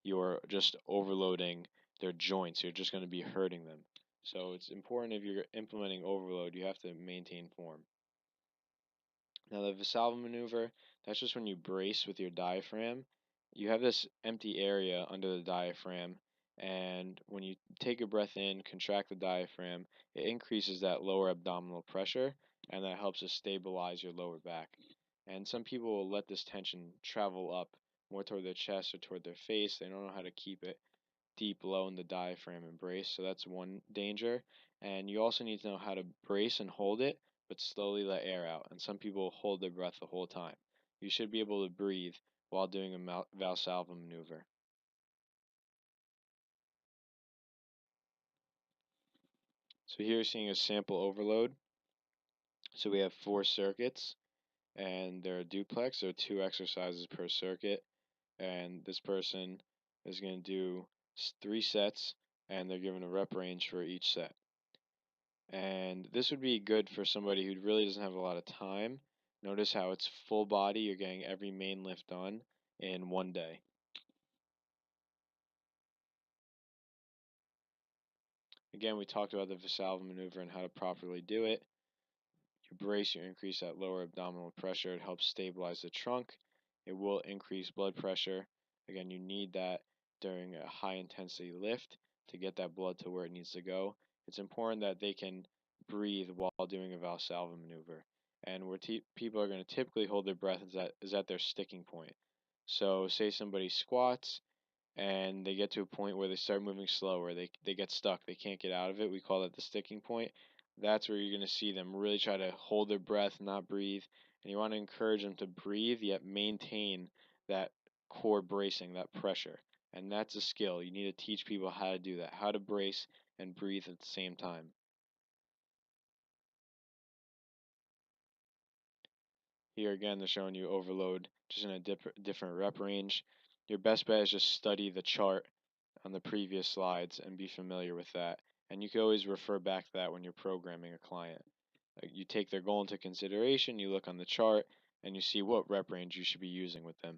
You're just overloading their joints. You're just going to be hurting them. So it's important if you're implementing overload, you have to maintain form. Now the Valsalva maneuver, that's just when you brace with your diaphragm. You have this empty area under the diaphragm, and when you take a breath in, contract the diaphragm, it increases that lower abdominal pressure, and that helps to stabilize your lower back. And some people will let this tension travel up more toward their chest or toward their face. They don't know how to keep it deep low in the diaphragm and brace. So that's one danger. And you also need to know how to brace and hold it, but slowly let air out. And some people hold their breath the whole time. You should be able to breathe while doing a Valsalva maneuver. So here you're seeing a sample overload. So we have 4 circuits, and they're a duplex, so 2 exercises per circuit. And this person is going to do 3 sets, and they're given a rep range for each set. And this would be good for somebody who really doesn't have a lot of time. Notice how it's full body, you're getting every main lift done in one day. Again, we talked about the Valsalva maneuver and how to properly do it. You brace, you increase that lower abdominal pressure. It helps stabilize the trunk. It will increase blood pressure. Again, you need that during a high intensity lift to get that blood to where it needs to go. It's important that they can breathe while doing a Valsalva maneuver. And where people are going to typically hold their breath is at their sticking point. So say somebody squats and they get to a point where they start moving slower, they get stuck, they can't get out of it. We call that the sticking point. That's where you're going to see them really try to hold their breath, not breathe. And you want to encourage them to breathe yet maintain that core bracing, that pressure. And that's a skill. You need to teach people how to do that, how to brace and breathe at the same time. Here again, they're showing you overload just in a different rep range. Your best bet is just study the chart on the previous slides and be familiar with that. And you can always refer back to that when you're programming a client. You take their goal into consideration, you look on the chart, and you see what rep range you should be using with them.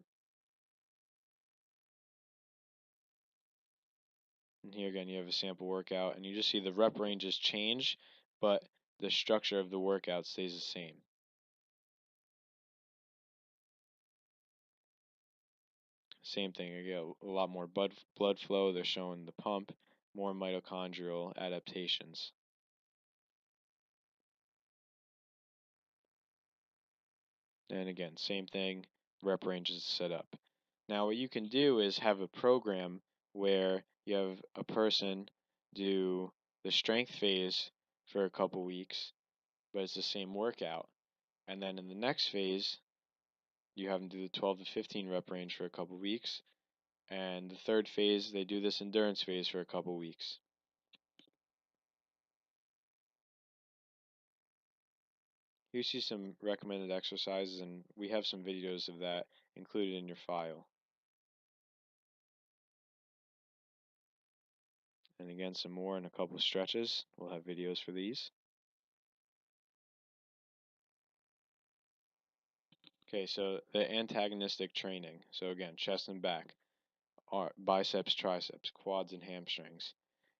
And here again, you have a sample workout, and you just see the rep ranges change, but the structure of the workout stays the same. same thing. You get a lot more blood flow. They're showing the pump, more mitochondrial adaptations. And again, same thing, rep range is set up. Now what you can do is have a program where you have a person do the strength phase for a couple weeks, but it's the same workout. And then in the next phase, you have them do the 12 to 15 rep range for a couple weeks. And the third phase, they do this endurance phase for a couple weeks. Here you see some recommended exercises, and we have some videos of that included in your file. And again, some more and a couple stretches. We'll have videos for these. Okay, so the antagonistic training. So again, chest and back, biceps, triceps, quads, and hamstrings.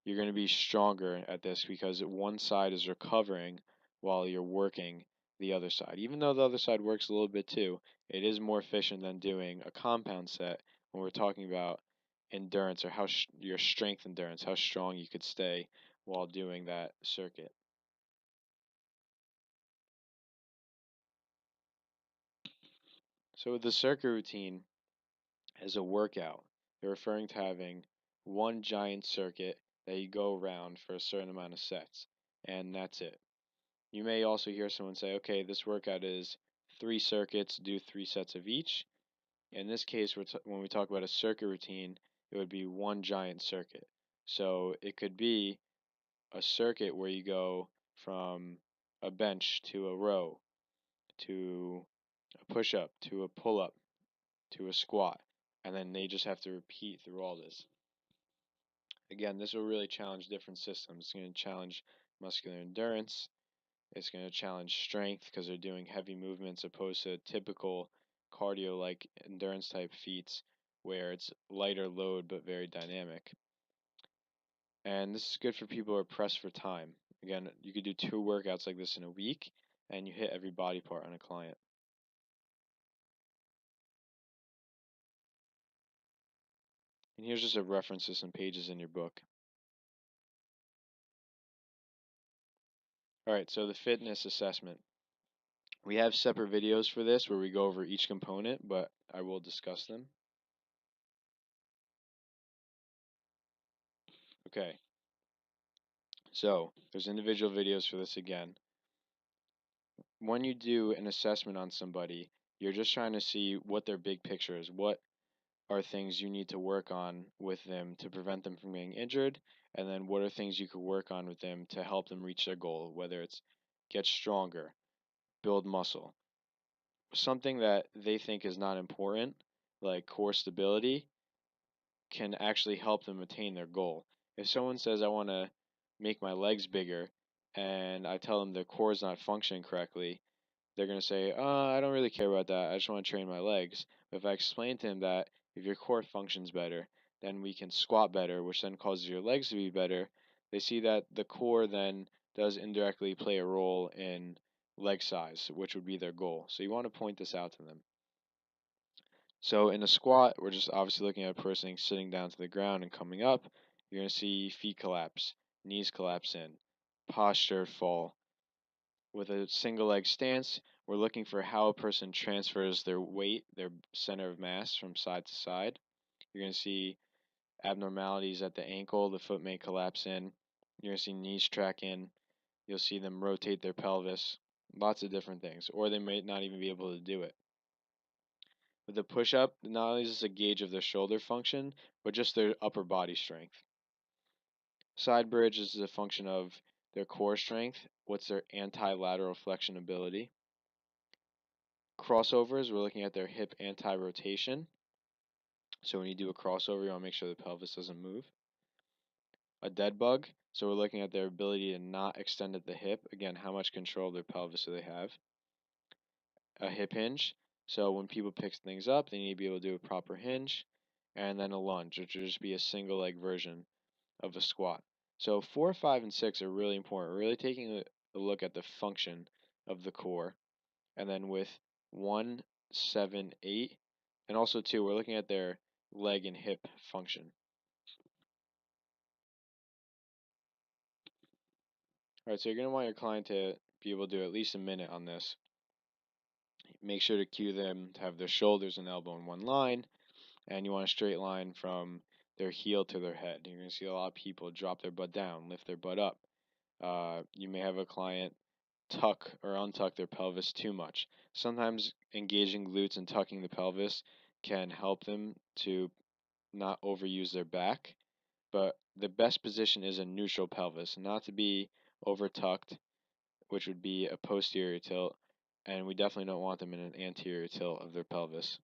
You're going to be stronger at this because one side is recovering while you're working the other side. Even though the other side works a little bit too, it is more efficient than doing a compound set when we're talking about endurance or how your strength endurance, how strong you could stay while doing that circuit. So with the circuit routine as a workout, they're referring to having one giant circuit that you go around for a certain amount of sets, and that's it. You may also hear someone say, okay, this workout is 3 circuits, do 3 sets of each. In this case, when we talk about a circuit routine, it would be one giant circuit. So it could be a circuit where you go from a bench to a row, to a push up, to a pull up, to a squat, and then they just have to repeat through all this. Again, this will really challenge different systems. It's going to challenge muscular endurance. It's going to challenge strength because they're doing heavy movements opposed to typical cardio like endurance type feats where it's lighter load but very dynamic. And this is good for people who are pressed for time. Again, you could do 2 workouts like this in a week and you hit every body part on a client. And here's just a reference to some pages in your book. Alright, so the fitness assessment. We have separate videos for this where we go over each component, but I will discuss them. Okay, so there's individual videos for this again. When you do an assessment on somebody, you're just trying to see what their big picture is. What are things you need to work on with them to prevent them from getting injured? And then what are things you could work on with them to help them reach their goal, whether it's get stronger, build muscle. Something that they think is not important, like core stability, can actually help them attain their goal. If someone says, I want to make my legs bigger, and I tell them their core is not functioning correctly, they're going to say, I don't really care about that. I just want to train my legs. But if I explain to him that if your core functions better, then we can squat better, which then causes your legs to be better, they see that the core then does indirectly play a role in leg size, which would be their goal. So you want to point this out to them. So in a squat, we're just obviously looking at a person sitting down to the ground and coming up. You're going to see feet collapse, knees collapse in, posture fall. With a single leg stance, we're looking for how a person transfers their weight, their center of mass from side to side. You're going to see abnormalities at the ankle, the foot may collapse in. You're going to see knees track in. You'll see them rotate their pelvis, lots of different things, or they may not even be able to do it. With a push-up, not only is this a gauge of their shoulder function, but just their upper body strength. Side bridge is a function of their core strength, what's their anti-lateral flexion ability. Crossovers, we're looking at their hip anti-rotation. So when you do a crossover, you want to make sure the pelvis doesn't move. A dead bug, so we're looking at their ability to not extend at the hip. Again, how much control of their pelvis do they have? A hip hinge, so when people pick things up, they need to be able to do a proper hinge. And then a lunge, which would just be a single leg version of a squat. So 4, 5, and 6 are really important. We're really taking a look at the function of the core. And then with 1, 7, 8, and also 2, we're looking at their leg and hip function. Alright, so you're going to want your client to be able to do at least a minute on this. Make sure to cue them to have their shoulders and elbow in one line, and you want a straight line from their heel to their head. You're going to see a lot of people drop their butt down, lift their butt up. You may have a client tuck or untuck their pelvis too much. Sometimes engaging glutes and tucking the pelvis can help them to not overuse their back, but the best position is a neutral pelvis, not to be over tucked, which would be a posterior tilt, and we definitely don't want them in an anterior tilt of their pelvis.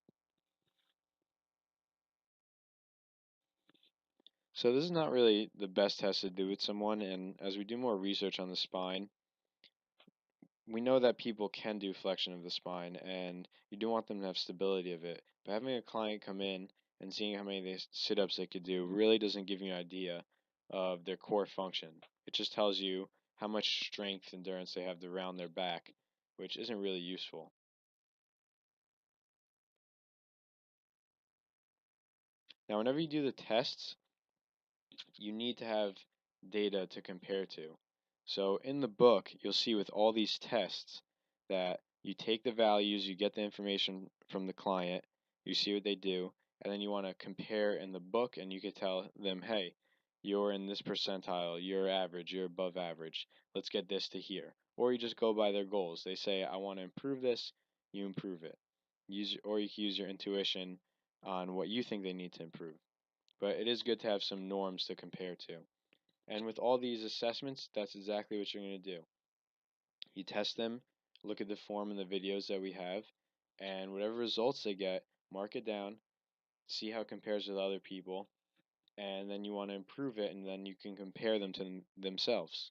So this is not really the best test to do with someone, and as we do more research on the spine, we know that people can do flexion of the spine, and you do want them to have stability of it. But having a client come in and seeing how many sit-ups they could do really doesn't give you an idea of their core function. It just tells you how much strength endurance they have around their back, which isn't really useful. Now, whenever you do the tests, you need to have data to compare to. So in the book, you'll see with all these tests that you take the values, you get the information from the client, you see what they do, and then you want to compare in the book, and you could tell them, hey, you're in this percentile, you're average, you're above average, let's get this to here. Or you just go by their goals. They say, I want to improve this, you improve it. Or you can use your intuition on what you think they need to improve. But it is good to have some norms to compare to. And with all these assessments, that's exactly what you're going to do. You test them, look at the form and the videos that we have, and whatever results they get, mark it down, see how it compares with other people, and then you want to improve it, and then you can compare them to themselves.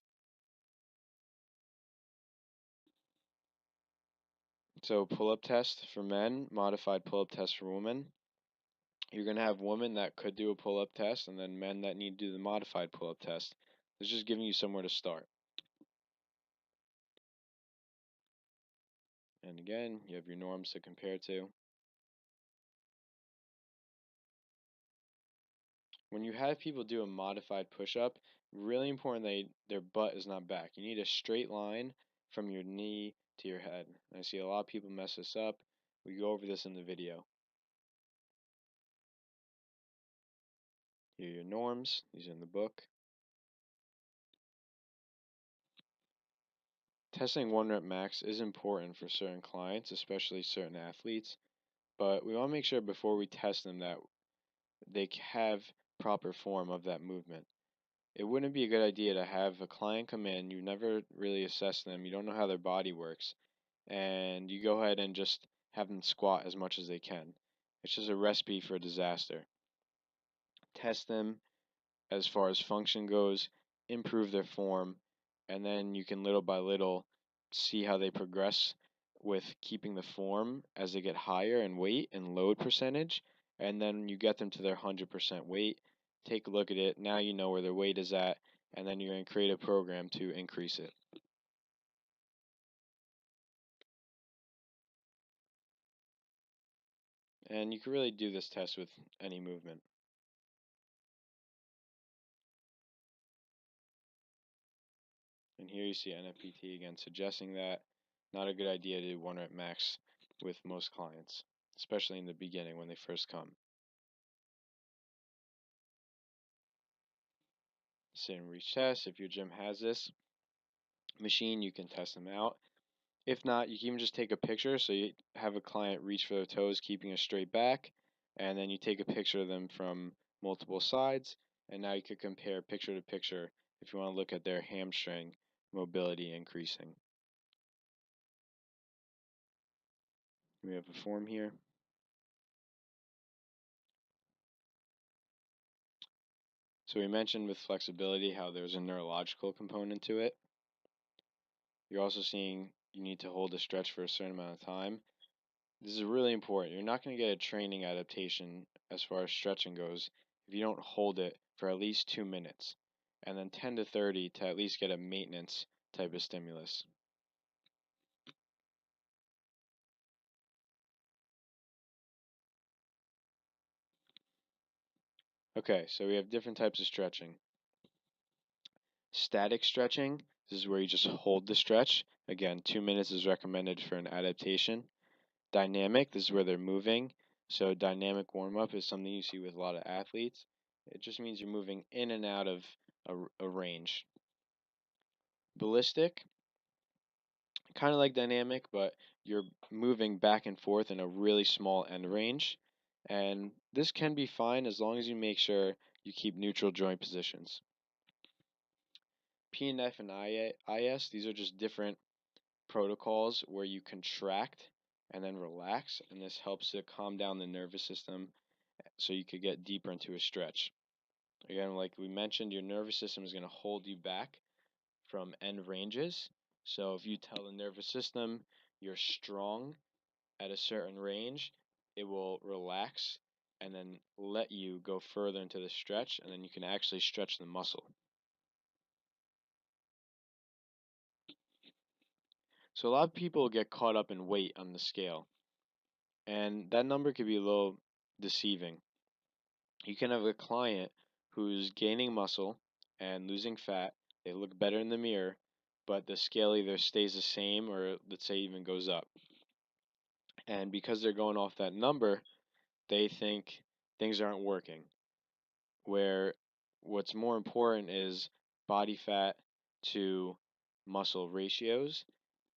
So pull-up test for men, modified pull-up test for women. You're going to have women that could do a pull-up test, and then men that need to do the modified pull-up test. It's just giving you somewhere to start. And again, you have your norms to compare to. When you have people do a modified push-up, really important their butt is not back. You need a straight line from your knee to your head. And I see a lot of people mess this up. We go over this in the video. Here are your norms. These are in the book. Testing 1 rep max is important for certain clients, especially certain athletes, but we want to make sure before we test them that they have proper form of that movement. It wouldn't be a good idea to have a client come in, you never really assess them, you don't know how their body works, and you go ahead and just have them squat as much as they can. It's just a recipe for disaster. Test them as far as function goes, improve their form, and then you can little by little see how they progress with keeping the form as they get higher in weight and load percentage, and then you get them to their 100% weight. Take a look at it. Now you know where their weight is at, and then you're going to create a program to increase it. And you can really do this test with any movement. And here you see NFPT again suggesting that not a good idea to do 1 rep max with most clients, especially in the beginning when they first come. Sit and reach test. If your gym has this machine, you can test them out. If not, you can even just take a picture. So you have a client reach for their toes, keeping a straight back, and then you take a picture of them from multiple sides, and now you could compare picture to picture if you want to look at their hamstring mobility increasing. We have a form here. So we mentioned with flexibility how there's a neurological component to it. You're also seeing you need to hold a stretch for a certain amount of time. This is really important. You're not going to get a training adaptation as far as stretching goes if you don't hold it for at least 2 minutes, and then 10 to 30 to at least get a maintenance type of stimulus. Okay, so we have different types of stretching. Static stretching, this is where you just hold the stretch. Again, 2 minutes is recommended for an adaptation. Dynamic, this is where they're moving. So dynamic warm-up is something you see with a lot of athletes. It just means you're moving in and out of a range. Ballistic, kind of like dynamic, but you're moving back and forth in a really small end range. And this can be fine as long as you make sure you keep neutral joint positions. PNF and IS, these are just different protocols where you contract and then relax, and this helps to calm down the nervous system so you could get deeper into a stretch. Again, like we mentioned, your nervous system is going to hold you back from end ranges. So if you tell the nervous system you're strong at a certain range, it will relax and then let you go further into the stretch, and then you can actually stretch the muscle. So a lot of people get caught up in weight on the scale, and that number could be a little deceiving. You can have a client who's gaining muscle and losing fat. They look better in the mirror, but the scale either stays the same or, let's say, even goes up. And because they're going off that number, they think things aren't working. Where what's more important is body fat to muscle ratios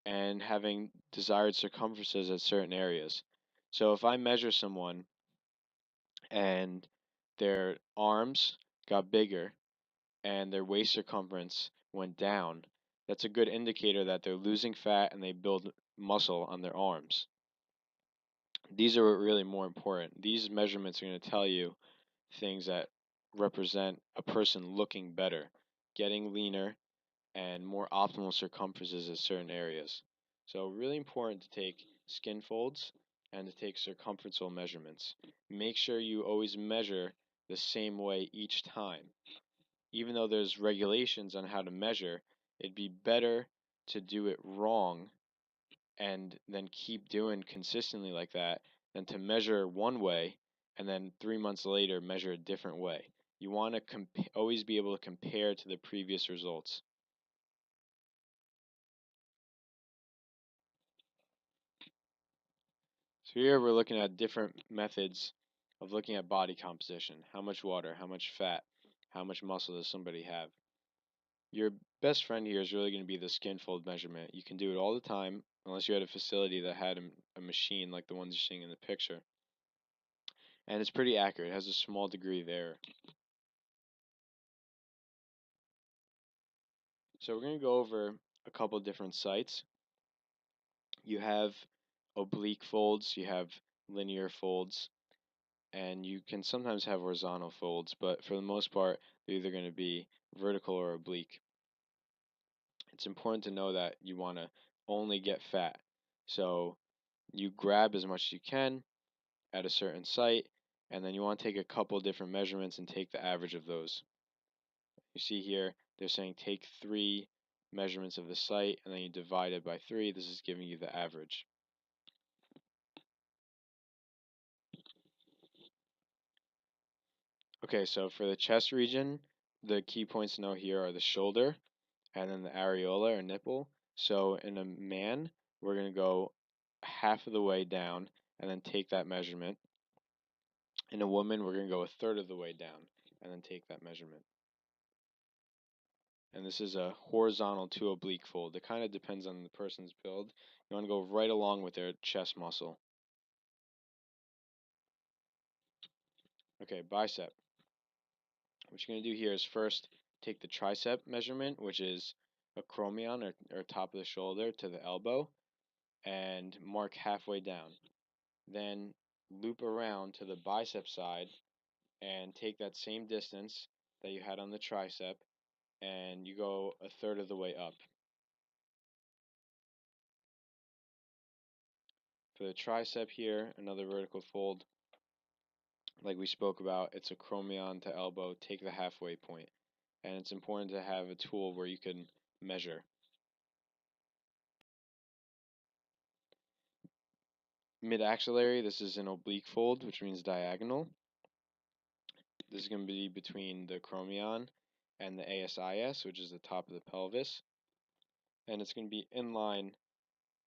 and having desired circumferences at certain areas. So if I measure someone and their arms got bigger and their waist circumference went down, that's a good indicator that they're losing fat and they build muscle on their arms. These are really more important. These measurements are going to tell you things that represent a person looking better, getting leaner, and more optimal circumferences at certain areas. So really important to take skin folds and to take circumferential measurements. Make sure you always measure the same way each time. Even though there's regulations on how to measure, it'd be better to do it wrong and then keep doing consistently like that than to measure one way and then 3 months later measure a different way. You want to always be able to compare to the previous results. So here we're looking at different methods of looking at body composition. How much water, how much fat, how much muscle does somebody have? Your best friend here is really going to be the skin fold measurement. You can do it all the time unless you had a facility that had a machine like the ones you're seeing in the picture. And it's pretty accurate. It has a small degree of error. So we're going to go over a couple different sites. You have oblique folds, you have linear folds, and you can sometimes have horizontal folds, but for the most part, they're either going to be vertical or oblique. It's important to know that you want to only get fat. So you grab as much as you can at a certain site, and then you want to take a couple different measurements and take the average of those. You see here, they're saying take 3 measurements of the site, and then you divide it by 3. This is giving you the average. Okay, so for the chest region, the key points to know here are the shoulder and then the areola or nipple. So in a man, we're going to go half of the way down and then take that measurement. In a woman, we're going to go a third of the way down and then take that measurement. And this is a horizontal to oblique fold. It kind of depends on the person's build. You want to go right along with their chest muscle. Okay, bicep. What you're going to do here is first take the tricep measurement, which is acromion or top of the shoulder to the elbow, and mark halfway down. Then loop around to the bicep side and take that same distance that you had on the tricep and you go a third of the way up. For the tricep here, another vertical fold, like we spoke about, it's acromion to elbow, take the halfway point. And it's important to have a tool where you can measure. Mid-axillary, this is an oblique fold, which means diagonal. This is going to be between the chromion and the ASIS, which is the top of the pelvis. And it's going to be in line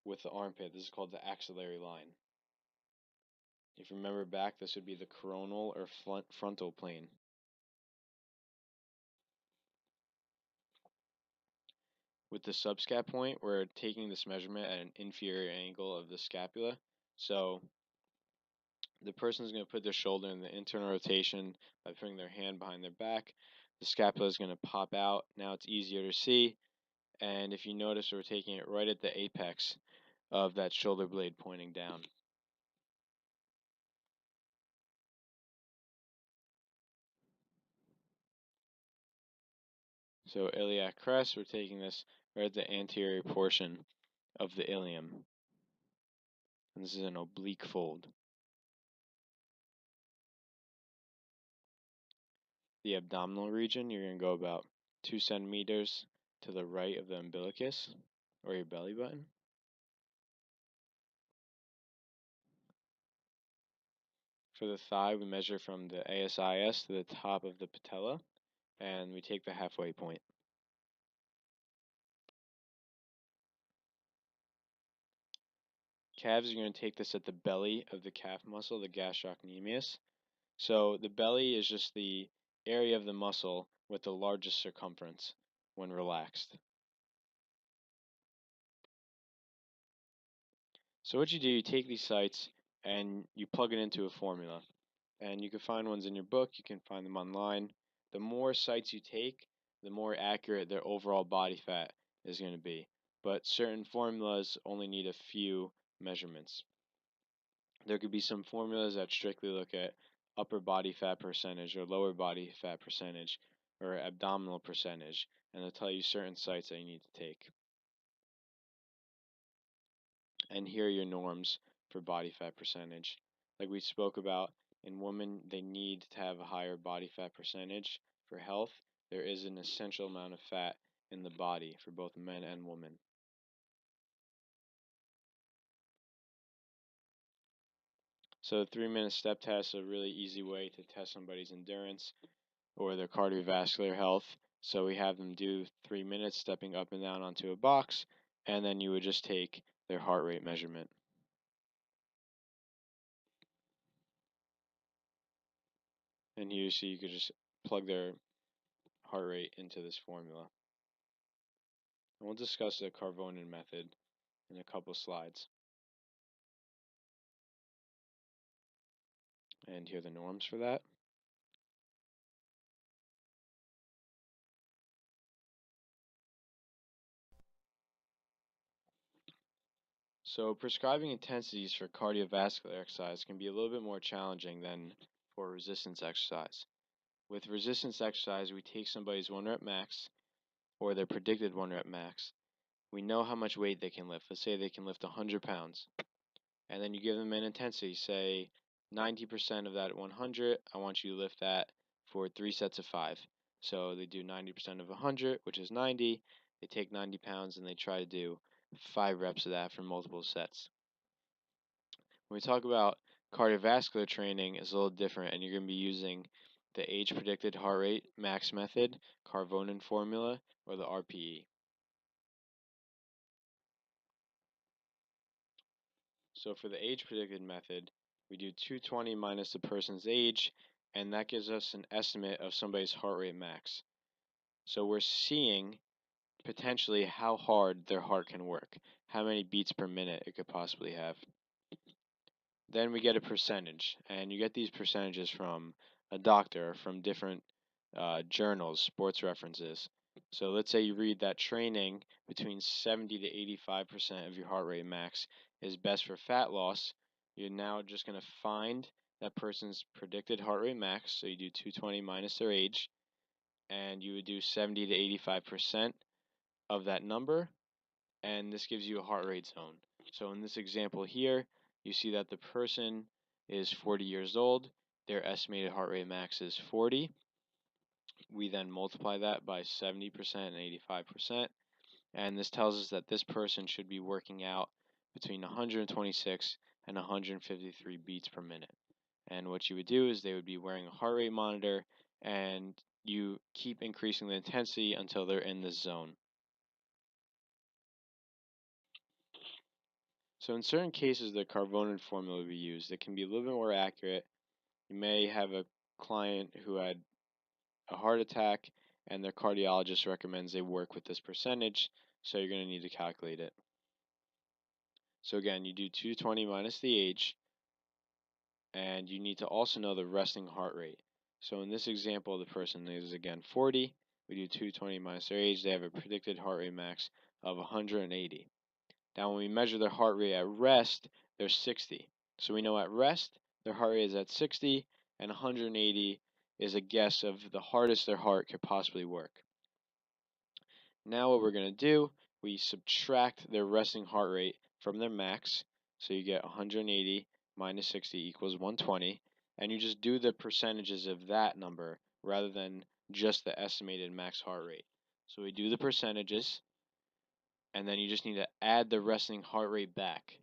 with the armpit. This is called the axillary line. If you remember back, this would be the coronal or frontal plane. With the subscap point, we're taking this measurement at an inferior angle of the scapula. So the person is going to put their shoulder in the internal rotation by putting their hand behind their back. The scapula is going to pop out. Now it's easier to see. And if you notice, we're taking it right at the apex of that shoulder blade pointing down. So iliac crest, we're taking this right at the anterior portion of the ilium. And this is an oblique fold. The abdominal region, you're going to go about 2 centimeters to the right of the umbilicus, or your belly button. For the thigh, we measure from the ASIS to the top of the patella, and we take the halfway point. Calves, you're going to take this at the belly of the calf muscle, the gastrocnemius. So the belly is just the area of the muscle with the largest circumference when relaxed. So what you do, you take these sites and you plug it into a formula. And you can find ones in your book, you can find them online. The more sites you take, the more accurate their overall body fat is going to be. But certain formulas only need a few measurements. There could be some formulas that strictly look at upper body fat percentage or lower body fat percentage or abdominal percentage, and they'll tell you certain sites that you need to take. And here are your norms for body fat percentage. Like we spoke about, in women, they need to have a higher body fat percentage for health. There is an essential amount of fat in the body for both men and women. So the 3-minute step test is a really easy way to test somebody's endurance or their cardiovascular health. So we have them do 3 minutes stepping up and down onto a box, and then you would just take their heart rate measurement. And here you see you could just plug their heart rate into this formula. And we'll discuss the Carvonen method in a couple slides. And here are the norms for that. So prescribing intensities for cardiovascular exercise can be a little bit more challenging than for resistance exercise. With resistance exercise, we take somebody's 1 rep max or their predicted 1 rep max. We know how much weight they can lift. Let's say they can lift 100 pounds. And then you give them an intensity. Say 90% of that 100, I want you to lift that for 3 sets of 5. So they do 90% of 100, which is 90. They take 90 pounds and they try to do 5 reps of that for multiple sets. When we talk about cardiovascular training, it's a little different, and you're going to be using the age predicted heart rate max method, Carvonen formula, or the RPE. So for the age predicted method, we do 220 minus the person's age, and that gives us an estimate of somebody's heart rate max. So we're seeing potentially how hard their heart can work, how many beats per minute it could possibly have. Then we get a percentage, and you get these percentages from a doctor, from different journals, sports references. So let's say you read that training between 70 to 85% of your heart rate max is best for fat loss. You're now just going to find that person's predicted heart rate max, so you do 220 minus their age, and you would do 70 to 85% of that number, and this gives you a heart rate zone. So in this example here, you see that the person is 40 years old. Their estimated heart rate max is 40. We then multiply that by 70% and 85%, and this tells us that this person should be working out between 126 and 153 beats per minute. And what you would do is they would be wearing a heart rate monitor, and you keep increasing the intensity until they're in this zone. So in certain cases, the Carbonid formula will be used. It can be a little bit more accurate. You may have a client who had a heart attack, and their cardiologist recommends they work with this percentage, so you're going to need to calculate it. So again, you do 220 minus the age, and you need to also know the resting heart rate. So in this example, the person is again 40. We do 220 minus their age. They have a predicted heart rate max of 180. Now when we measure their heart rate at rest, they're 60. So we know at rest, their heart rate is at 60, and 180 is a guess of the hardest their heart could possibly work. Now what we're going to do, we subtract their resting heart rate from their max. So you get 180 minus 60 equals 120. And you just do the percentages of that number rather than just the estimated max heart rate. So we do the percentages, and then you just need to add the resting heart rate back.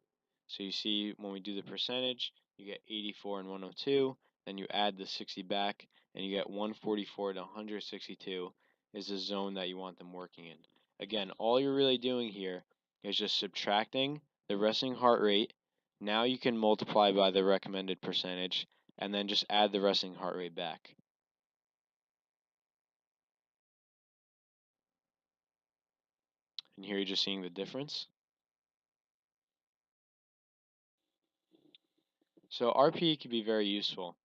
So you see when we do the percentage, you get 84 and 102, then you add the 60 back, and you get 144 to 162 is the zone that you want them working in. Again, all you're really doing here is just subtracting the resting heart rate. Now you can multiply by the recommended percentage, and then just add the resting heart rate back. And here you're just seeing the difference. So RPE can be very useful.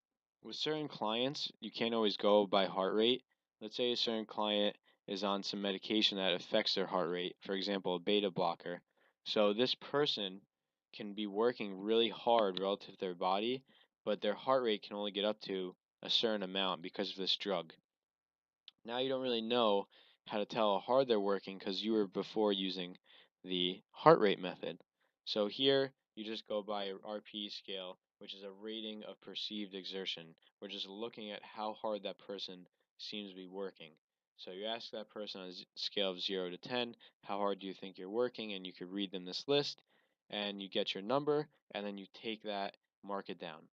With certain clients, you can't always go by heart rate. Let's say a certain client is on some medication that affects their heart rate, for example, a beta blocker. So this person can be working really hard relative to their body, but their heart rate can only get up to a certain amount because of this drug. Now you don't really know how to tell how hard they're working because you were before using the heart rate method. So here you just go by a RPE scale, which is a rating of perceived exertion. We're just looking at how hard that person seems to be working. So you ask that person on a scale of 0 to 10, how hard do you think you're working? And you could read them this list, and you get your number, and then you take that, mark it down.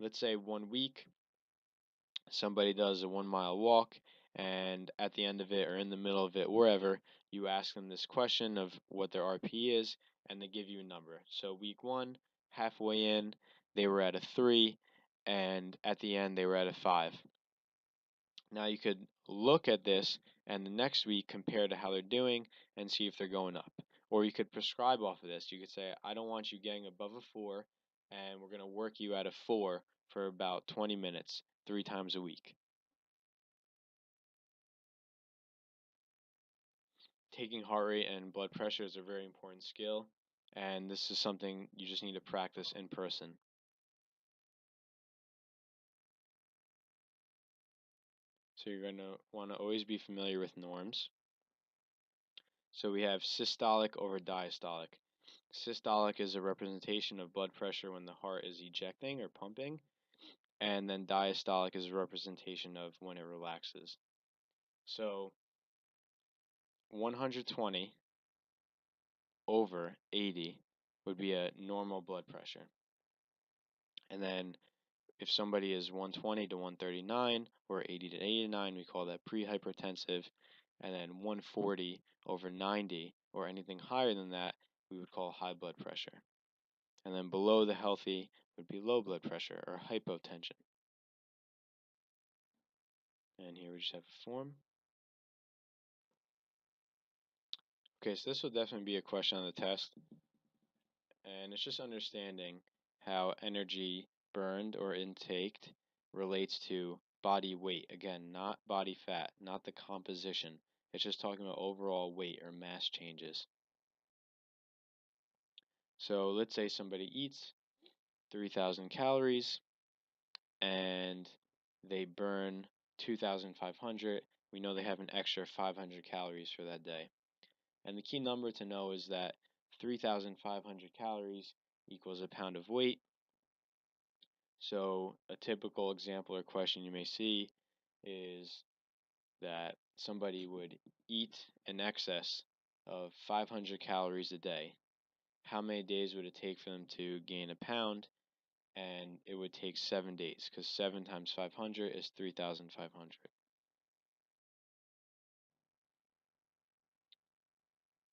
Let's say 1 week, somebody does a 1 mile walk, and at the end of it or in the middle of it, wherever, you ask them this question of what their RP is, and they give you a number. So week 1, halfway in, they were at a 3, and at the end, they were at a 5. Now you could look at this and the next week compare to how they're doing and see if they're going up. Or you could prescribe off of this. You could say, I don't want you getting above a 4, and we're going to work you at a 4 for about 20 minutes, 3 times a week. Taking heart rate and blood pressure is a very important skill, and this is something you just need to practice in person. So you're going to want to always be familiar with norms. So we have systolic over diastolic. Systolic is a representation of blood pressure when the heart is ejecting or pumping, and then diastolic is a representation of when it relaxes. So 120 over 80 would be a normal blood pressure. And then if somebody is 120 to 139 or 80 to 89, we call that prehypertensive. And then 140 over 90 or anything higher than that, we would call high blood pressure. And then below the healthy would be low blood pressure or hypotension. And here we just have a form. Okay, so this will definitely be a question on the test. And it's just understanding how energy burned or intaked relates to body weight. Again, not body fat, not the composition. It's just talking about overall weight or mass changes. So let's say somebody eats 3,000 calories and they burn 2,500. We know they have an extra 500 calories for that day. And the key number to know is that 3,500 calories equals a pound of weight. So a typical example or question you may see is that somebody would eat in excess of 500 calories a day. How many days would it take for them to gain a pound? and it would take 7 days because 7 times 500 is 3,500.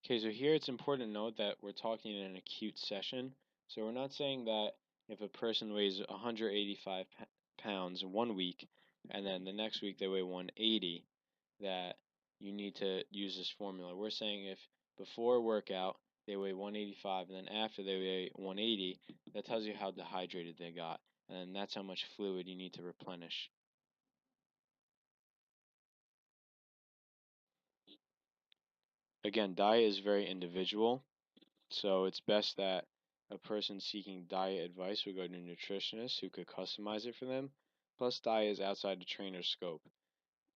Okay, so here it's important to note that we're talking in an acute session. So we're not saying that if a person weighs 185 pounds 1 week and then the next week they weigh 180, that you need to use this formula. We're saying if before workout they weigh 185 and then after they weigh 180, that tells you how dehydrated they got. And then that's how much fluid you need to replenish. Again, diet is very individual. So it's best that a person seeking diet advice would go to a nutritionist who could customize it for them. Plus, diet is outside the trainer's scope.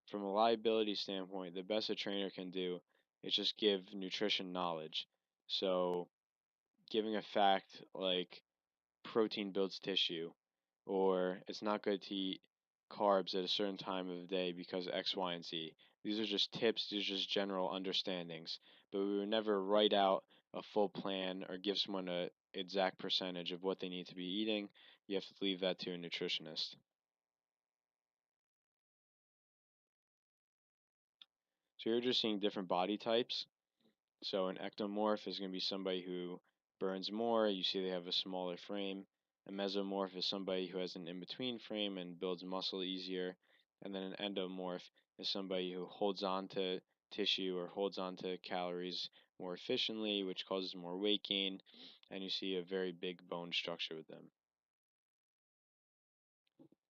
From a liability standpoint, the best a trainer can do is just give nutrition knowledge. So, giving a fact like protein builds tissue, or it's not good to eat carbs at a certain time of the day because X, Y, and Z. These are just tips, these are just general understandings, but we would never write out a full plan or give someone a exact percentage of what they need to be eating. You have to leave that to a nutritionist. So you're just seeing different body types. So an ectomorph is going to be somebody who burns more. You see they have a smaller frame. A mesomorph is somebody who has an in-between frame and builds muscle easier. And then an endomorph is somebody who holds on to tissue or holds on to calories more efficiently, which causes more weight gain. And you see a very big bone structure with them.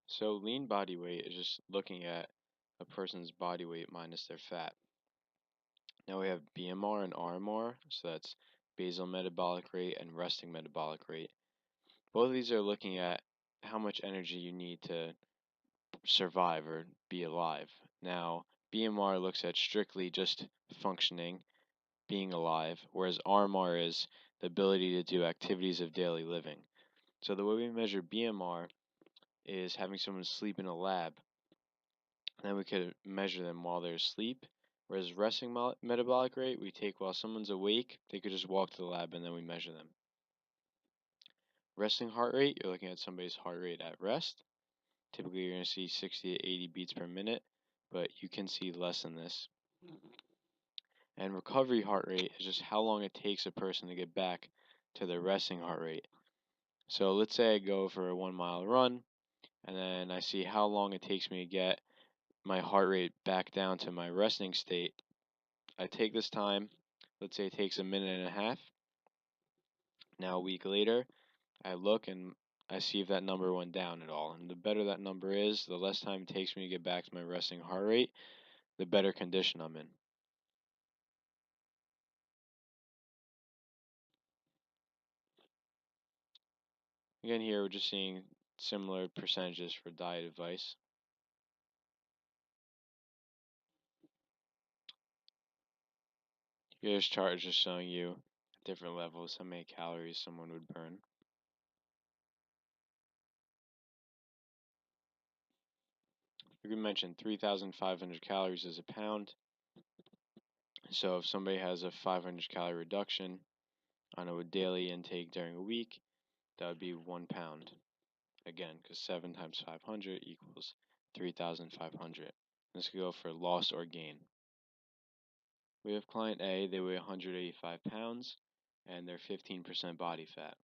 So lean body weight is just looking at a person's body weight minus their fat. Now we have BMR and RMR, so that's basal metabolic rate and resting metabolic rate. Both of these are looking at how much energy you need to survive or be alive. Now, BMR looks at strictly just functioning, being alive, whereas RMR is the ability to do activities of daily living. So the way we measure BMR is having someone sleep in a lab. Then we could measure them while they're asleep. Whereas resting metabolic rate, we take while someone's awake, they could just walk to the lab and then we measure them. Resting heart rate, you're looking at somebody's heart rate at rest. Typically, you're going to see 60 to 80 beats per minute, but you can see less than this. And recovery heart rate is just how long it takes a person to get back to their resting heart rate. So let's say I go for a 1 mile run, and then I see how long it takes me to get my heart rate back down to my resting state. I take this time, let's say it takes a minute and a half. Now a week later, I look and I see if that number went down at all. And the better that number is, the less time it takes me to get back to my resting heart rate, the better condition I'm in. Again, here we're just seeing similar percentages for diet advice. Here's chart just showing you at different levels how many calories someone would burn. We mentioned 3,500 calories is a pound. So if somebody has a 500 calorie reduction on a daily intake during a week, that would be 1 pound. Again, because 7 times 500 equals 3,500. This could go for loss or gain. We have client A, they weigh 185 pounds, and they're 15% body fat.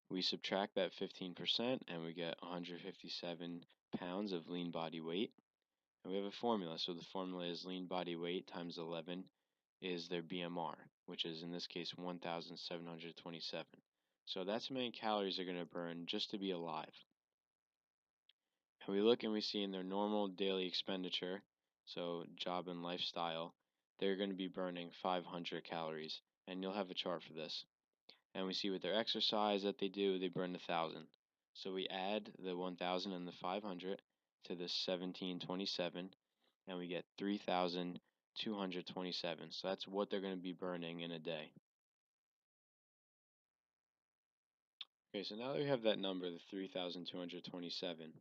We subtract that 15% and we get 157 pounds of lean body weight. And we have a formula. So the formula is lean body weight times 11 is their BMR, which is in this case 1,727. So that's how many calories they're going to burn just to be alive. And we look and we see in their normal daily expenditure, so job and lifestyle, they're going to be burning 500 calories. And you'll have a chart for this. And we see with their exercise that they do, they burn 1,000. So we add the 1,000 and the 500 to the 1,727, and we get 3,227. So that's what they're going to be burning in a day. Okay, so now that we have that number, the 3,227,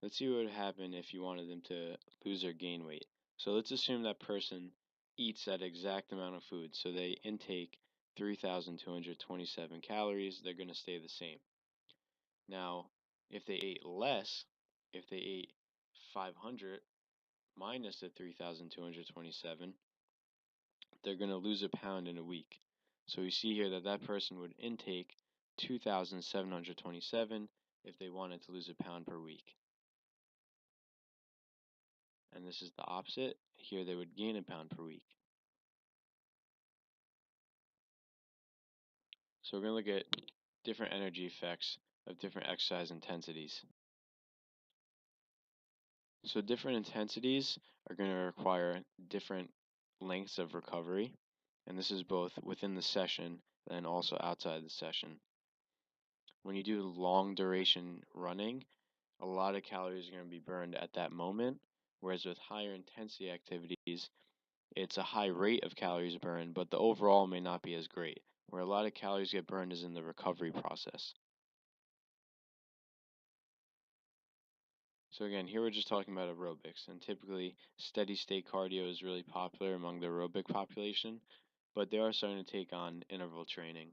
let's see what would happen if you wanted them to lose or gain weight. So let's assume that person eats that exact amount of food. So they intake 3,227 calories. They're going to stay the same. Now, if they ate less, if they ate 500 minus the 3,227, they're going to lose a pound in a week. So we see here that that person would intake 2,727 if they wanted to lose a pound per week. And this is the opposite. Here they would gain a pound per week. So we're going to look at different energy effects of different exercise intensities. So different intensities are going to require different lengths of recovery, and this is both within the session and also outside the session. When you do long duration running, a lot of calories are going to be burned at that moment, whereas with higher intensity activities, it's a high rate of calories burned, but the overall may not be as great. Where a lot of calories get burned is in the recovery process. So again, here we're just talking about aerobics, and typically steady state cardio is really popular among the aerobic population, but they are starting to take on interval training.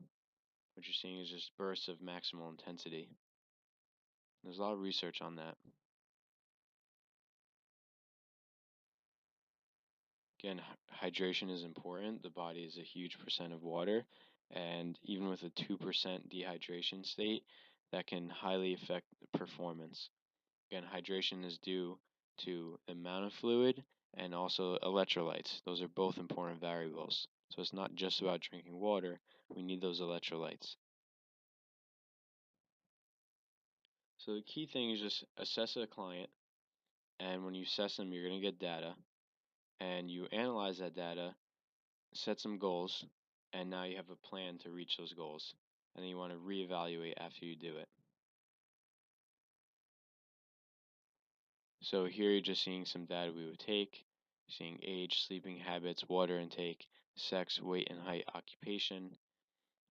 What you're seeing is just bursts of maximal intensity. There's a lot of research on that. Again, hydration is important. The body is a huge percent of water, and even with a 2% dehydration state, that can highly affect performance. Again, hydration is due to the amount of fluid and also electrolytes. Those are both important variables. So it's not just about drinking water, we need those electrolytes. So the key thing is just assess a client, and when you assess them, you're going to get data, and you analyze that data, set some goals, and now you have a plan to reach those goals. And then you want to reevaluate after you do it. So here you're just seeing some data we would take, seeing age, sleeping habits, water intake, sex, weight and height, occupation,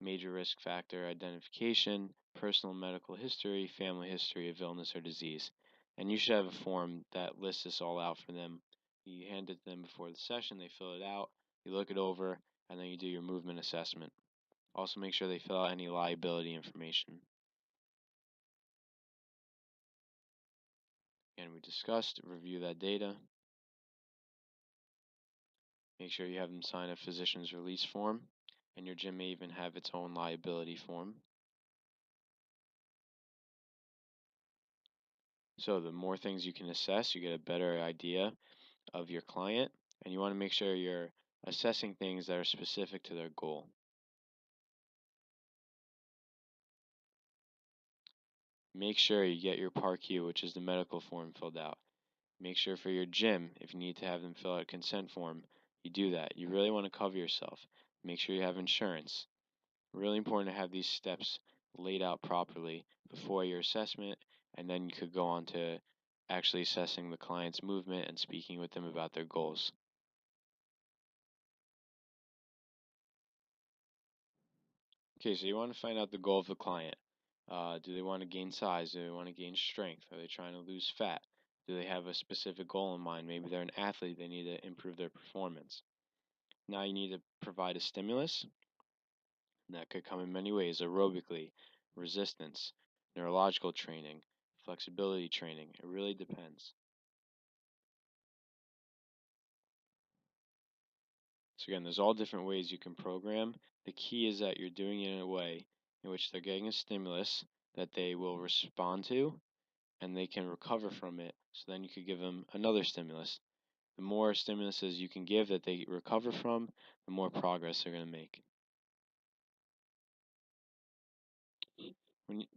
major risk factor identification, personal medical history, family history of illness or disease. And you should have a form that lists this all out for them. You hand it to them before the session, they fill it out, you look it over, and then you do your movement assessment. Also make sure they fill out any liability information. Again, we discussed, review that data. Make sure you have them sign a physician's release form, and your gym may even have its own liability form. So the more things you can assess, you get a better idea of your client, and you want to make sure you're assessing things that are specific to their goal. Make sure you get your PAR-Q, which is the medical form, filled out. Make sure for your gym, if you need to have them fill out a consent form, you do that. You really want to cover yourself. Make sure you have insurance. Really important to have these steps laid out properly before your assessment, and then you could go on to actually assessing the client's movement and speaking with them about their goals. Okay, so you want to find out the goal of the client. Do they want to gain size? Do they want to gain strength? Are they trying to lose fat? Do they have a specific goal in mind? Maybe they're an athlete, they need to improve their performance. Now you need to provide a stimulus. That could come in many ways: aerobically, resistance, neurological training, flexibility training. It really depends. So again, there's all different ways you can program. The key is that you're doing it in a way in which they're getting a stimulus that they will respond to and they can recover from it. So then you could give them another stimulus. The more stimuluses you can give that they recover from, the more progress they're going to make.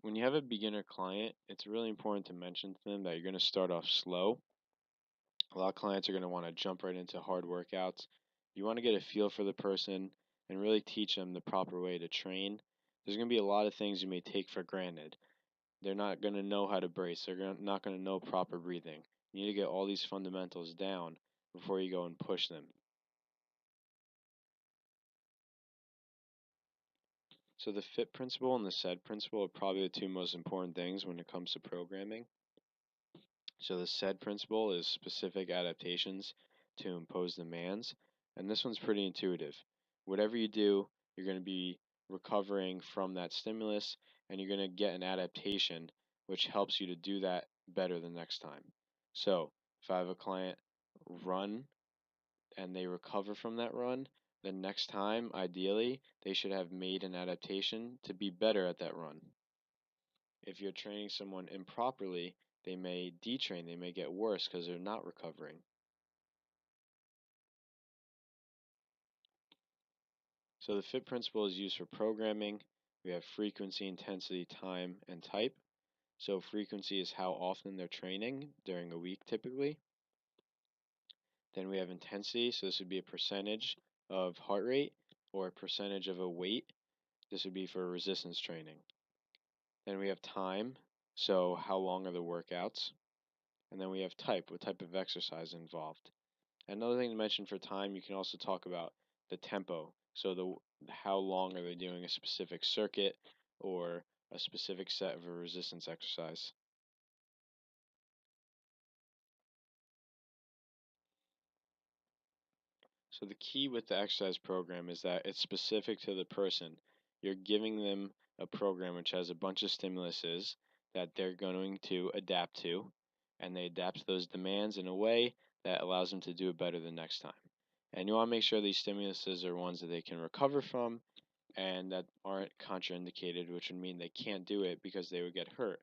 When you have a beginner client, it's really important to mention to them that you're going to start off slow. A lot of clients are going to want to jump right into hard workouts. You want to get a feel for the person and really teach them the proper way to train. There's going to be a lot of things you may take for granted. They're not going to know how to brace. They're not going to know proper breathing. You need to get all these fundamentals down before you go and push them. So the FIT principle and the SAID principle are probably the two most important things when it comes to programming. So the SAID principle is specific adaptations to impose demands, and this one's pretty intuitive. Whatever you do, you're going to be recovering from that stimulus, and you're going to get an adaptation which helps you to do that better the next time. So, if I have a client run and they recover from that run, the next time, ideally, they should have made an adaptation to be better at that run. If you're training someone improperly, they may detrain, they may get worse because they're not recovering. So the FIT principle is used for programming. We have frequency, intensity, time, and type. So frequency is how often they're training during a week typically. Then we have intensity, so this would be a percentage of heart rate or a percentage of a weight. This would be for resistance training. Then we have time, so how long are the workouts? And then we have type, what type of exercise involved. Another thing to mention for time, you can also talk about the tempo. So how long are they doing a specific circuit or a specific set of a resistance exercise. So the key with the exercise program is that it's specific to the person. You're giving them a program which has a bunch of stimuluses that they're going to adapt to, and they adapt to those demands in a way that allows them to do it better the next time. And you want to make sure these stimuluses are ones that they can recover from and that aren't contraindicated, which would mean they can't do it because they would get hurt.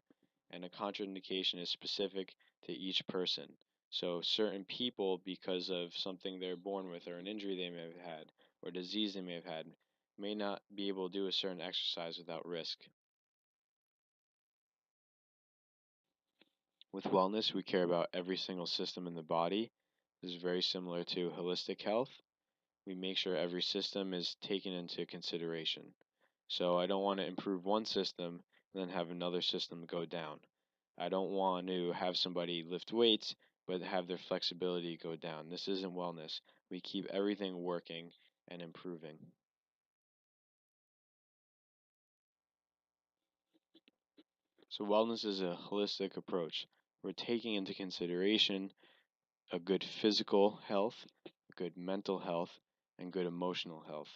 And a contraindication is specific to each person. So certain people, because of something they're born with or an injury they may have had or disease they may have had, may not be able to do a certain exercise without risk. With wellness, we care about every single system in the body. This is very similar to holistic health. We make sure every system is taken into consideration. So I don't want to improve one system and then have another system go down. I don't want to have somebody lift weights but have their flexibility go down. This isn't wellness. We keep everything working and improving. So wellness is a holistic approach. We're taking into consideration a good physical health, good mental health, and good emotional health.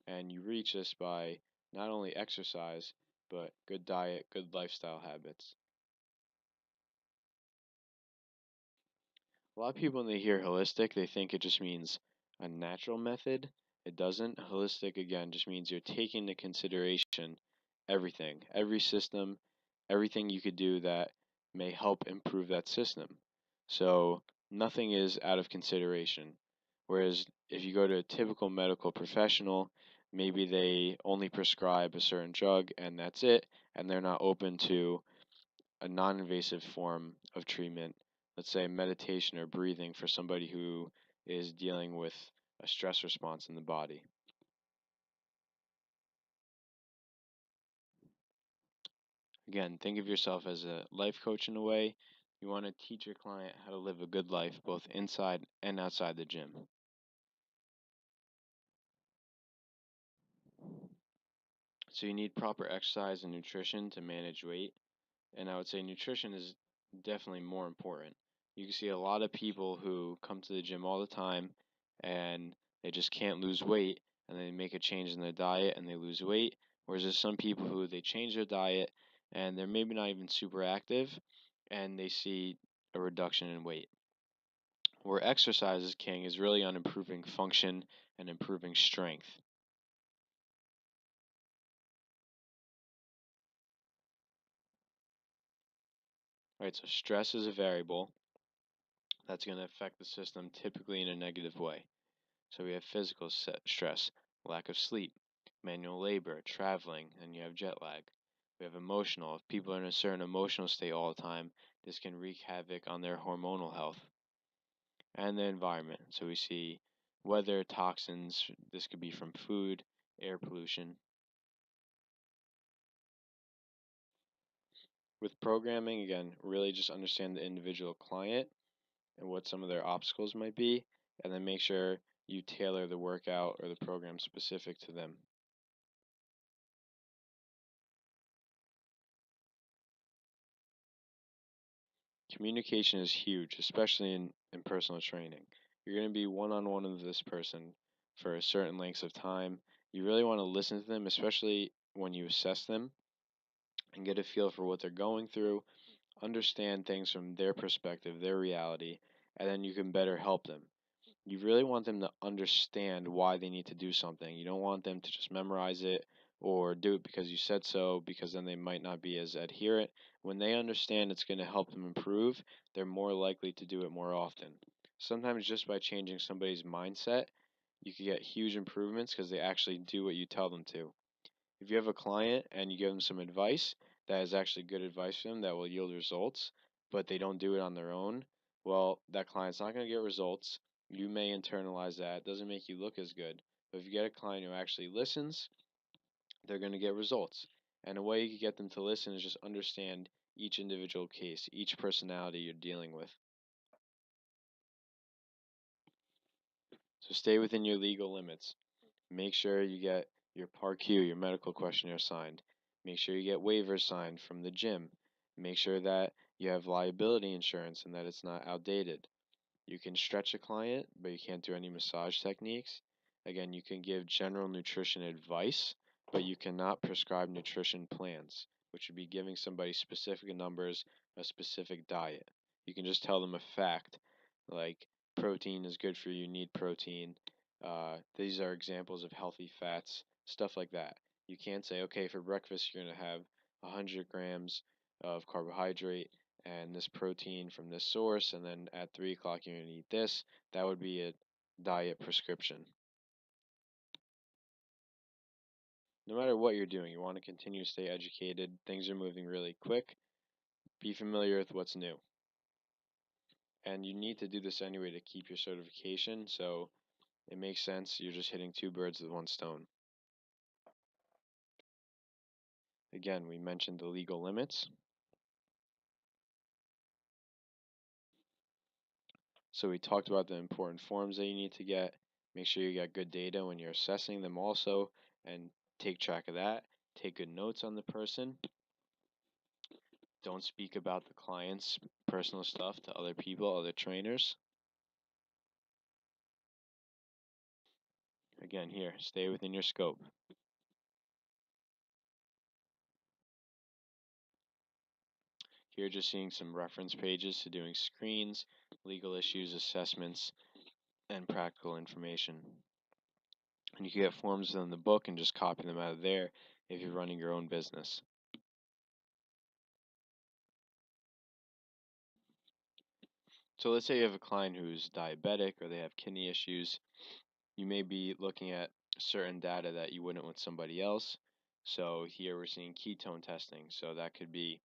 And you reach this by not only exercise, but good diet, good lifestyle habits. A lot of people, when they hear holistic, they think it just means a natural method. It doesn't. Holistic, again, just means you're taking into consideration everything, every system, everything you could do that may help improve that system. So nothing is out of consideration. Whereas if you go to a typical medical professional, maybe they only prescribe a certain drug and that's it, and they're not open to a non-invasive form of treatment, let's say meditation or breathing for somebody who is dealing with a stress response in the body. Again, think of yourself as a life coach in a way. You want to teach your client how to live a good life both inside and outside the gym. So you need proper exercise and nutrition to manage weight. And I would say nutrition is definitely more important. You can see a lot of people who come to the gym all the time and they just can't lose weight and they make a change in their diet and they lose weight. Whereas there's some people who they change their diet and they're maybe not even super active and they see a reduction in weight. Where exercise is king is really on improving function and improving strength. Right, so stress is a variable that's going to affect the system typically in a negative way. So we have physical stress, lack of sleep, manual labor, traveling, and you have jet lag. We have emotional. If people are in a certain emotional state all the time, this can wreak havoc on their hormonal health. And the environment. So we see weather, toxins, this could be from food, air pollution. With programming, again, really just understand the individual client and what some of their obstacles might be, and then make sure you tailor the workout or the program specific to them. Communication is huge, especially in personal training. You're going to be one on one with this person for a certain lengths of time. You really want to listen to them, especially when you assess them. and get a feel for what they're going through, understand things from their perspective, their reality, and then you can better help them. You really want them to understand why they need to do something. You don't want them to just memorize it or do it because you said so, because then they might not be as adherent. When they understand it's going to help them improve, they're more likely to do it more often. Sometimes just by changing somebody's mindset, you can get huge improvements because they actually do what you tell them to. If you have a client and you give them some advice that is actually good advice for them that will yield results, but they don't do it on their own, well, that client's not going to get results. You may internalize that. It doesn't make you look as good. But if you get a client who actually listens, they're going to get results. And a way you can get them to listen is just understand each individual case, each personality you're dealing with. So stay within your legal limits. Make sure you get your Part Q, your medical questionnaire signed. Make sure you get waivers signed from the gym. Make sure that you have liability insurance and that it's not outdated. You can stretch a client, but you can't do any massage techniques. Again, you can give general nutrition advice, but you cannot prescribe nutrition plans, which would be giving somebody specific numbers, a specific diet. You can just tell them a fact, like protein is good for you, need protein. These are examples of healthy fats, stuff like that. You can't say, okay, for breakfast you're going to have 100 grams of carbohydrate and this protein from this source, and then at 3 o'clock you're going to eat this. That would be a diet prescription. No matter what you're doing, you want to continue to stay educated. Things are moving really quick. Be familiar with what's new. And you need to do this anyway to keep your certification, so it makes sense. You're just hitting two birds with one stone. Again, we mentioned the legal limits. So we talked about the important forms that you need to get. Make sure you get good data when you're assessing them also, and take track of that. Take good notes on the person. Don't speak about the client's personal stuff to other people, other trainers. Again, here, stay within your scope. Here, just seeing some reference pages to doing screens, legal issues, assessments, and practical information. And you can get forms in the book and just copy them out of there if you're running your own business. So let's say you have a client who's diabetic or they have kidney issues. You may be looking at certain data that you wouldn't with somebody else. So here we're seeing ketone testing. So that could be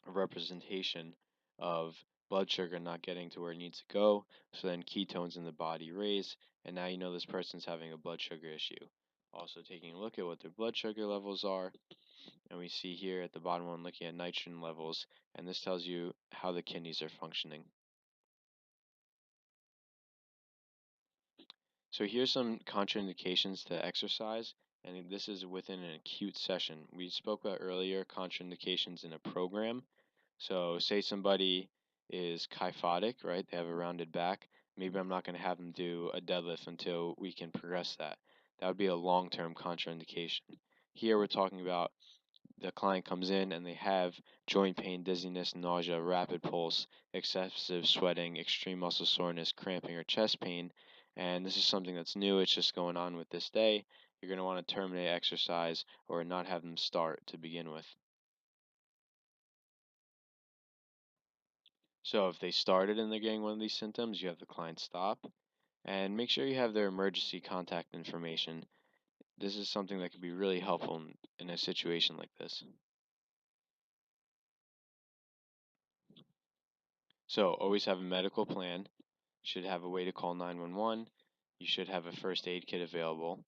a representation of blood sugar not getting to where it needs to go. So then ketones in the body raise, and now you know this person's having a blood sugar issue. Also taking a look at what their blood sugar levels are, and we see here at the bottom one looking at nitrogen levels, and this tells you how the kidneys are functioning. So here's some contraindications to exercise, and this is within an acute session. We spoke about earlier contraindications in a program. So say somebody is kyphotic, right? They have a rounded back. Maybe I'm not going to have them do a deadlift until we can progress that. That would be a long-term contraindication. Here we're talking about the client comes in and they have joint pain, dizziness, nausea, rapid pulse, excessive sweating, extreme muscle soreness, cramping, or chest pain, and this is something that's new, it's just going on with this day, you're going to want to terminate exercise or not have them start to begin with. So if they started and they're getting one of these symptoms, you have the client stop and make sure you have their emergency contact information. This is something that could be really helpful in a situation like this. So always have a medical plan. You should have a way to call 911. You should have a first aid kit available.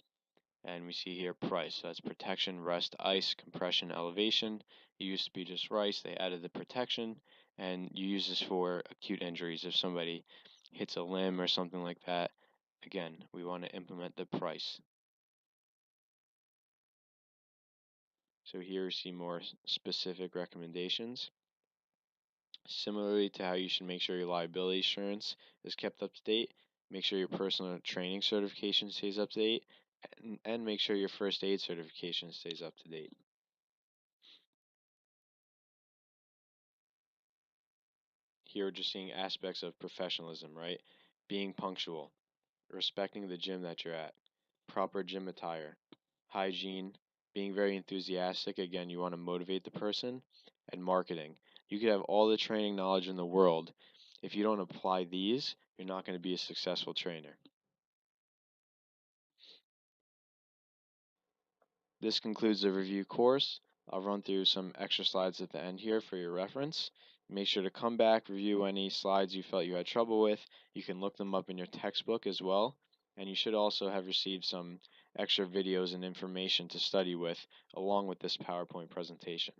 And we see here price. So that's protection, rest, ice, compression, elevation. It used to be just rice. They added the protection. And you use this for acute injuries. If somebody hits a limb or something like that, again, we want to implement the price. So here we see more specific recommendations. Similarly to how you should make sure your liability insurance is kept up to date, make sure your personal training certification stays up to date, and make sure your first aid certification stays up to date. here we're just seeing aspects of professionalism, right? Being punctual, respecting the gym that you're at, proper gym attire, hygiene, being very enthusiastic. Again, you want to motivate the person, and marketing. You could have all the training knowledge in the world. If you don't apply these, you're not going to be a successful trainer. This concludes the review course. I'll run through some extra slides at the end here for your reference. Make sure to come back, review any slides you felt you had trouble with. You can look them up in your textbook as well. And you should also have received some extra videos and information to study with along with this PowerPoint presentation.